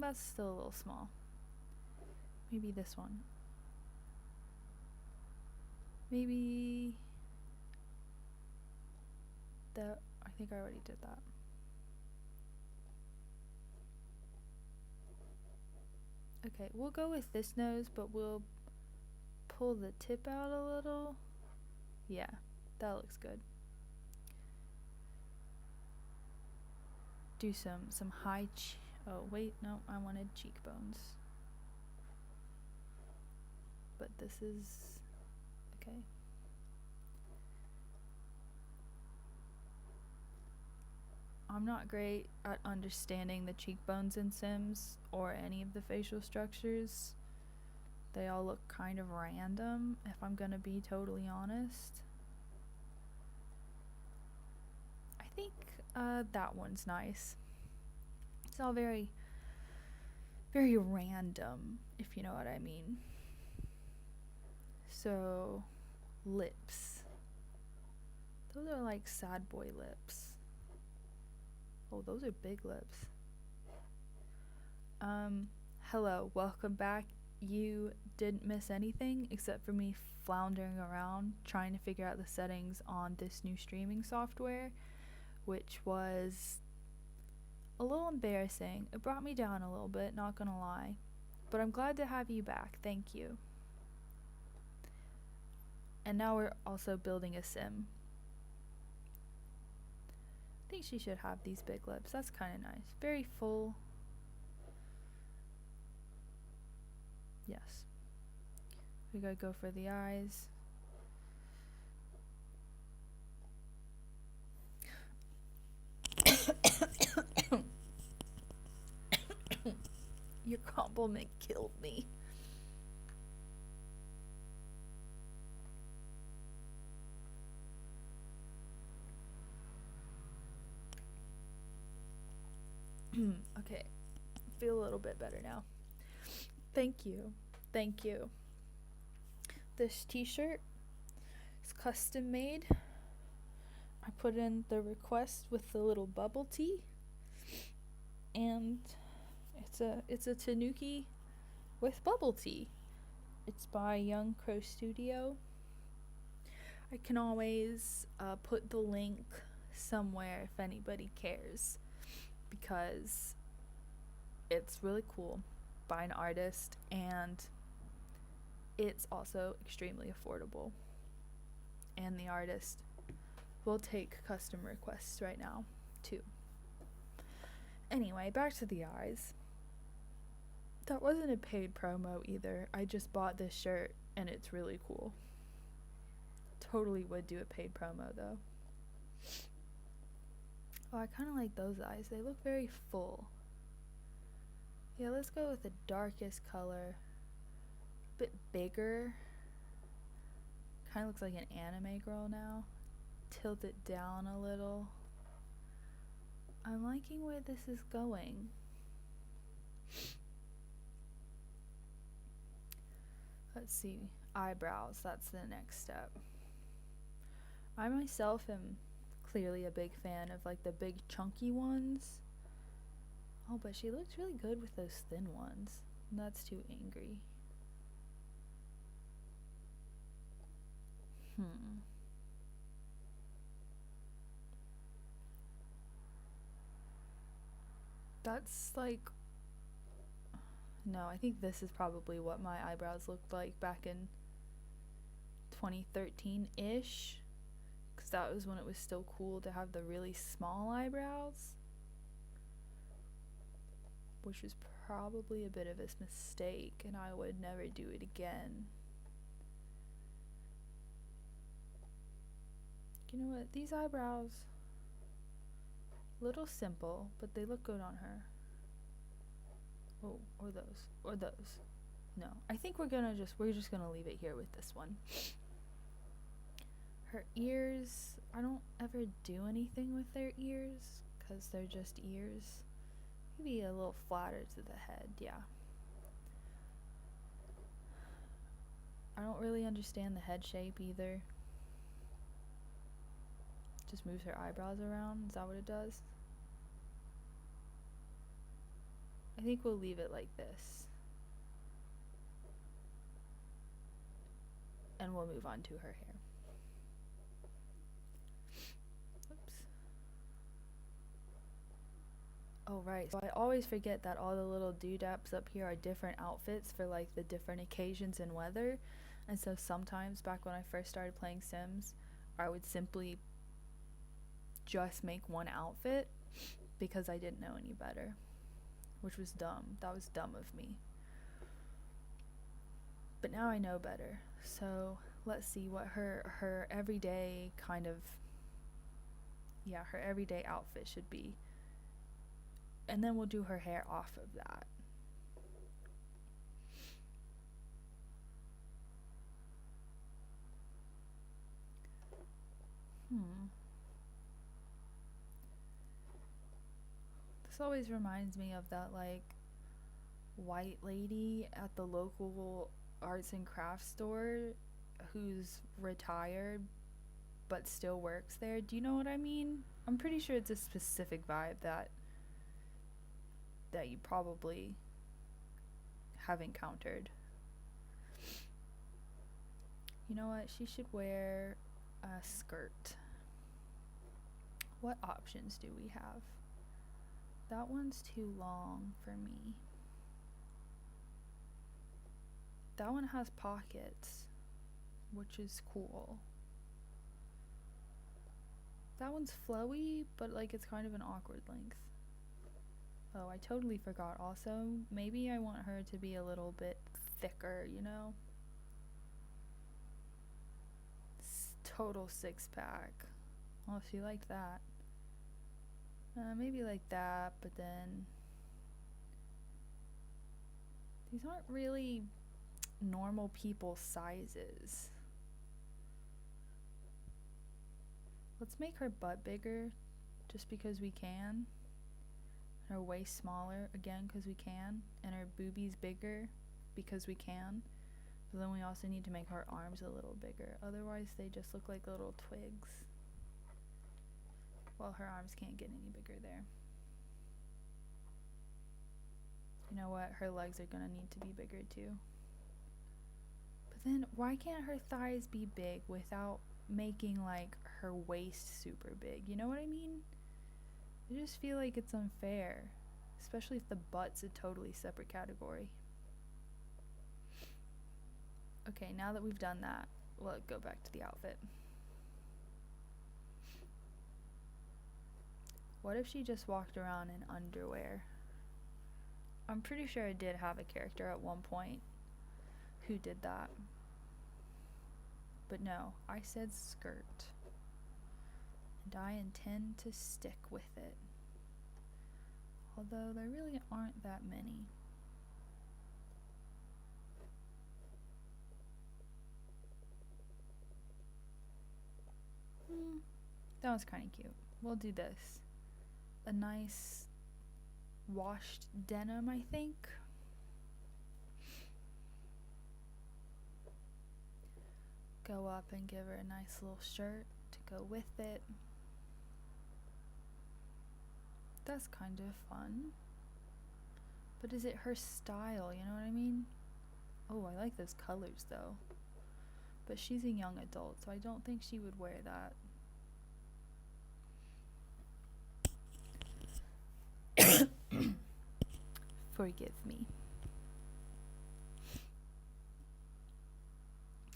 That's still a little small. Maybe this one. Maybe that. I think I already did that. Okay, we'll go with this nose, but we'll pull the tip out a little. Yeah, that looks good. Do some high oh wait, no, I wanted cheekbones. But this is okay. I'm not great at understanding the cheekbones in Sims or any of the facial structures. They all look kind of random, if I'm gonna be totally honest. I think that one's nice. It's all very, very random, if you know what I mean. So, lips. Those are like sad boy lips. Oh, those are big lips. Hello, welcome back. You didn't miss anything except for me floundering around trying to figure out the settings on this new streaming software, which was a little embarrassing. It brought me down a little bit, not gonna lie. But I'm glad to have you back. Thank you. And now we're also building a sim. I think she should have these big lips. That's kind of nice. Very full. Yes. We gotta go for the eyes. compliment killed me. Okay, feel a little bit better now. Thank you. Thank you. This t-shirt is custom made. I put in the request with the little bubble tea, and it's a tanuki with bubble tea. It's by Young Crow Studio. I can always put the link somewhere if anybody cares, because it's really cool by an artist, and it's also extremely affordable, and the artist will take custom requests right now too. Anyway, back to the eyes. That wasn't a paid promo either. I just bought this shirt and it's really cool. Totally would do a paid promo though. Oh, I kind of like those eyes. They look very full. Yeah, let's go with the darkest color. A bit bigger. Kind of looks like an anime girl now. Tilt it down a little. I'm liking where this is going. Let's see. Eyebrows. That's the next step. I myself am clearly a big fan of like the big chunky ones. Oh, but she looks really good with those thin ones. And that's too angry. That's like... No, I think this is probably what my eyebrows looked like back in 2013-ish. Because that was when it was still cool to have the really small eyebrows. Which was probably a bit of a mistake, and I would never do it again. You know what? These eyebrows... little simple, but they look good on her. Oh, or those. Or those. No. I think we're just gonna leave it here with this one. Her ears, I don't ever do anything with their ears, because they're just ears. Maybe a little flatter to the head, yeah. I don't really understand the head shape either. Just moves her eyebrows around, is that what it does? I think we'll leave it like this. And we'll move on to her hair. Oops. Oh right, so I always forget that all the little doodads up here are different outfits for like the different occasions and weather. And so sometimes back when I first started playing Sims, I would simply just make one outfit because I didn't know any better. Which was dumb. That was dumb of me. But now I know better. So let's see what her everyday kind of... yeah, her everyday outfit should be. And then we'll do her hair off of that. This always reminds me of that like white lady at the local arts and crafts store who's retired but still works there. Do you know what I mean? I'm pretty sure it's a specific vibe that you probably have encountered. You know what? She should wear a skirt. What options do we have? That one's too long for me. That one has pockets, which is cool. That one's flowy, but like it's kind of an awkward length. Oh, I totally forgot also. Maybe I want her to be a little bit thicker, you know? Total six-pack. Oh, she liked that. Maybe like that, but then These aren't really normal people sizes. Let's make her butt bigger just because we can. Her waist smaller again because we can. And her boobies bigger because we can. But then we also need to make her arms a little bigger. Otherwise they just look like little twigs. Well, her arms can't get any bigger there. You know what? Her legs are gonna need to be bigger too. But then why can't her thighs be big without making like her waist super big? You know what I mean? I just feel like it's unfair, especially if the butt's a totally separate category. Okay, now that we've done that, we'll go back to the outfit. What if she just walked around in underwear? I'm pretty sure I did have a character at one point who did that. But no, I said skirt. And I intend to stick with it. Although there really aren't that many. That was kind of cute. We'll do this. A nice washed denim, I think. Go up and give her a nice little shirt to go with it. That's kind of fun. But is it her style, you know what I mean? Oh, I like those colors though. But she's a young adult, so I don't think she would wear that. Forgive me.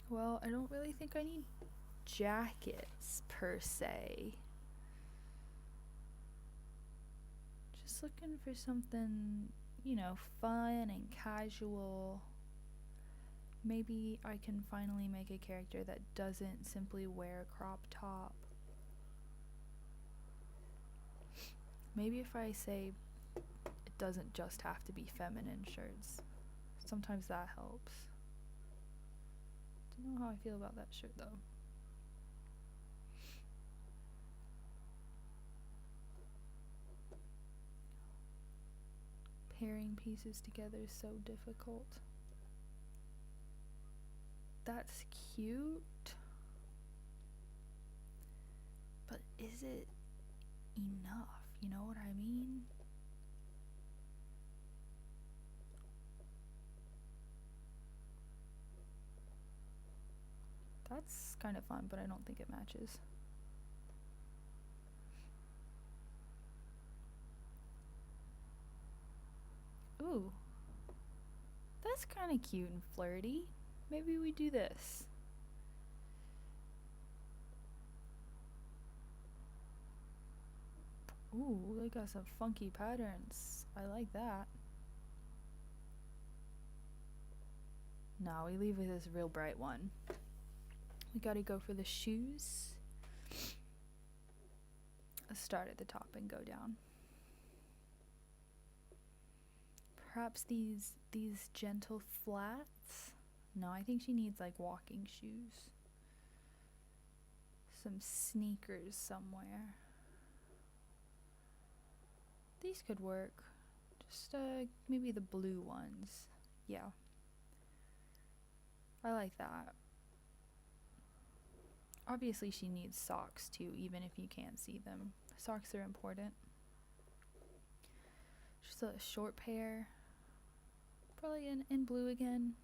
Well, I don't really think I need jackets per se. Just looking for something, you know, fun and casual. Maybe I can finally make a character that doesn't simply wear a crop top. Maybe if I say it doesn't just have to be feminine shirts. Sometimes that helps. Don't know how I feel about that shirt though. Pairing pieces together is so difficult. That's cute. But is it enough? You know what I mean? That's kind of fun, but I don't think it matches. Ooh. That's kind of cute and flirty. Maybe we do this. Ooh, they got some funky patterns. I like that. No, we leave with this real bright one. We gotta go for the shoes. Let's start at the top and go down. Perhaps these gentle flats? No, I think she needs like walking shoes. Some sneakers somewhere. These could work. Just maybe the blue ones. Yeah. I like that. Obviously she needs socks too, even if you can't see them. Socks are important. Just a short pair. Probably in blue again.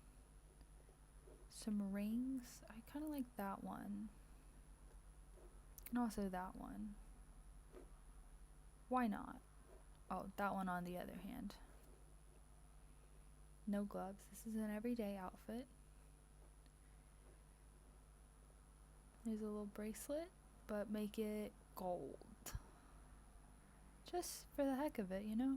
Some rings. I kind of like that one. And also that one. Why not? Oh, that one on the other hand. No gloves. This is an everyday outfit. There's a little bracelet, but make it gold. Just for the heck of it, you know?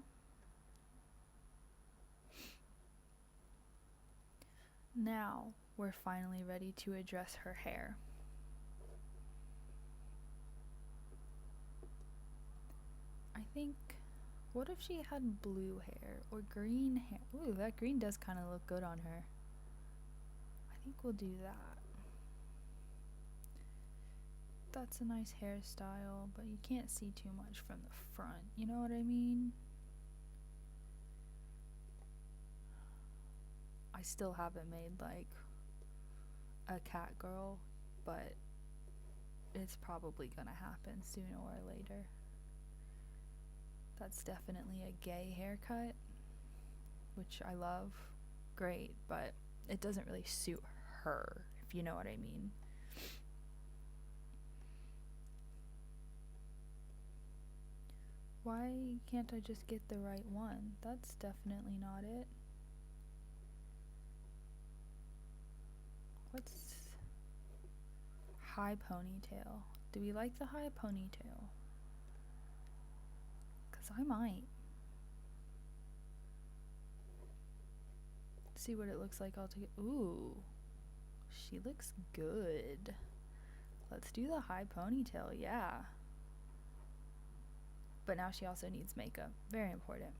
Now, we're finally ready to address her hair. I think What if she had blue hair or green hair? Ooh, that green does kind of look good on her. I think we'll do that. That's a nice hairstyle, but you can't see too much from the front. You know what I mean? I still haven't made like a cat girl, but it's probably gonna happen sooner or later. That's definitely a gay haircut, which I love. Great, but it doesn't really suit her, if you know what I mean. Why can't I just get the right one? That's definitely not it. What's high ponytail? Do we like the high ponytail? Because I might. See what it looks like altogether. Ooh, she looks good. Let's do the high ponytail, yeah. But now she also needs makeup. Very important.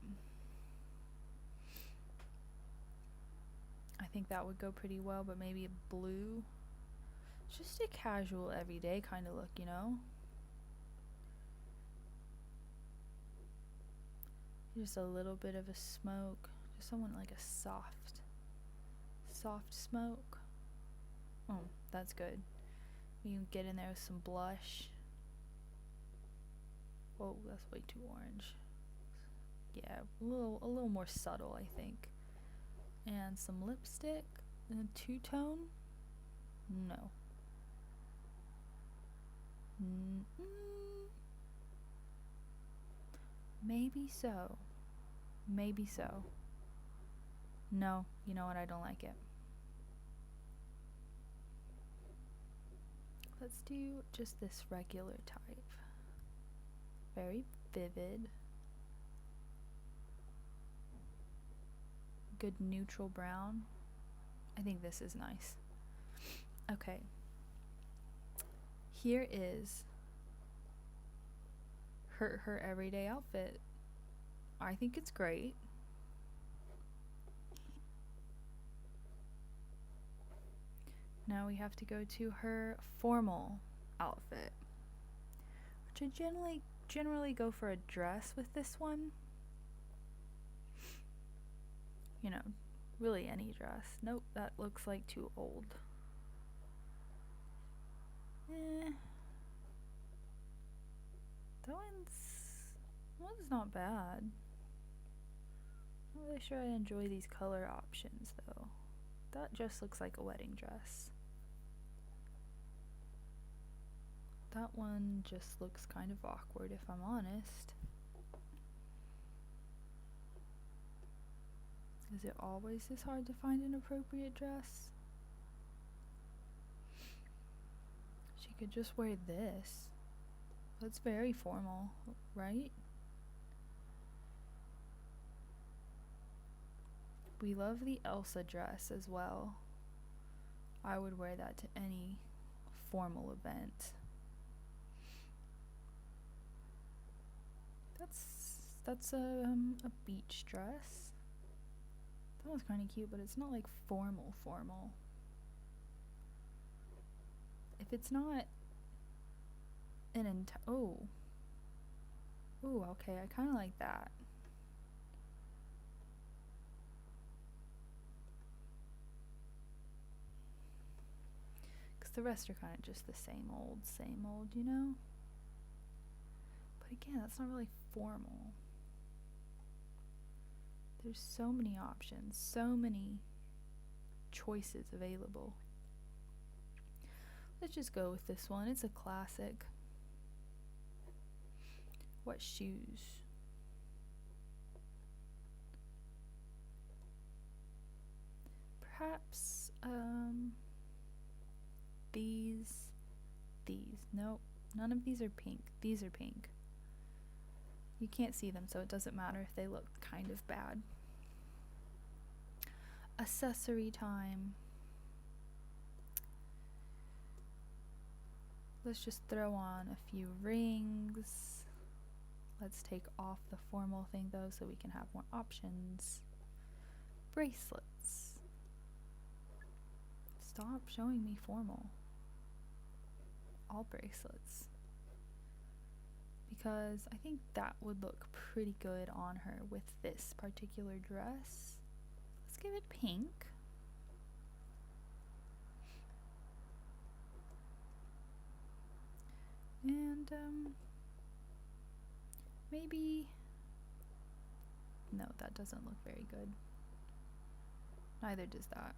I think that would go pretty well, but maybe a blue. Just a casual, everyday kind of look, you know? Just a little bit of a smoke. Just someone like a soft smoke. Oh, that's good. You can get in there with some blush. Whoa, that's way too orange. Yeah, a little more subtle, I think. And some lipstick and a two-tone. No. Maybe so. Maybe so. No, you know what? I don't like it. Let's do just this regular type. Very vivid. Good neutral brown. I think this is nice. Okay. Here is her everyday outfit. I think it's great. Now we have to go to her formal outfit, which I generally go for a dress with this one. You know, really any dress. Nope, that looks like too old. That one's not bad. Not really sure I enjoy these color options though. That just looks like a wedding dress. That one just looks kind of awkward if I'm honest. Is it always this hard to find an appropriate dress? She could just wear this. That's very formal, right? We love the Elsa dress as well. I would wear that to any formal event. That's a beach dress. That one's kind of cute, but it's not like formal. If it's not an ooh, okay, I kind of like that. Because the rest are kind of just the same old, you know? But again, that's not really formal. There's so many options, so many choices available. Let's just go with this one. It's a classic. What shoes? Perhaps these. Nope, none of these are pink. These are pink. You can't see them, so it doesn't matter if they look kind of bad. Accessory time. Let's just throw on a few rings, Let's take off the formal thing though so we can have more options. Bracelets. Stop showing me formal. All bracelets. Because I think that would look pretty good on her with this particular dress. Let's give it pink. And maybe, no, that doesn't look very good. Neither does that.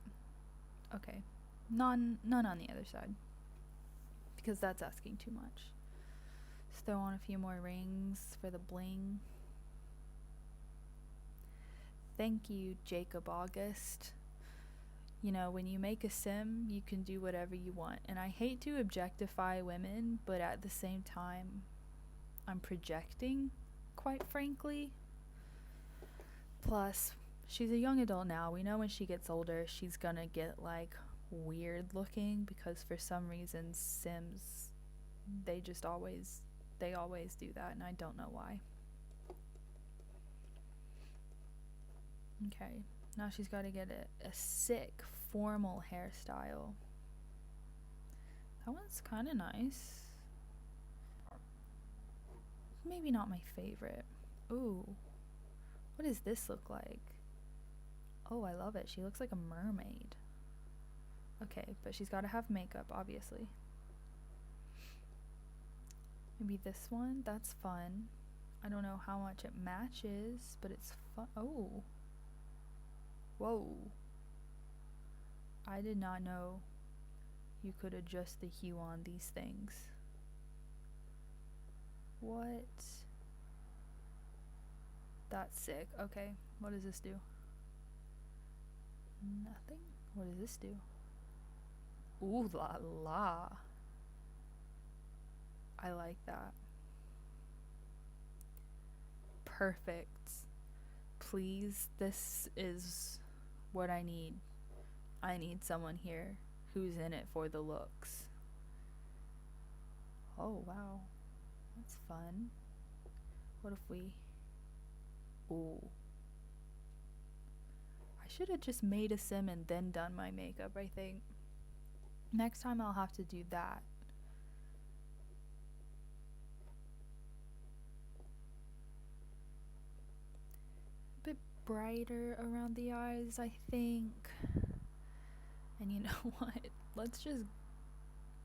Okay, none on the other side, because that's asking too much. Let's throw on a few more rings for the bling. Thank you, Jacob August. You know, when you make a sim, you can do whatever you want. And I hate to objectify women, but at the same time, I'm projecting, quite frankly. Plus, she's a young adult now. We know when she gets older, she's gonna get, like, weird looking, because for some reason, Sims, they always do that, and I don't know why. Okay, now she's got to get a sick formal hairstyle. That one's kind of nice. Maybe not my favorite. Ooh, what does this look like? Oh, I love it. She looks like a mermaid. Okay, but she's got to have makeup, obviously. Maybe this one? That's fun. I don't know how much it matches, but it's fun. Oh. Whoa. I did not know you could adjust the hue on these things. What? That's sick. Okay, what does this do? Nothing? What does this do? Ooh la la. I like that. Perfect. Please, this is what I need. I need someone here who's in it for the looks. Oh wow, that's fun. What if we... Ooh. I should have just made a sim and then done my makeup, I think. Next time I'll have to do that. A bit brighter around the eyes, I think. And you know what? Let's just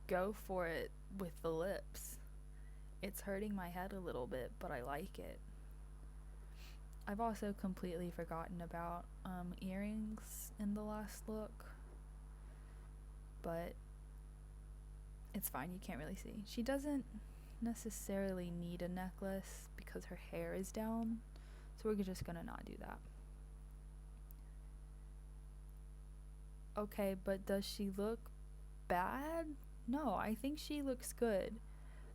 go for it with the lips. It's hurting my head a little bit, but I like it. I've also completely forgotten about earrings in the last look, but it's fine, you can't really see. She doesn't necessarily need a necklace because her hair is down, so we're just gonna not do that. Okay, but does she look bad? No, I think she looks good.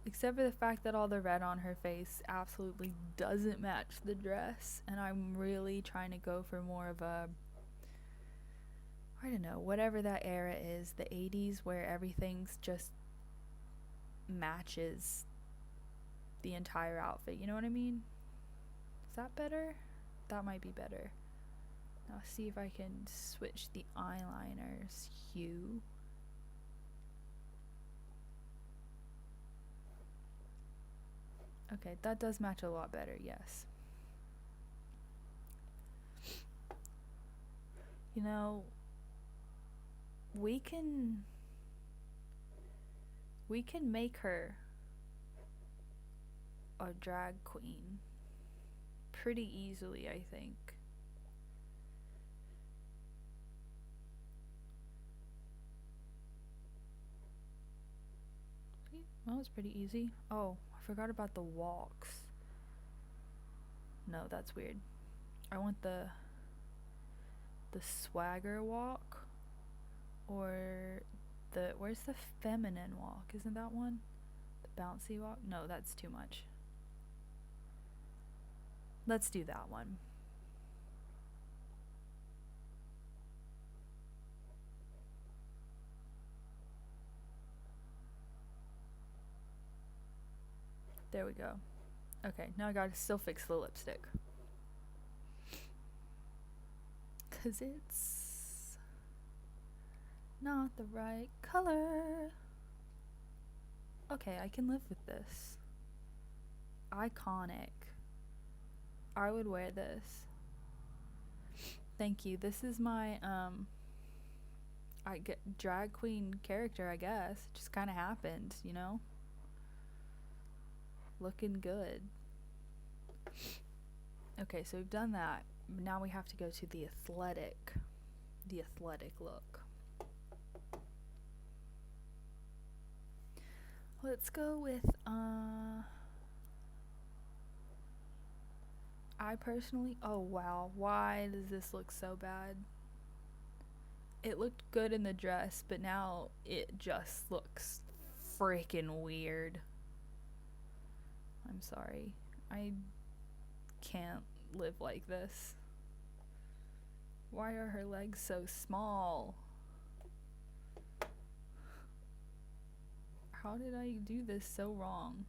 Except for the fact that all the red on her face absolutely doesn't match the dress. And I'm really trying to go for more of a, I don't know, whatever that era is, the 80s, where everything's just matches the entire outfit. You know what I mean? Is that better? That might be better. Now see if I can switch the eyeliner's hue. Okay, that does match a lot better, yes. You know, we can make her a drag queen pretty easily, I think. Well, it's pretty easy. Oh, I forgot about the walks. No, that's weird. I want the swagger walk, or where's the feminine walk? Isn't that one? The bouncy walk? No, that's too much. Let's do that one. There we go. Okay, now I gotta still fix the lipstick. Cause it's not the right color. Okay, I can live with this. Iconic. I would wear this. Thank you. This is my I get drag queen character, I guess. It just kind of happened, you know? Looking good. Okay, so we've done that. Now we have to go to the athletic look. Let's go with I personally, oh wow, why does this look so bad? It looked good in the dress, but now it just looks freaking weird. I'm sorry. I can't live like this. Why are her legs so small? How did I do this so wrong?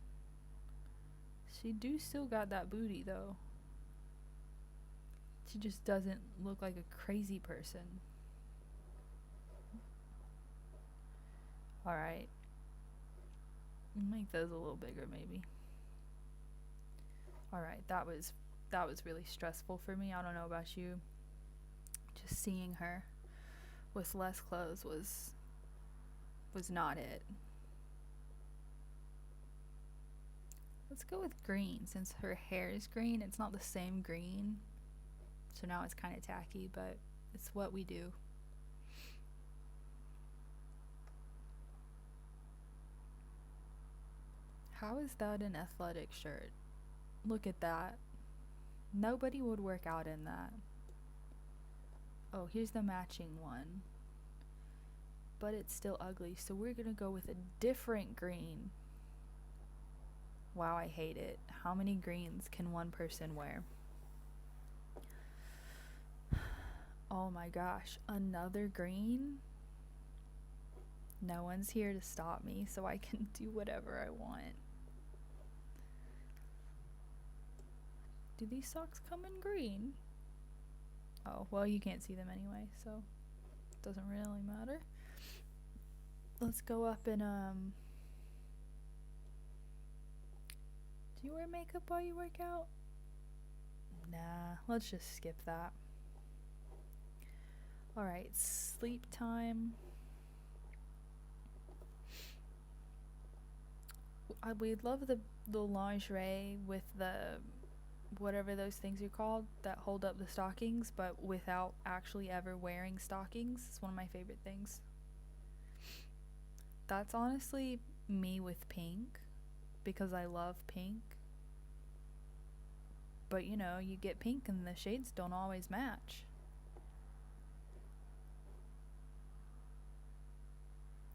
She do still got that booty though. She just doesn't look like a crazy person. Alright. Make those a little bigger maybe. Alright, that was really stressful for me. I don't know about you. Just seeing her with less clothes was not it. Let's go with green. Since her hair is green, it's not the same green. So now it's kind of tacky, but it's what we do. How is that an athletic shirt? Look at that. Nobody would work out in that. Oh, here's the matching one. But it's still ugly, so we're gonna go with a different green. Wow, I hate it. How many greens can one person wear? Oh my gosh, another green? No one's here to stop me, so I can do whatever I want. Do these socks come in green? Oh, well, you can't see them anyway, so it doesn't really matter. Let's go up and, do you wear makeup while you work out? Nah, let's just skip that. Alright, sleep time. We'd love the lingerie with the whatever those things are called that hold up the stockings, but without actually ever wearing stockings. It's one of my favorite things. That's honestly me with pink, because I love pink. But you know, you get pink and the shades don't always match.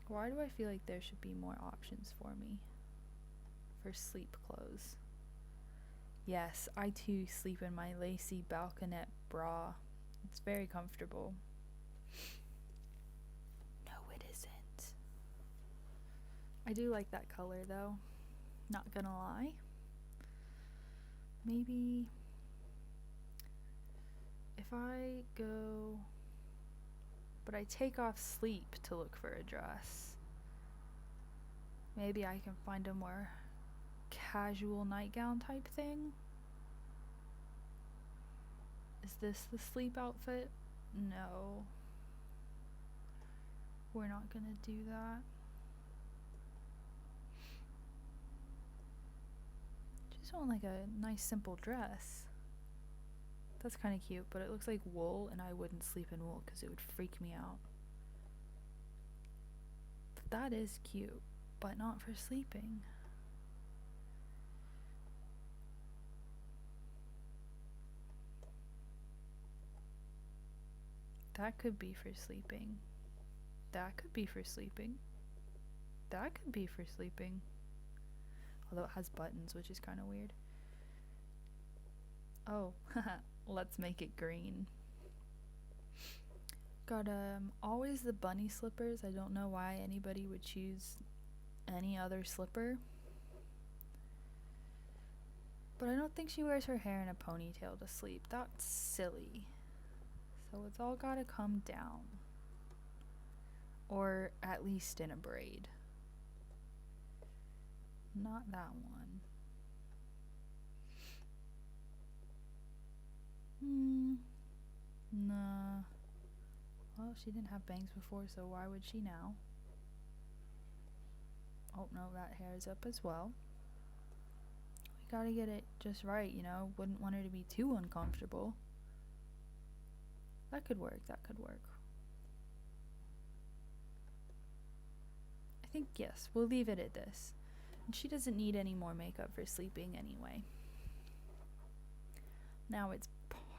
Why do I feel like there should be more options for me for sleep clothes? Yes, I too sleep in my lacy balconette bra. It's very comfortable. No, it isn't. I do like that color though. Not gonna lie. Maybe if I go, but I take off sleep to look for a dress. Maybe I can find a more casual nightgown type thing. Is this the sleep outfit? No. We're not gonna do that. Just want like a nice simple dress. That's kind of cute, but it looks like wool, and I wouldn't sleep in wool because it would freak me out. But that is cute, but not for sleeping. That could be for sleeping. That could be for sleeping. That could be for sleeping. Although it has buttons, which is kind of weird. Oh, let's make it green. Got always the bunny slippers. I don't know why anybody would choose any other slipper. But I don't think she wears her hair in a ponytail to sleep. That's silly. So it's all gotta come down. Or at least in a braid. Not that one. Nah. Well, she didn't have bangs before, so why would she now? Oh, no, that hair is up as well. We gotta get it just right, you know? Wouldn't want her to be too uncomfortable. That could work, that could work. I think, yes, we'll leave it at this. And she doesn't need any more makeup for sleeping anyway. Now it's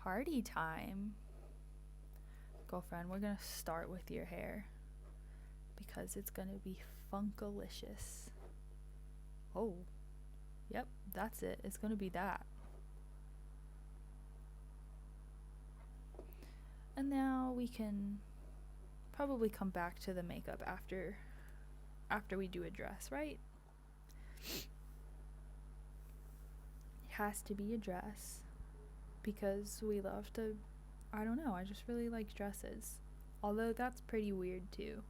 party time. Girlfriend, we're gonna start with your hair because it's gonna be funkalicious. Oh, yep, that's it. It's gonna be that. And now we can probably come back to the makeup after we do a dress, right? It has to be a dress because we love to, I don't know, I just really like dresses. Although that's pretty weird too.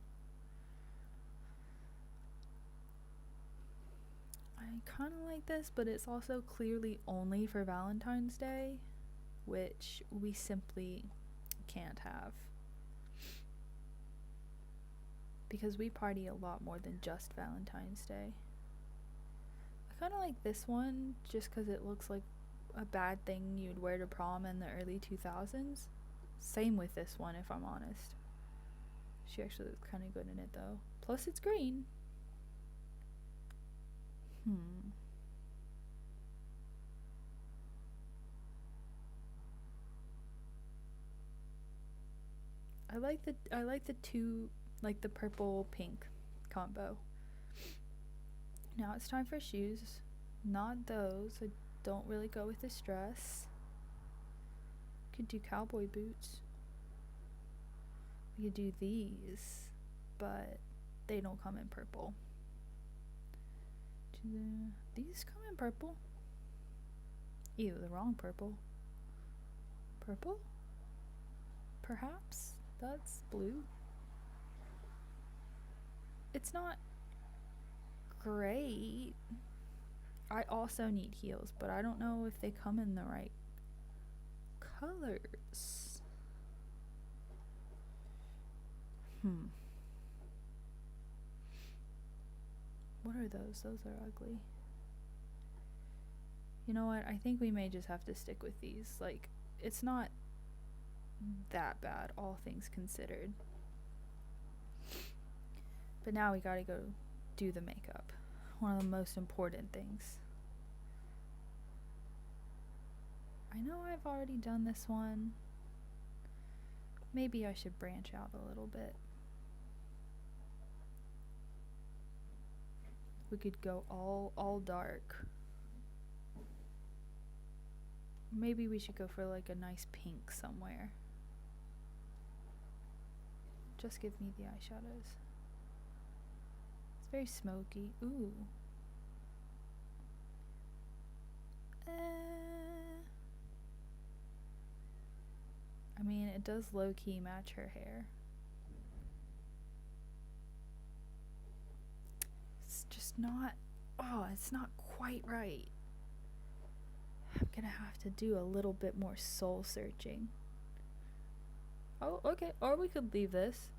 I kind of like this, but it's also clearly only for Valentine's Day, which we simply can't have. Because we party a lot more than just Valentine's Day. I kind of like this one just because it looks like a bad thing you'd wear to prom in the early 2000s. Same with this one, if I'm honest. She actually looks kind of good in it though. Plus it's green. I like the two, like the purple pink combo. Now it's time for shoes. Not those. I don't really go with this dress. Could do cowboy boots. We could do these, but they don't come in purple. These come in purple. Ew, the wrong purple. Purple? Perhaps? That's blue. It's not great. I also need heels, but I don't know if they come in the right colors. What are those? Those are ugly. You know what? I think we may just have to stick with these. Like, it's not that bad, all things considered. But now we gotta go do the makeup. One of the most important things. I know I've already done this one. Maybe I should branch out a little bit. We could go all dark. Maybe we should go for like a nice pink somewhere. Just give me the eyeshadows. It's very smoky. Ooh. I mean, it does low-key match her hair. It's just not, it's not quite right. I'm gonna have to do a little bit more soul searching. Oh, okay, or we could leave this.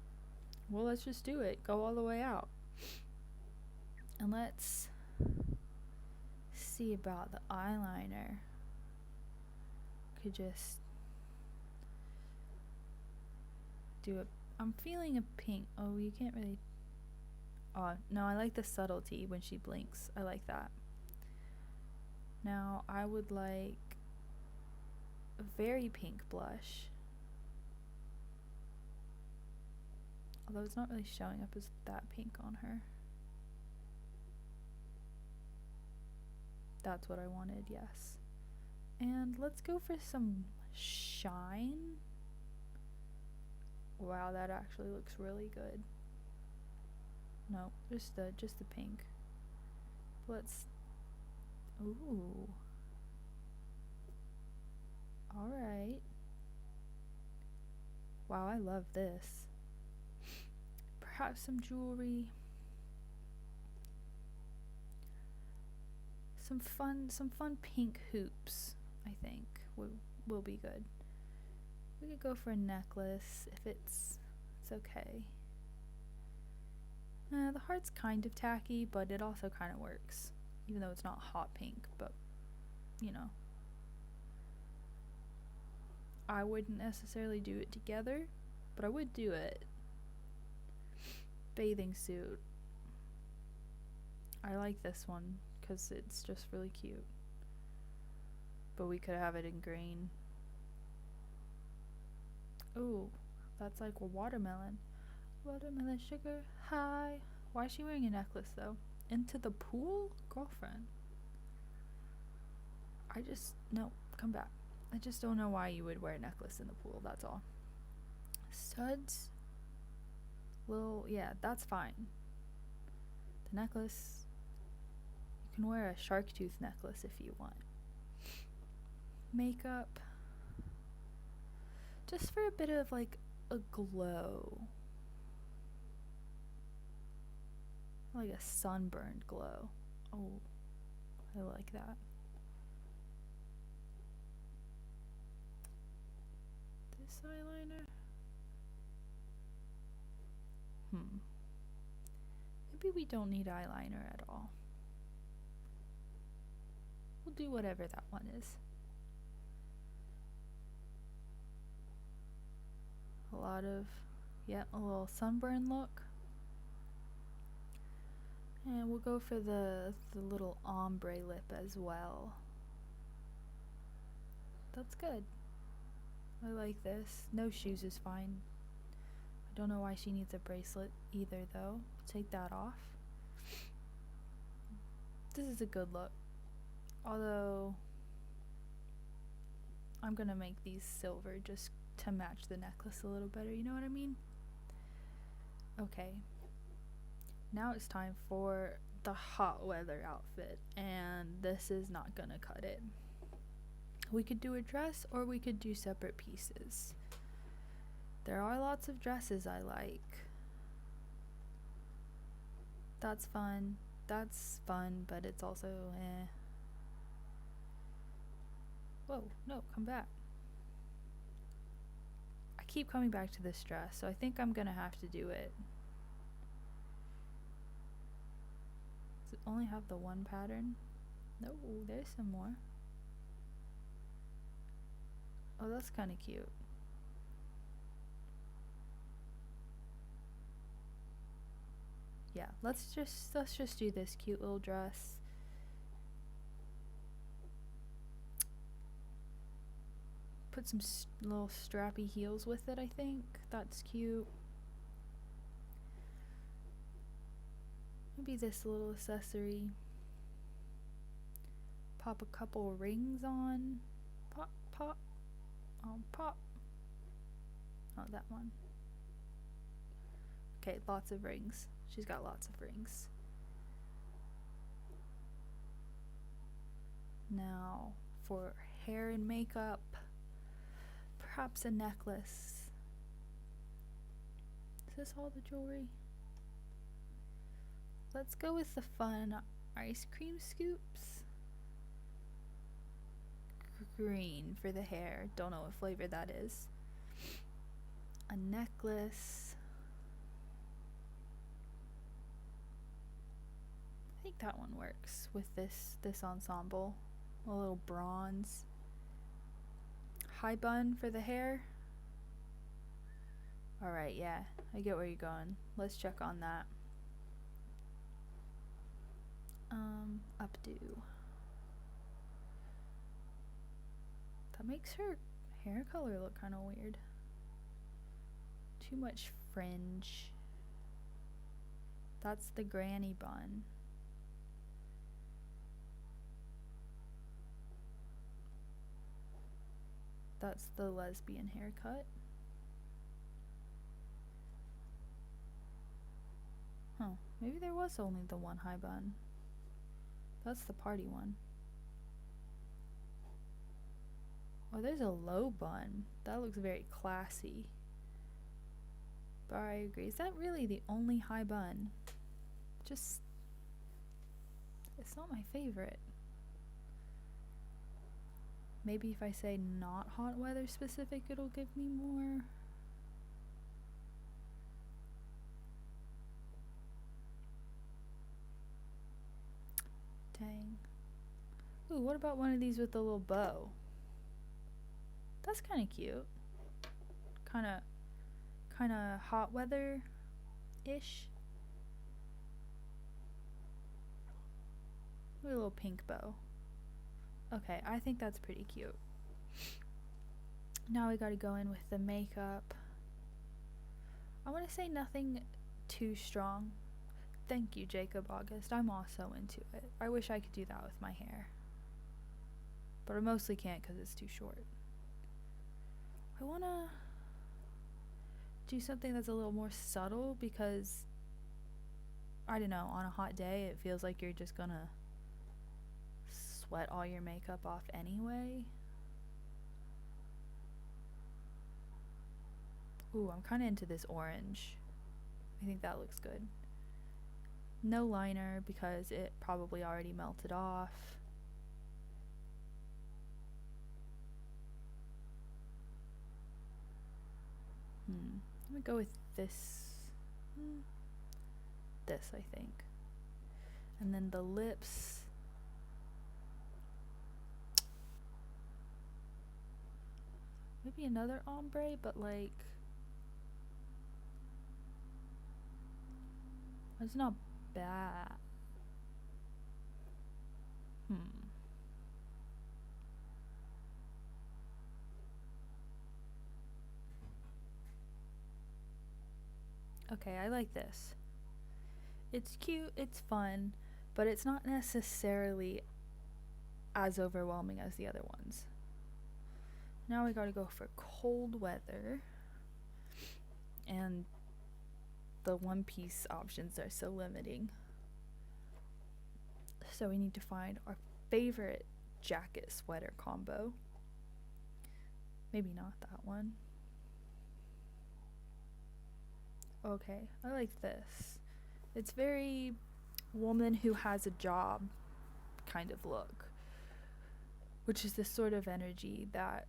Well, let's just do it. Go all the way out. And let's see about the eyeliner. Could just do it. I'm feeling a pink. Oh, you can't really. Oh, no, I like the subtlety when she blinks. I like that. Now, I would like a very pink blush. Although it's not really showing up as that pink on her. That's what I wanted, yes. And let's go for some shine. Wow, that actually looks really good. No, just the pink. Let's. Ooh. Alright. Wow, I love this. Perhaps some jewelry. Some fun pink hoops, I think, will be good. We could go for a necklace if it's okay. The heart's kind of tacky, but it also kind of works. Even though it's not hot pink, but, you know. I wouldn't necessarily do it together, but I would do it. Bathing suit. I like this one because it's just really cute. But we could have it in green. Ooh, that's like a watermelon. Watermelon sugar high. Why is she wearing a necklace though? Into the pool? Girlfriend. No, come back. I just don't know why you would wear a necklace in the pool, that's all. Studs? Yeah, that's fine. The necklace, you can wear a shark tooth necklace if you want. Makeup. Just for a bit of like a glow. Like a sunburned glow. Oh, I like that. This eyeliner? Maybe we don't need eyeliner at all. We'll do whatever that one is. A little sunburn look. And we'll go for the little ombre lip as well. That's good. I like this. No shoes is fine. I don't know why she needs a bracelet either though. Take that off. This is a good look. Although I'm gonna make these silver just to match the necklace a little better, you know what I mean? Okay. Now it's time for the hot weather outfit, and this is not gonna cut it. We could do a dress or we could do separate pieces. There are lots of dresses I like. That's fun, but it's also eh. Whoa, no, come back. I keep coming back to this dress, so I think I'm gonna have to do it. Does it only have the one pattern? No, there's some more. Oh, that's kind of cute. Yeah, let's just do this cute little dress. Put some little strappy heels with it, I think. That's cute. Maybe this little accessory. Pop a couple rings on. Pop, pop. Oh, pop. Oh, that one. Okay, lots of rings. She's got lots of rings. Now, for hair and makeup, perhaps a necklace. Is this all the jewelry? Let's go with the fun ice cream scoops. Green for the hair. Don't know what flavor that is. A necklace. I think that one works with this ensemble. A little bronze. High bun for the hair. Alright, yeah. I get where you're going. Let's check on that. Updo. That makes her hair color look kind of weird. Too much fringe. That's the granny bun. That's the lesbian haircut. Huh, maybe there was only the one high bun. That's the party one. Oh, there's a low bun. That looks very classy. But I agree. Is that really the only high bun? Just, it's not my favorite. Maybe if I say not hot weather specific, it'll give me more. Dang. Ooh, what about one of these with a little bow? That's kind of cute. Kind of hot weather-ish. With a little pink bow. Okay, I think that's pretty cute. Now we gotta go in with the makeup. I want to say nothing too strong. Thank you, Jacob August. I'm also into it. I wish I could do that with my hair. But I mostly can't because it's too short. I want to do something that's a little more subtle because, I don't know, on a hot day it feels like you're just gonna sweat all your makeup off anyway. Ooh, I'm kind of into this orange. I think that looks good. No liner because it probably already melted off. I'm gonna go with this. This, I think. And then the lips. Maybe another ombre, but like, it's not bad. Okay, I like this. It's cute, it's fun, but it's not necessarily as overwhelming as the other ones. Now we gotta go for cold weather. And the one piece options are so limiting. So we need to find our favorite jacket sweater combo. Maybe not that one. Okay, I like this. It's very woman who has a job kind of look, which is the sort of energy that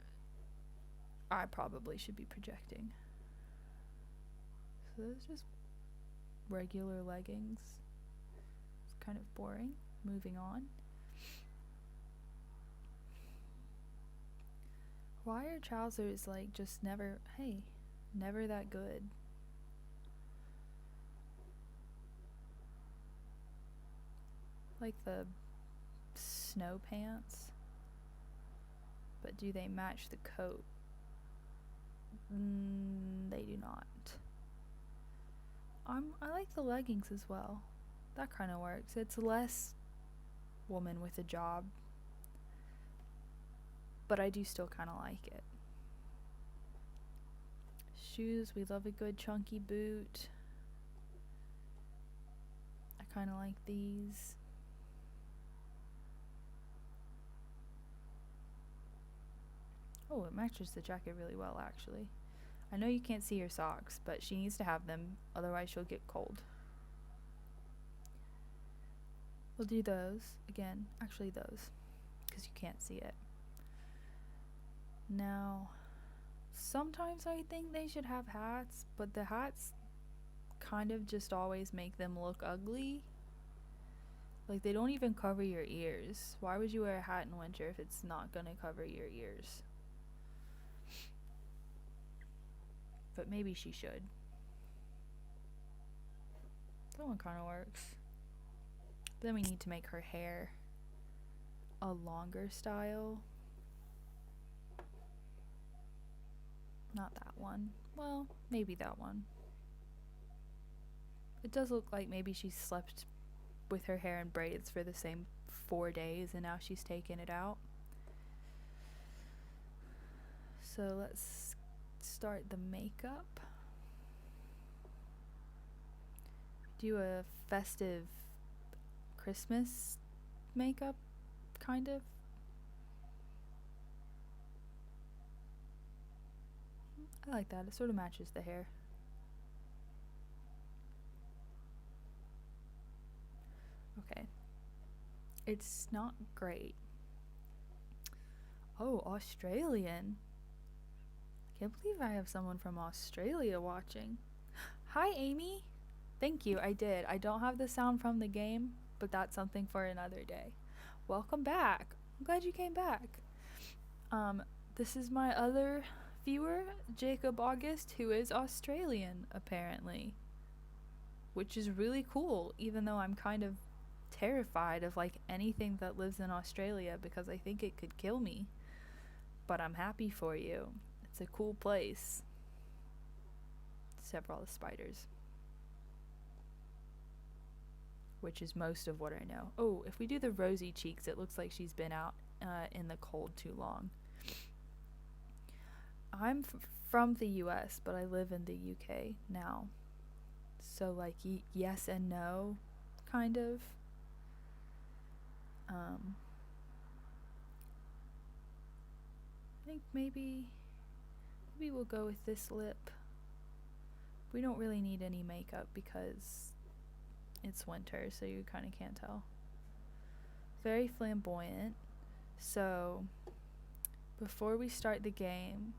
I probably should be projecting. So those just regular leggings. It's kind of boring. Moving on. Why are trousers like just never that good? Like the snow pants, but do they match the coat? They do not. I like the leggings as well. That kind of works. It's less woman with a job, but I do still kind of like it. Shoes, we love a good chunky boot. I kind of like these. Oh, it matches the jacket really well, actually. I know you can't see her socks, but she needs to have them, otherwise she'll get cold. We'll do those again. Actually, those, because you can't see it. Now, sometimes I think they should have hats, but the hats kind of just always make them look ugly. Like, they don't even cover your ears. Why would you wear a hat in winter if it's not gonna cover your ears? But maybe she should. That one kind of works. Then we need to make her hair a longer style. Not that one. Well, maybe that one. It does look like maybe she slept with her hair in braids for the same 4 days and now she's taken it out. So let's start the makeup. Do a festive Christmas makeup, kind of. I like that. It sort of matches the hair. Okay. It's not great. Oh, Australian. I can't believe I have someone from Australia watching. Hi, Amy. Thank you. I did. I don't have the sound from the game, but that's something for another day. Welcome back. I'm glad you came back. This is my other viewer, Jacob August, who is Australian, apparently. Which is really cool, even though I'm kind of terrified of like anything that lives in Australia because I think it could kill me. But I'm happy for you. It's a cool place. Except for all the spiders. Which is most of what I know. Oh, if we do the rosy cheeks, it looks like she's been out in the cold too long. I'm from the US, but I live in the UK now. So, like, yes and no, kind of. I think maybe we'll go with this lip. We don't really need any makeup because it's winter, so you kind of can't tell. Very flamboyant. So, before we start the game,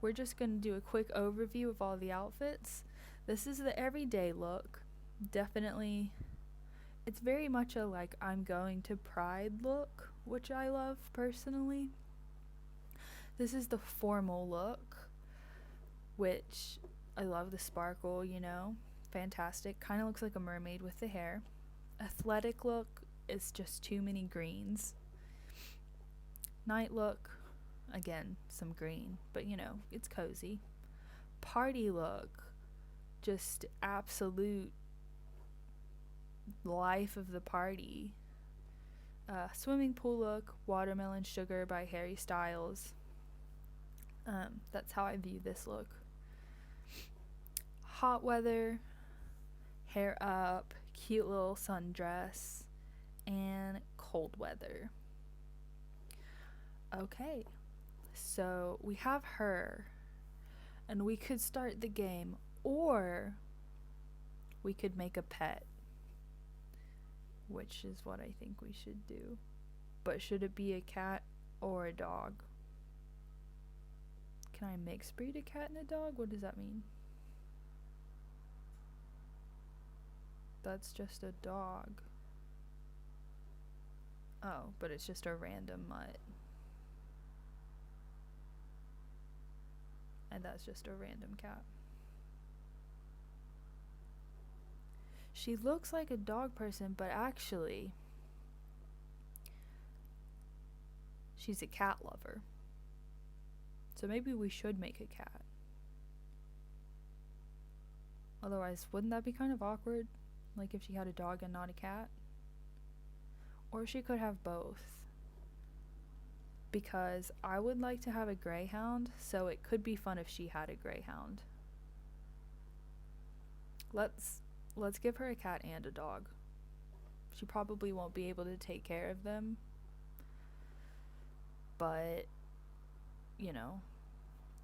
we're just going to do a quick overview of all the outfits. This is the everyday look. Definitely, it's very much a like I'm going to Pride look, which I love personally. This is the formal look, which I love the sparkle, you know. Fantastic. Kind of looks like a mermaid with the hair. Athletic look is just too many greens. Night look, again, some green, but you know, it's cozy. Party look, just absolute life of the party. Swimming pool look, Watermelon Sugar by Harry Styles. That's how I view this look. Hot weather, hair up, cute little sundress, and cold weather. Okay, so we have her, and we could start the game, or we could make a pet, which is what I think we should do. But should it be a cat or a dog? Can I mix breed a cat and a dog? What does that mean? That's just a dog. Oh, but it's just a random mutt. And that's just a random cat. She looks like a dog person, but actually, she's a cat lover. So maybe we should make a cat. Otherwise, wouldn't that be kind of awkward? Like if she had a dog and not a cat? Or she could have both. Because I would like to have a greyhound, so it could be fun if she had a greyhound. Let's give her a cat and a dog. She probably won't be able to take care of them. But, you know,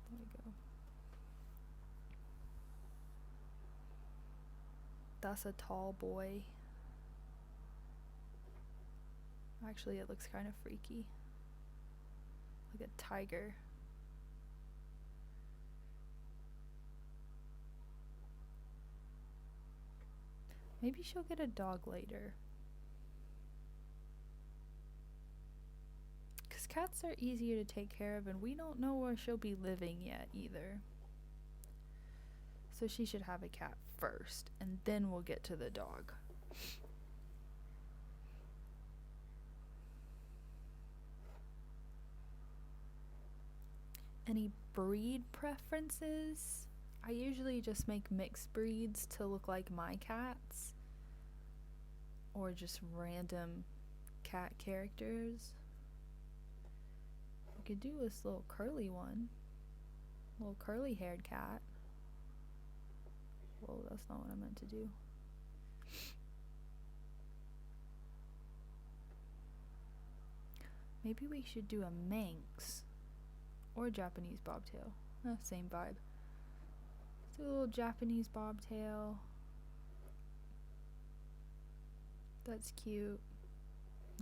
there we go. That's a tall boy. Actually, it looks kind of freaky. Like a tiger. Maybe she'll get a dog later. Because cats are easier to take care of, and we don't know where she'll be living yet either. So she should have a cat first, and then we'll get to the dog. Any breed preferences? I usually just make mixed breeds to look like my cats. Or just random cat characters. We could do this little curly one. Little curly haired cat. Whoa, that's not what I meant to do. Maybe we should do a Manx. Or a Japanese bobtail. Same vibe. It's a little Japanese bobtail. That's cute.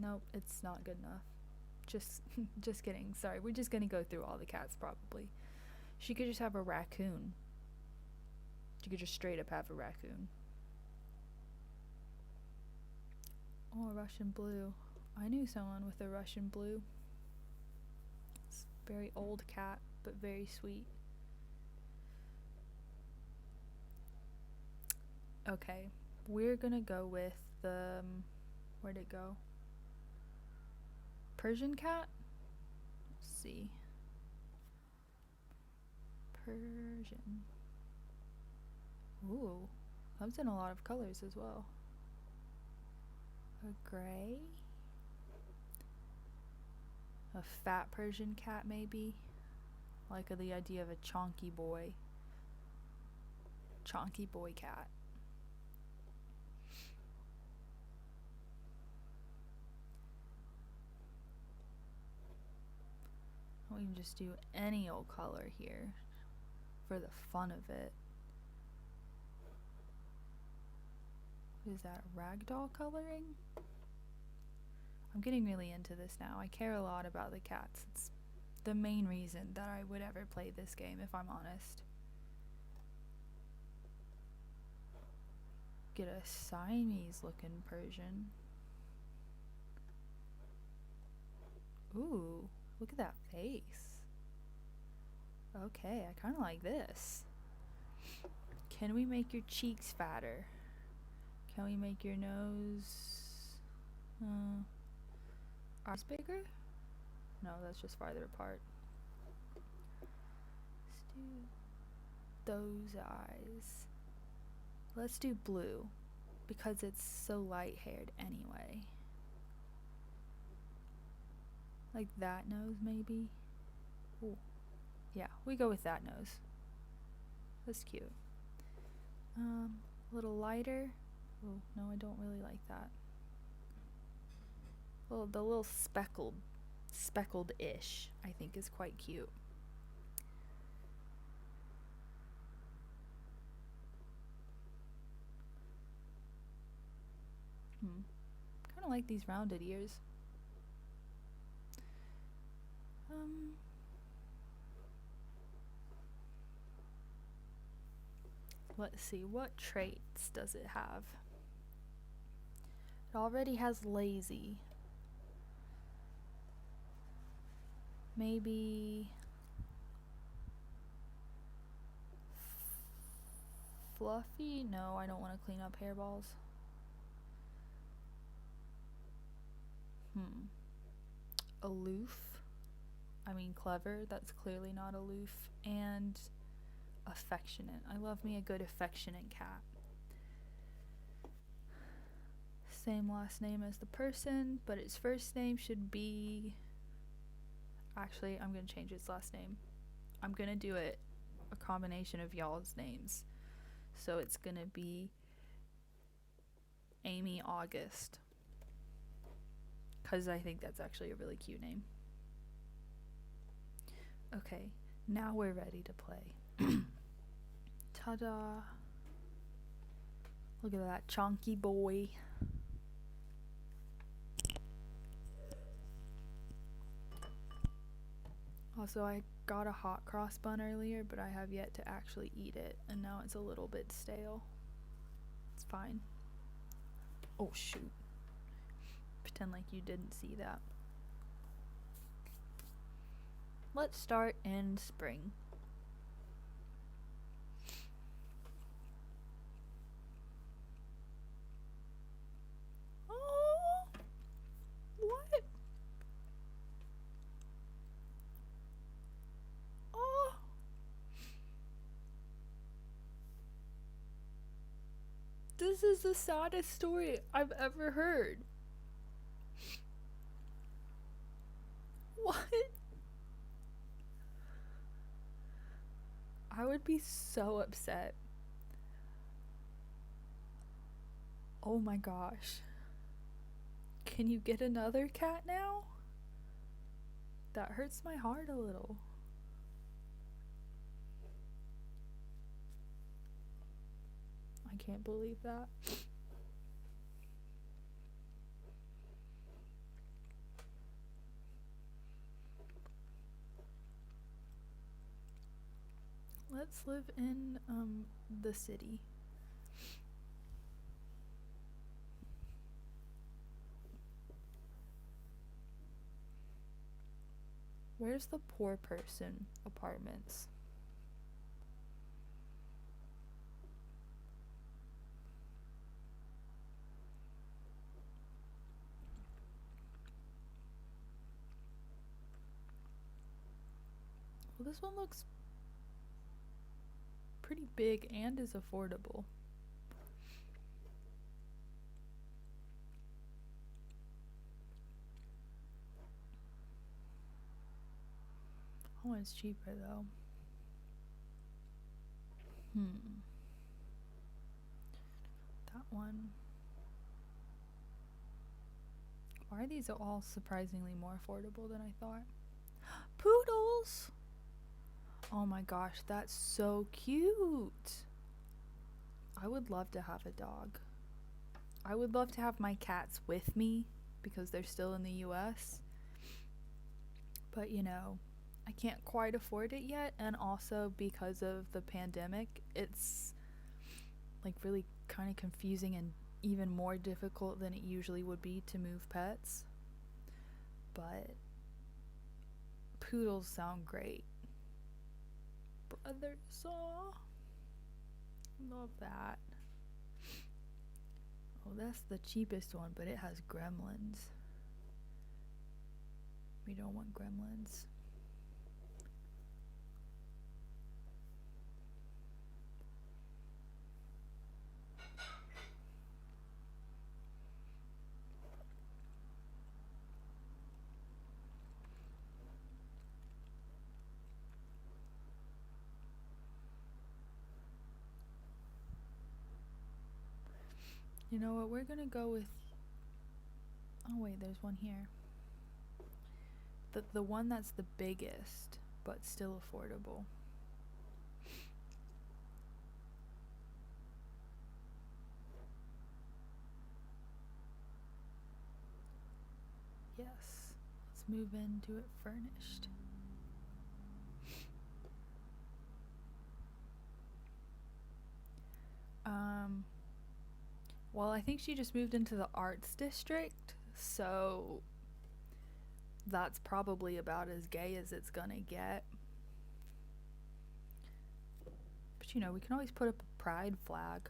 Nope, it's not good enough. Just kidding. Sorry, we're just gonna go through all the cats probably. She could just have a raccoon. She could just straight up have a raccoon. Oh, a Russian blue. I knew someone with a Russian blue. It's a very old cat, but very sweet. Okay, we're gonna go with the where'd it go? Persian cat? Let's see. Persian. Ooh, comes in a lot of colors as well. A gray? A fat Persian cat, maybe? Like the idea of a chonky boy. Chonky boy cat. We can just do any old color here for the fun of it. Is that ragdoll coloring? I'm getting really into this now. I care a lot about the cats. It's the main reason that I would ever play this game, if I'm honest. Get a Siamese looking Persian. Ooh, look at that face. Okay, I kind of like this. Can we make your cheeks fatter? Can we make your nose eyes bigger? No, that's just farther apart. Let's do those eyes. Let's do blue because it's so light haired anyway. Like that nose maybe? Ooh. Yeah, we go with that nose. That's cute. A little lighter. Oh, no, I don't really like that. Well, the little speckled-ish, I think is quite cute. Kind of like these rounded ears. Let's see, what traits does it have? It already has lazy. Maybe fluffy? No, I don't want to clean up hairballs. Aloof? I mean clever, that's clearly not aloof. And affectionate. I love me a good affectionate cat. Same last name as the person, but its first name should be... Actually, I'm going to change its last name. I'm going to do it a combination of y'all's names. So it's going to be Amy August. Because I think that's actually a really cute name. Okay, now we're ready to play. Ta-da! Look at that chonky boy. Also, I got a hot cross bun earlier, but I have yet to actually eat it, and now it's a little bit stale. It's fine. Oh, shoot. Pretend like you didn't see that. Let's start in spring. Oh! What? Oh! This is the saddest story I've ever heard. What? I would be so upset. Oh my gosh. Can you get another cat now? That hurts my heart a little. I can't believe that. Let's live in the city. Where's the poor person apartments? Well, this one looks pretty big and is affordable. That one's cheaper though. That one. Why are these all surprisingly more affordable than I thought? Poodles! Oh my gosh, that's so cute. I would love to have a dog. I would love to have my cats with me because they're still in the US. But you know, I can't quite afford it yet, and also because of the pandemic, it's like really kind of confusing and even more difficult than it usually would be to move pets. But poodles sound great. Brothers, aw. Love that. Oh, that's the cheapest one, but it has gremlins. We don't want gremlins. You know what, we're gonna go with... Oh wait, there's one here. The one that's the biggest, but still affordable. Yes, let's move into it furnished. Well, I think she just moved into the arts district, so that's probably about as gay as it's gonna get. But you know, we can always put up a pride flag.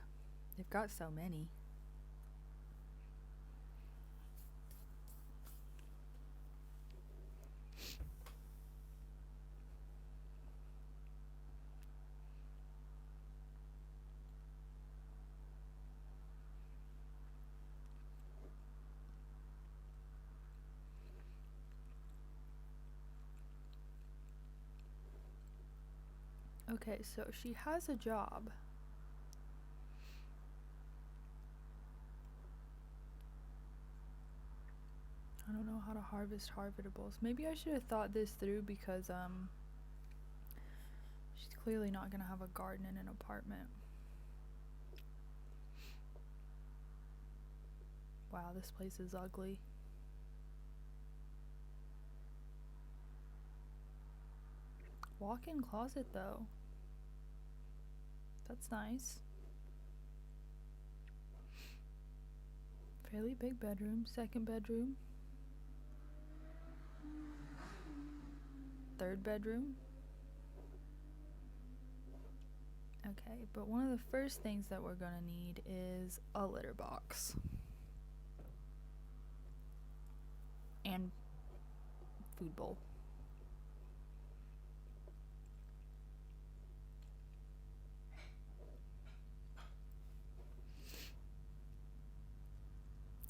They've got so many. Okay, so she has a job. I don't know how to harvest harvestables. Maybe I should have thought this through because she's clearly not gonna have a garden in an apartment. Wow, this place is ugly. Walk-in closet though. That's nice. Fairly big bedroom, second bedroom. Third bedroom. Okay, but one of the first things that we're gonna need is a litter box. And food bowl.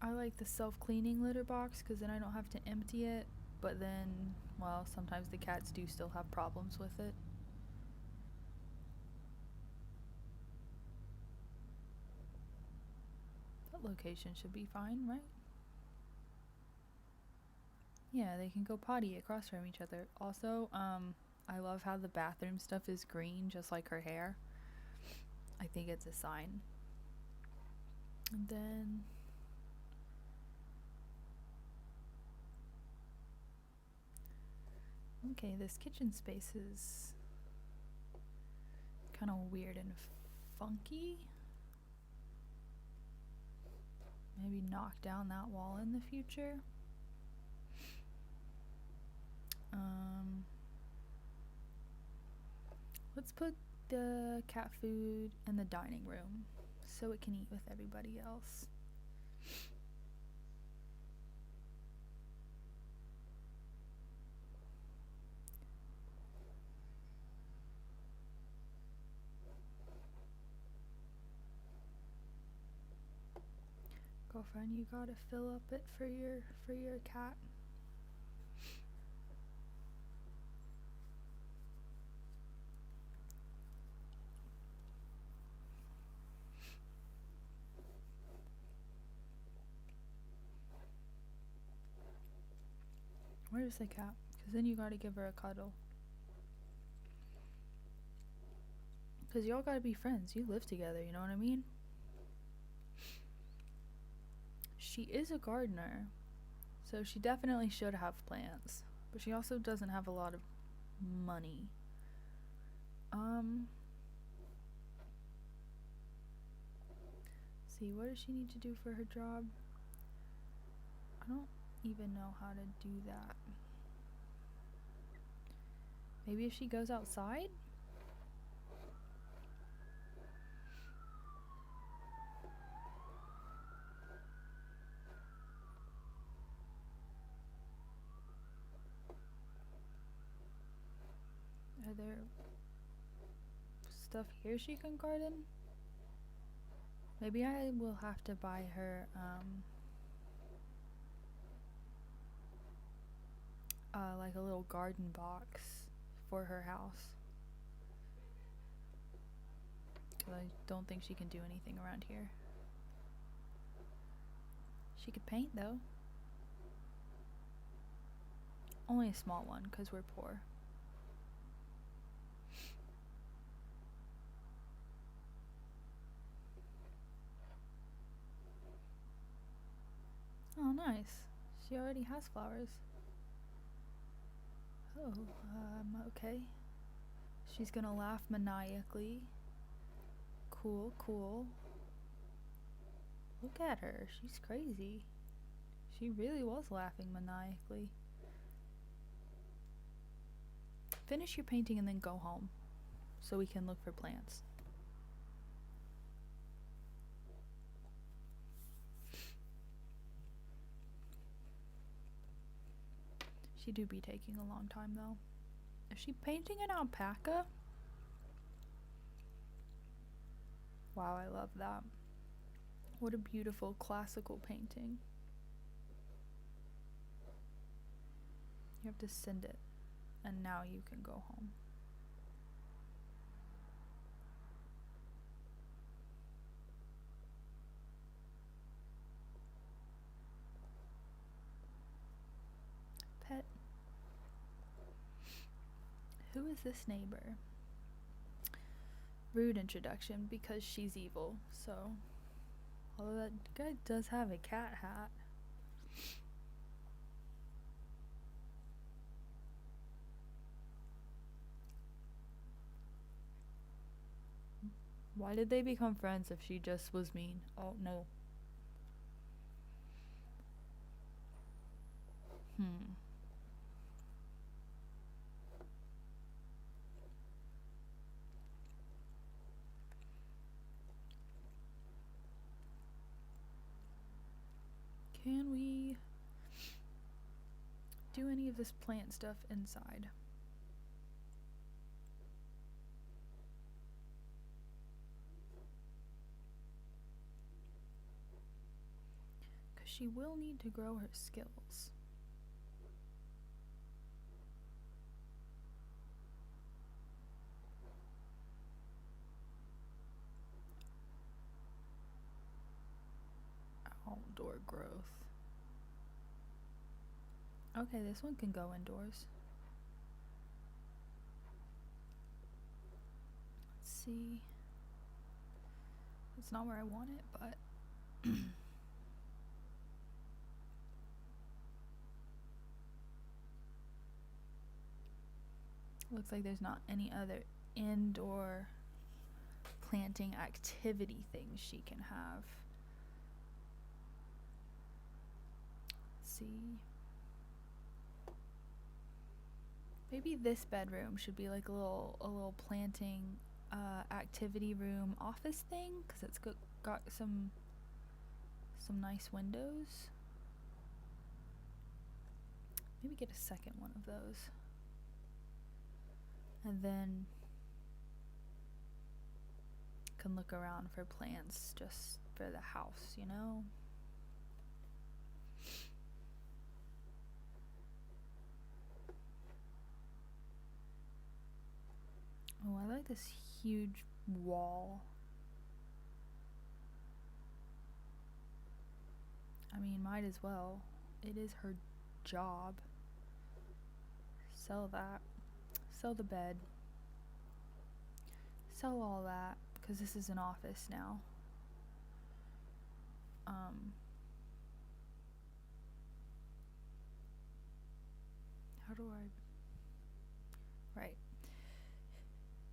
I like the self-cleaning litter box because then I don't have to empty it, but then, well, sometimes the cats do still have problems with it. That location should be fine, right? Yeah, they can go potty across from each other. Also, I love how the bathroom stuff is green, just like her hair. I think it's a sign. And then okay, this kitchen space is kind of weird and funky. Maybe knock down that wall in the future. Let's put the cat food in the dining room so it can eat with everybody else. Girlfriend, you gotta fill up it for your cat. Where's the cat? Because then you gotta give her a cuddle. Because y'all gotta be friends. You live together, you know what I mean? She is a gardener, so she definitely should have plants. But she also doesn't have a lot of money. See, what does she need to do for her job? I don't even know how to do that. Maybe if she goes outside? Are there stuff here she can garden? Maybe I will have to buy her like a little garden box for her house. Because I don't think she can do anything around here. She could paint though. Only a small one because we're poor. Oh, nice. She already has flowers. Oh, okay. She's gonna laugh maniacally. Cool, cool. Look at her. She's crazy. She really was laughing maniacally. Finish your painting and then go home so we can look for plants. She do be taking a long time though. Is she painting an alpaca? Wow, I love that. What a beautiful classical painting. You have to send it, and now you can go home. Pet. Who is this neighbor? Rude introduction because she's evil, so. Although that guy does have a cat hat. Why did they become friends if she just was mean? Oh no. Can we do any of this plant stuff inside? Because she will need to grow her skills. Outdoor growth. Okay, this one can go indoors. Let's see. It's not where I want it, but Looks like there's not any other indoor planting activity things she can have. Let's see. Maybe this bedroom should be like a little planting activity room office thing, because it's got some nice windows. Maybe get a second one of those. And then can look around for plants just for the house, you know? Oh, I like this huge wall. I mean, might as well. It is her job. Sell that. Sell the bed. Sell all that, because this is an office now. How do I... Right.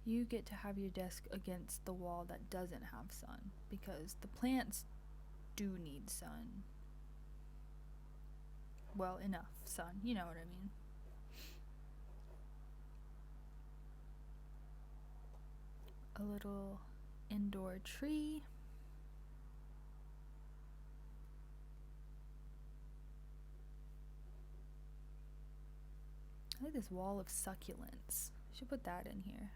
You get to have your desk against the wall that doesn't have sun, because the plants do need sun. Well, enough sun, you know what I mean. A little indoor tree. I like this wall of succulents. I should put that in here.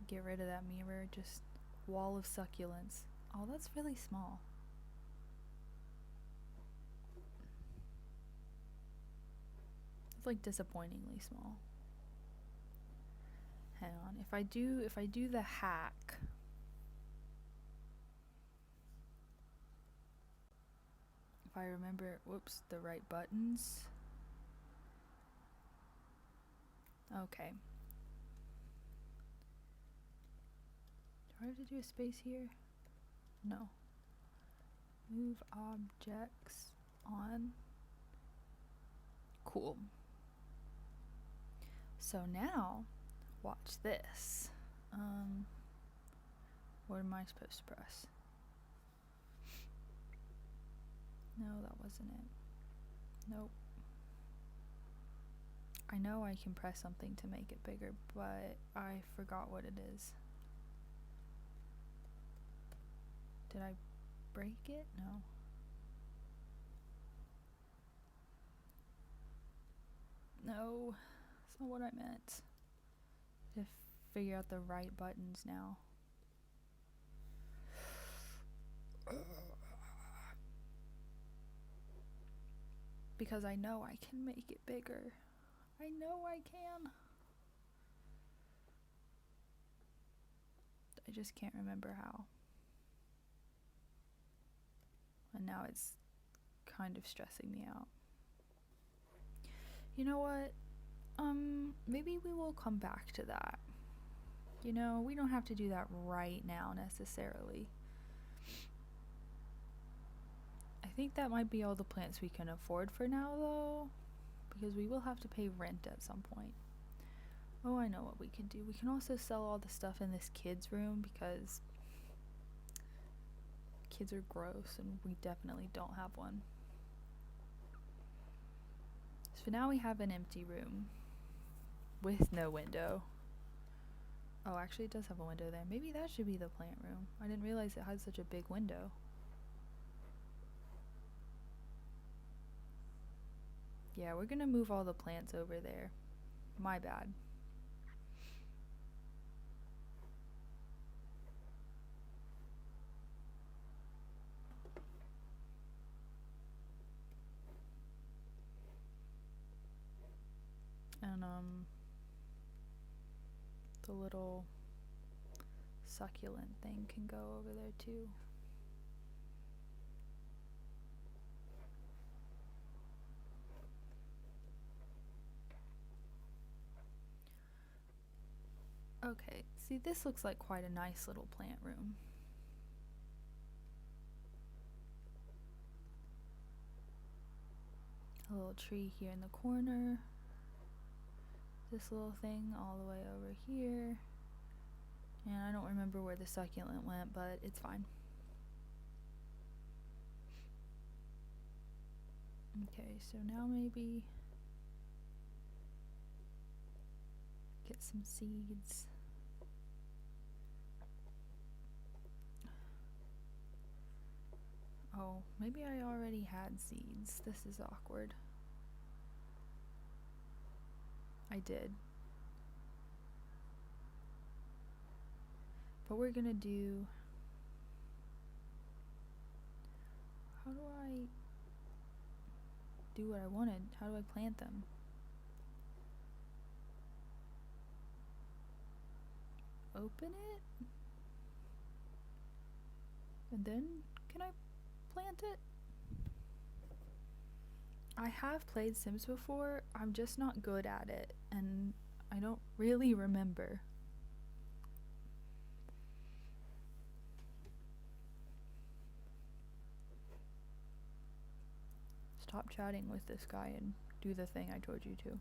Get rid of that mirror, just wall of succulents. Oh, that's really small. It's like disappointingly small. Hang on, if I do the hack, if I remember, whoops, the right buttons. Okay. Do I have to do a space here? No. Move objects on. Cool. So now, watch this. What am I supposed to press? No, that wasn't it. Nope. I know I can press something to make it bigger, but I forgot what it is. Did I break it? No. No, that's not what I meant. To figure out the right buttons now. Because I know I can make it bigger. I know I can. I just can't remember how. And now it's kind of stressing me out. You know what? Maybe we will come back to that. You know, we don't have to do that right now necessarily. I think that might be all the plants we can afford for now, though, because we will have to pay rent at some point. Oh, I know what we can do. We can also sell all the stuff in this kids' room, because kids are gross and we definitely don't have one. So now we have an empty room with no window. Oh, actually it does have a window there. Maybe that should be the plant room. I didn't realize it had such a big window. Yeah, we're gonna move all the plants over there. My bad. And the little succulent thing can go over there too. Okay, see, this looks like quite a nice little plant room. A little tree here in the corner. This little thing all the way over here. And I don't remember where the succulent went, but it's fine. Okay, so now maybe get some seeds. Oh, maybe I already had seeds. This is awkward. I did. But we're gonna do... How do I do what I wanted? How do I plant them? Open it? And then can I plant it? I have played Sims before, I'm just not good at it, and I don't really remember. Stop chatting with this guy and do the thing I told you to.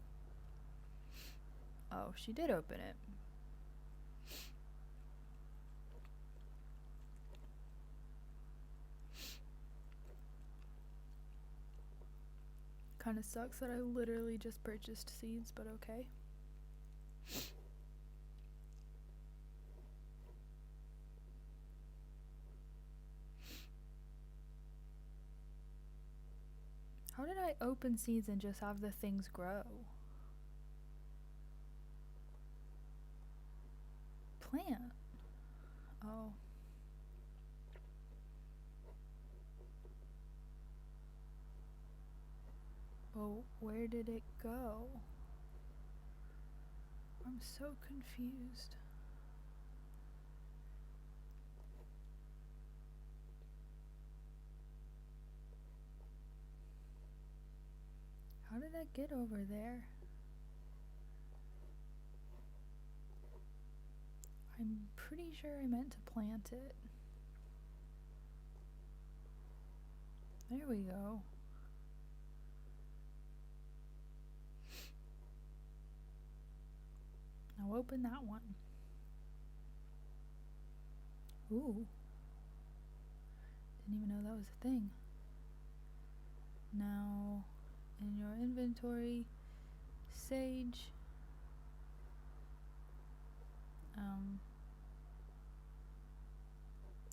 Oh, she did open it. Kinda sucks that I literally just purchased seeds, but okay. How did I open seeds and just have the things grow? Plant. Oh. Oh, where did it go? I'm so confused. How did I get over there? I'm pretty sure I meant to plant it. There we go. Now open that one. Ooh. Didn't even know that was a thing. Now, in your inventory, sage.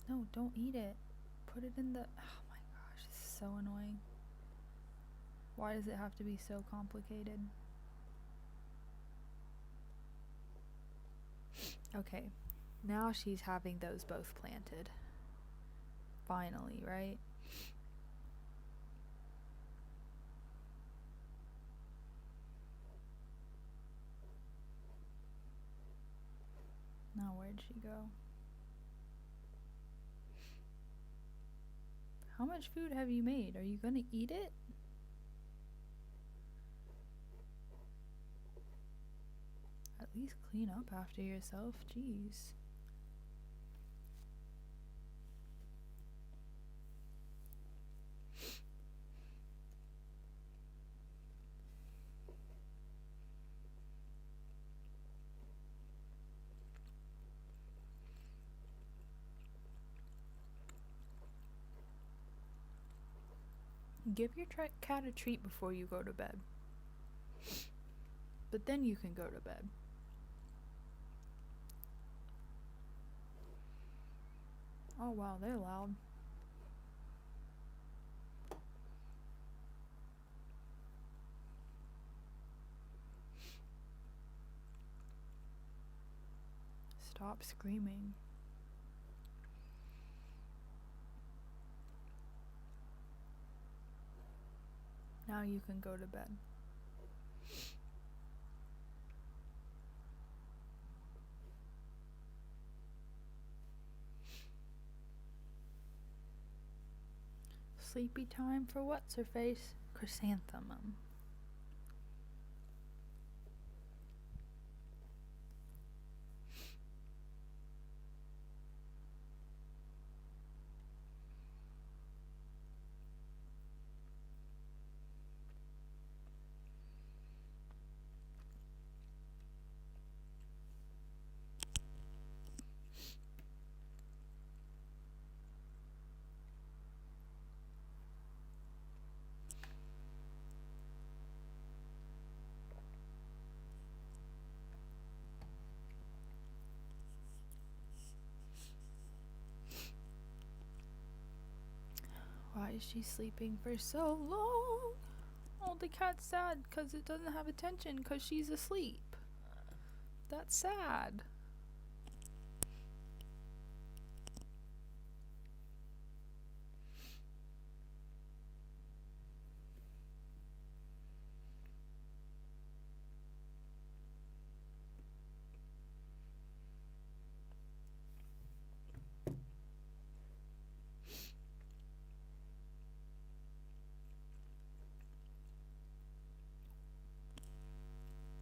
No, don't eat it. Put it in the... Oh my gosh, this is so annoying. Why does it have to be so complicated? Okay, now she's having those both planted. Finally, right? Now where'd she go? How much food have you made? Are you gonna eat it? At least clean up after yourself, jeez. Give your cat a treat before you go to bed. But then you can go to bed. Oh wow, they're loud. Stop screaming. Now you can go to bed. Sleepy time for what's her face? Chrysanthemum. is she sleeping for so long? Oh, the cat's sad because it doesn't have attention because she's asleep. That's sad.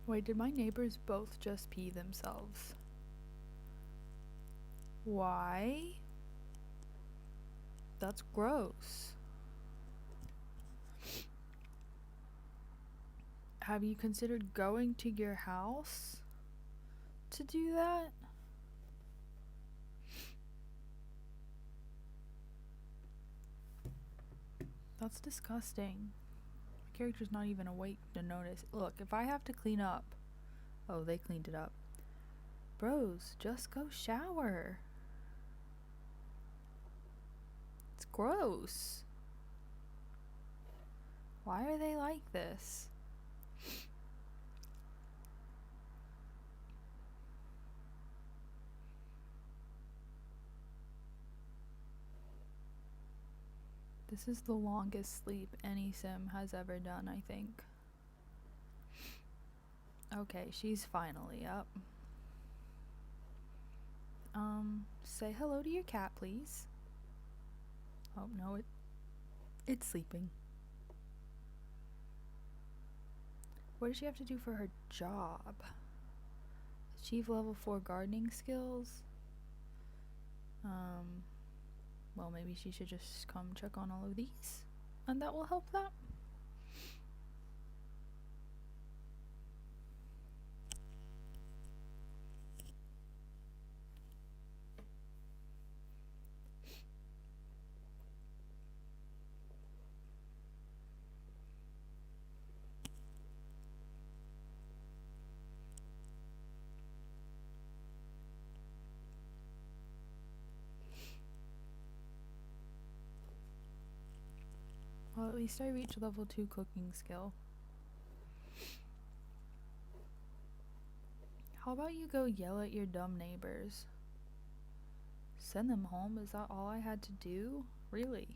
Wait, did my neighbors both just pee themselves? Why? That's gross. Have you considered going to your house to do that? That's disgusting. My character's not even awake to notice. Look, if I have to clean up... Oh, they cleaned it up. Bros, just go shower. It's gross. Why are they like this? This is the longest sleep any sim has ever done, I think. Okay, she's finally up. Say hello to your cat, please. Oh, no, it's sleeping. What does she have to do for her job? Achieve level 4 gardening skills? Well, maybe she should just come check on all of these, and that will help that. Well, at least I reached level 2 cooking skill. How about you go yell at your dumb neighbors? Send them home? Is that all I had to do? Really?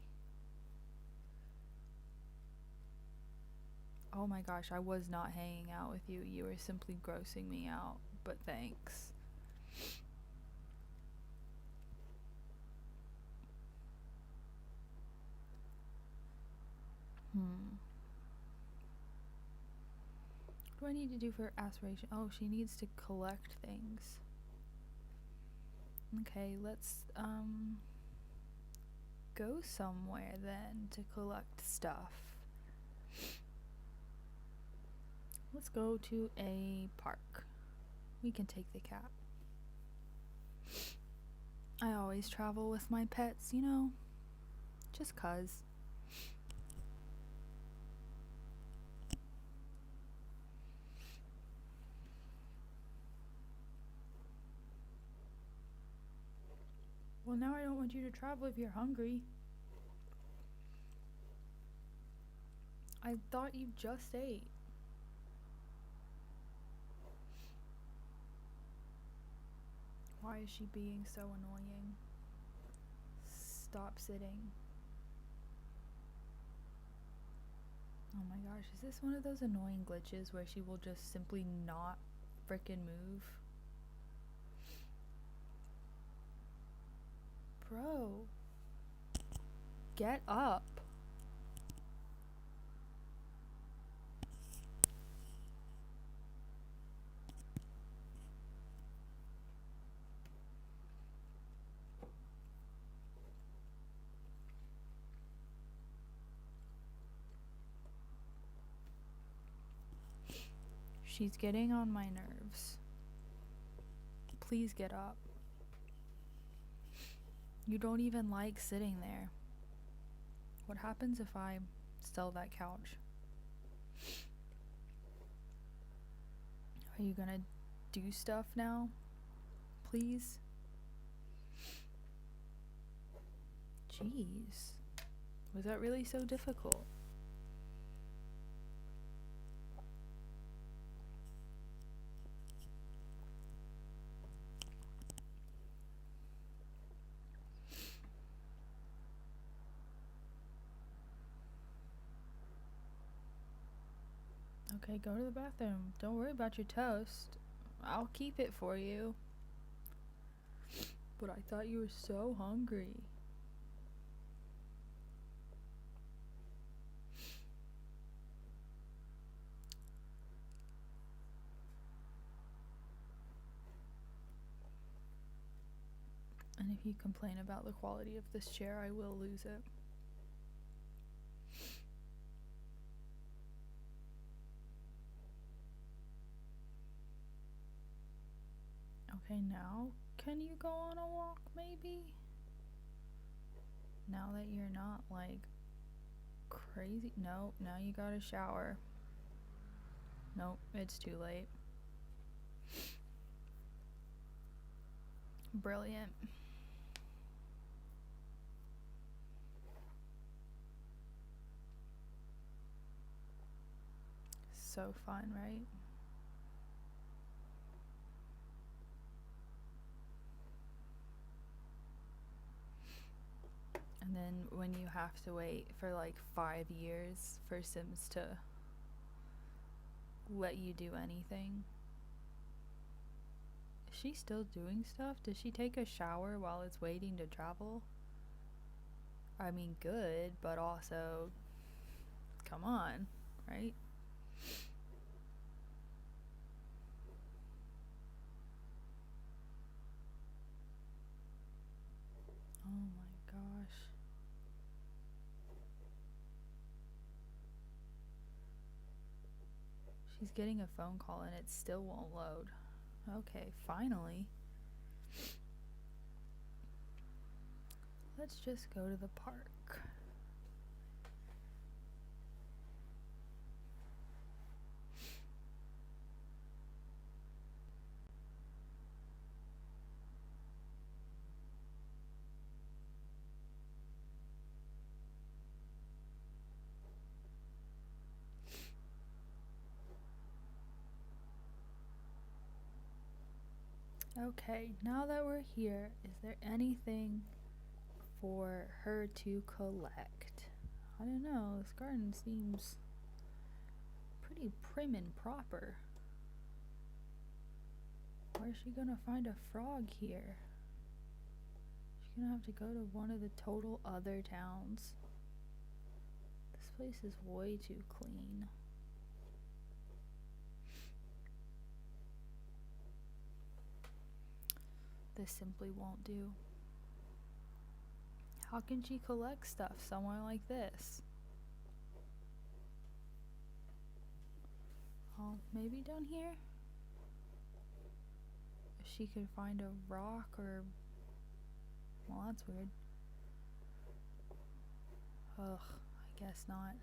Oh my gosh, I was not hanging out with you. You were simply grossing me out, but thanks. What do I need to do for aspiration? Oh, she needs to collect things. Okay, let's go somewhere then to collect stuff. Let's go to a park. We can take the cat. I always travel with my pets, you know, just 'cause. Well, now I don't want you to travel if you're hungry. I thought you just ate. Why is she being so annoying? Stop sitting. Oh my gosh, is this one of those annoying glitches where she will just simply not frickin' move? Bro, get up. She's getting on my nerves. Please get up. You don't even like sitting there. What happens if I sell that couch? Are you gonna do stuff now? Please? Jeez. Was that really so difficult? Okay, go to the bathroom. Don't worry about your toast. I'll keep it for you. But I thought you were so hungry. And if you complain about the quality of this chair, I will lose it. Okay, now can you go on a walk maybe? Now that you're not like crazy. No, now you gotta shower. Nope, it's too late. Brilliant. So fun, right? And then when you have to wait for like 5 years for Sims to let you do anything. Is she still doing stuff? Does she take a shower while it's waiting to travel? I mean, good, but also, come on, right? Oh my gosh. She's getting a phone call and it still won't load. Okay, finally. Let's just go to the park. Okay, now that we're here, is there anything for her to collect? I don't know, this garden seems pretty prim and proper. Where's she gonna find a frog here? She's gonna have to go to one of the total other towns. This place is way too clean. This simply won't do. How can she collect stuff somewhere like this? Oh, maybe down here? If she could find a rock or... Well, that's weird. Ugh, I guess not.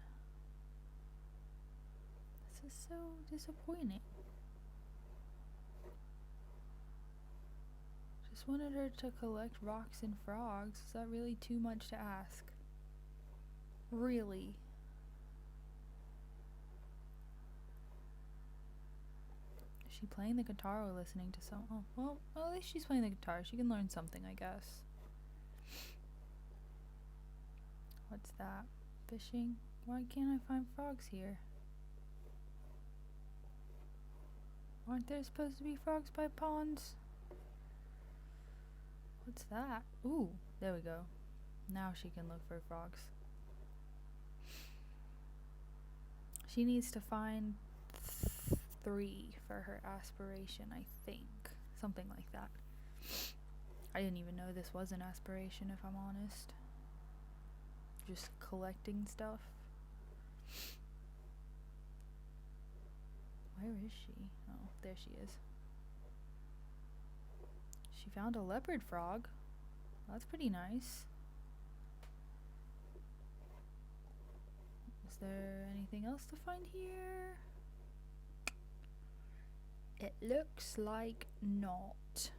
This is so disappointing. Just wanted her to collect rocks and frogs. Is that really too much to ask? Really? Is she playing the guitar or listening to some... Oh, well, at least she's playing the guitar. She can learn something, I guess. What's that? Fishing? Why can't I find frogs here? Aren't there supposed to be frogs by ponds? What's that? Ooh, there we go. Now she can look for frogs. She needs to find 3 for her aspiration, I think. Something like that. I didn't even know this was an aspiration, if I'm honest. Just collecting stuff. Where is she? Oh, there she is. She found a leopard frog. That's pretty nice. Is there anything else to find here? It looks like not.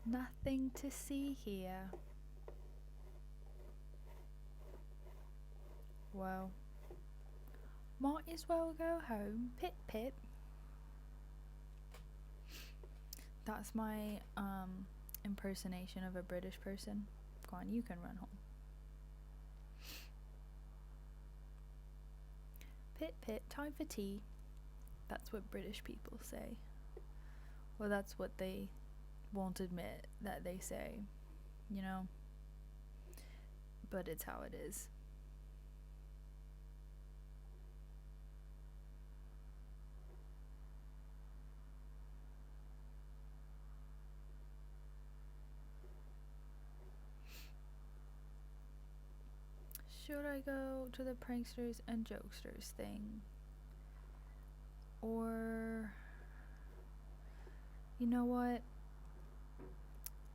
Nothing to see here. Well, might as well go home. Pip pip. That's my impersonation of a British person. Go on, you can run home. Pip pip, time for tea. That's what British people say. Well, that's what they won't admit that they say, you know? But it's how it is. Should I go to the pranksters and jokesters thing? Or, you know what?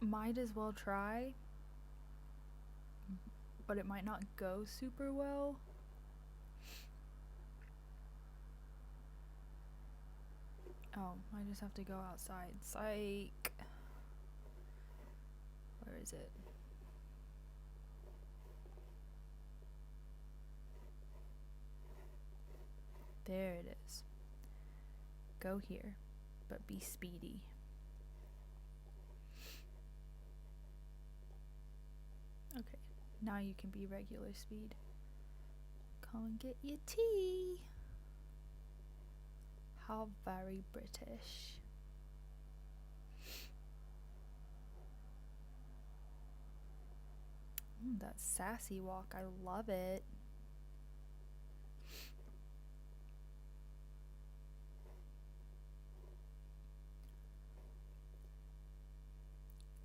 Might as well try, but it might not go super well. Oh, I just have to go outside. Psych. Where is it? There it is. Go here, but be speedy. Okay, now you can be regular speed. Come and get your tea. How very British. That sassy walk, I love it.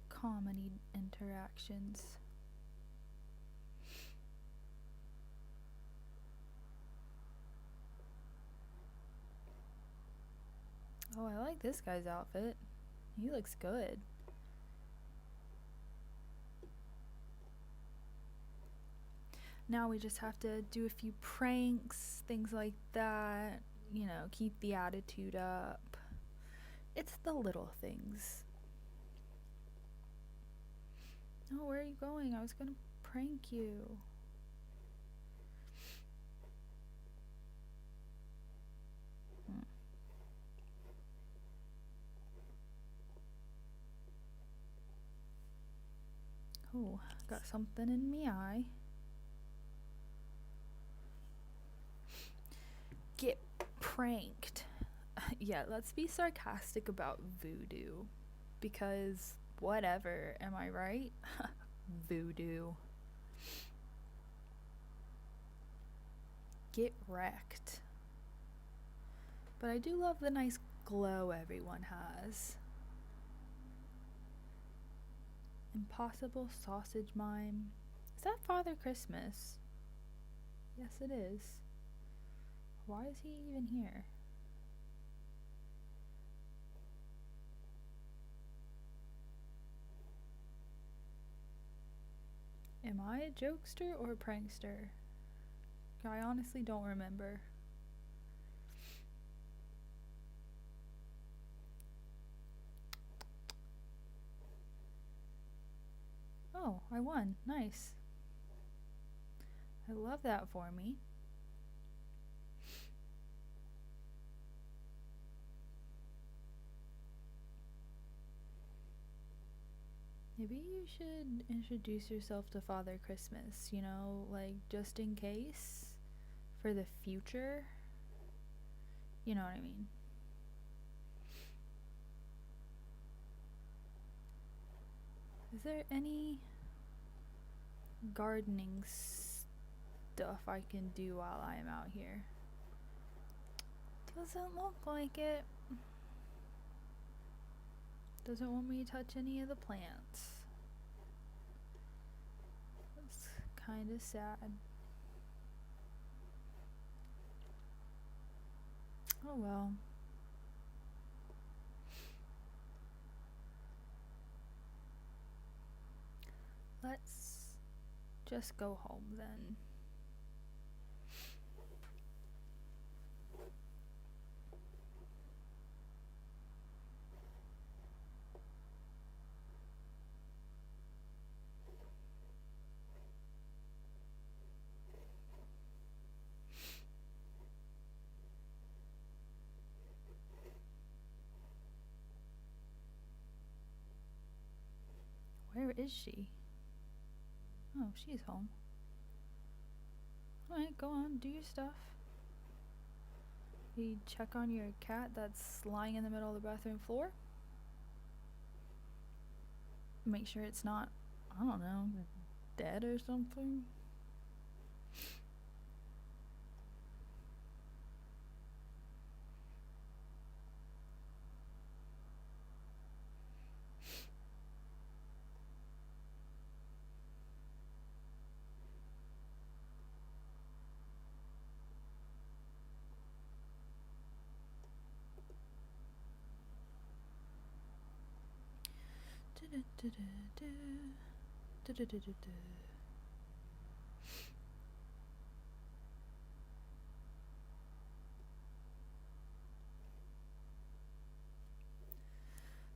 Comedy interactions. Oh, I like this guy's outfit. He looks good. Now we just have to do a few pranks, things like that. You know, keep the attitude up. It's the little things. Oh, where are you going? I was gonna prank you. Oh, got something in me eye. Get pranked. Yeah, let's be sarcastic about voodoo. Because whatever, am I right? Voodoo. Get wrecked. But I do love the nice glow everyone has. Impossible sausage mime. Is that Father Christmas? Yes, it is. Why is he even here? Am I a jokester or a prankster? I honestly don't remember. Oh, I won. Nice. I love that for me. Maybe you should introduce yourself to Father Christmas, you know, like just in case for the future. You know what I mean? Is there any gardening stuff I can do while I am out here? Doesn't look like it. Doesn't want me to touch any of the plants. That's kind of sad. Oh well. Let's just go home then. Where is she? Oh, she's home. Alright, go on, do your stuff. You check on your cat that's lying in the middle of the bathroom floor. Make sure it's not, I don't know, dead or something.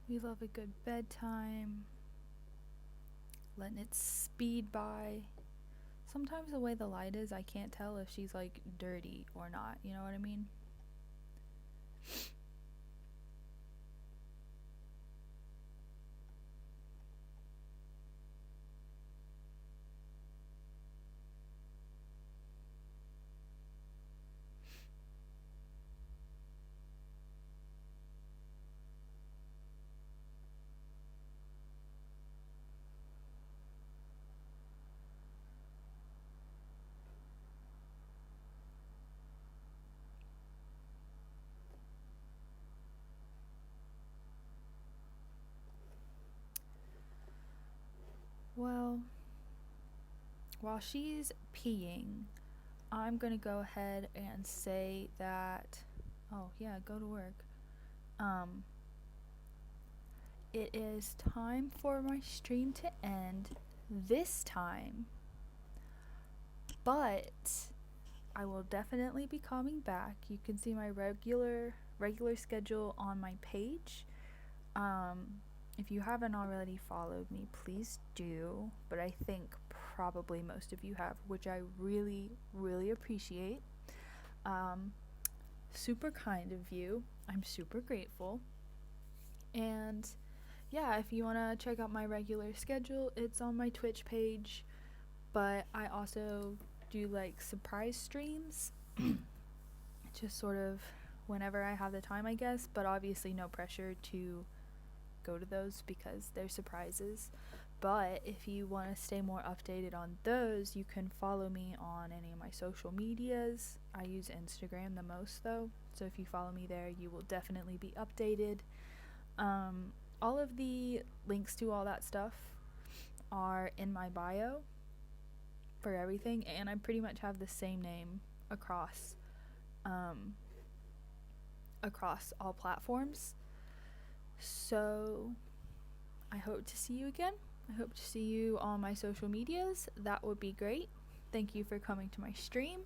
We love a good bedtime, letting it speed by. Sometimes the way the light is, I can't tell if she's like dirty or not, you know what I mean? Well, while she's peeing, I'm gonna go ahead and say that, oh yeah, go to work. It is time for my stream to end this time, but I will definitely be coming back. You can see my regular schedule on my page. If you haven't already followed me, please do, but I think probably most of you have, which I really, really appreciate. Super kind of you. I'm super grateful. And yeah, if you want to check out my regular schedule, it's on my Twitch page, but I also do like surprise streams. Just sort of whenever I have the time, I guess, but obviously no pressure to go to those because they're surprises. But if you want to stay more updated on those, you can follow me on any of my social medias. I use Instagram the most though, so if you follow me there, you will definitely be updated. All of the links to all that stuff are in my bio for everything, and I pretty much have the same name across all platforms. So I hope to see you again. I hope to see you on my social medias. That would be great. Thank you for coming to my stream.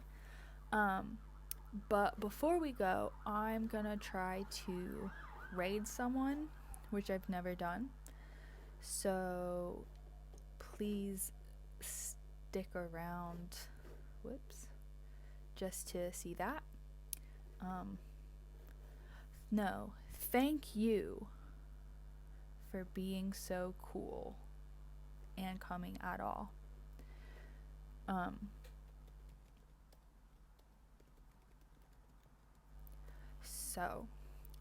But before we go, I'm gonna try to raid someone, which I've never done. So please stick around. Whoops. Just to see that. No, thank you for being so cool and coming at all. So,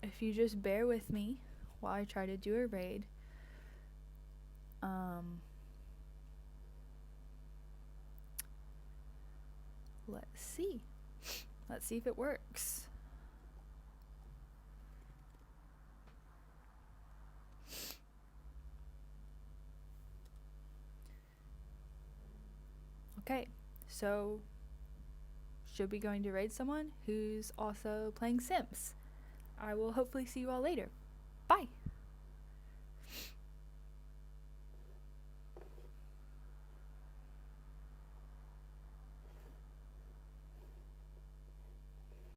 if you just bear with me while I try to do a raid, let's see if it works. Okay, so should be going to raid someone who's also playing Sims. I will hopefully see you all later. Bye!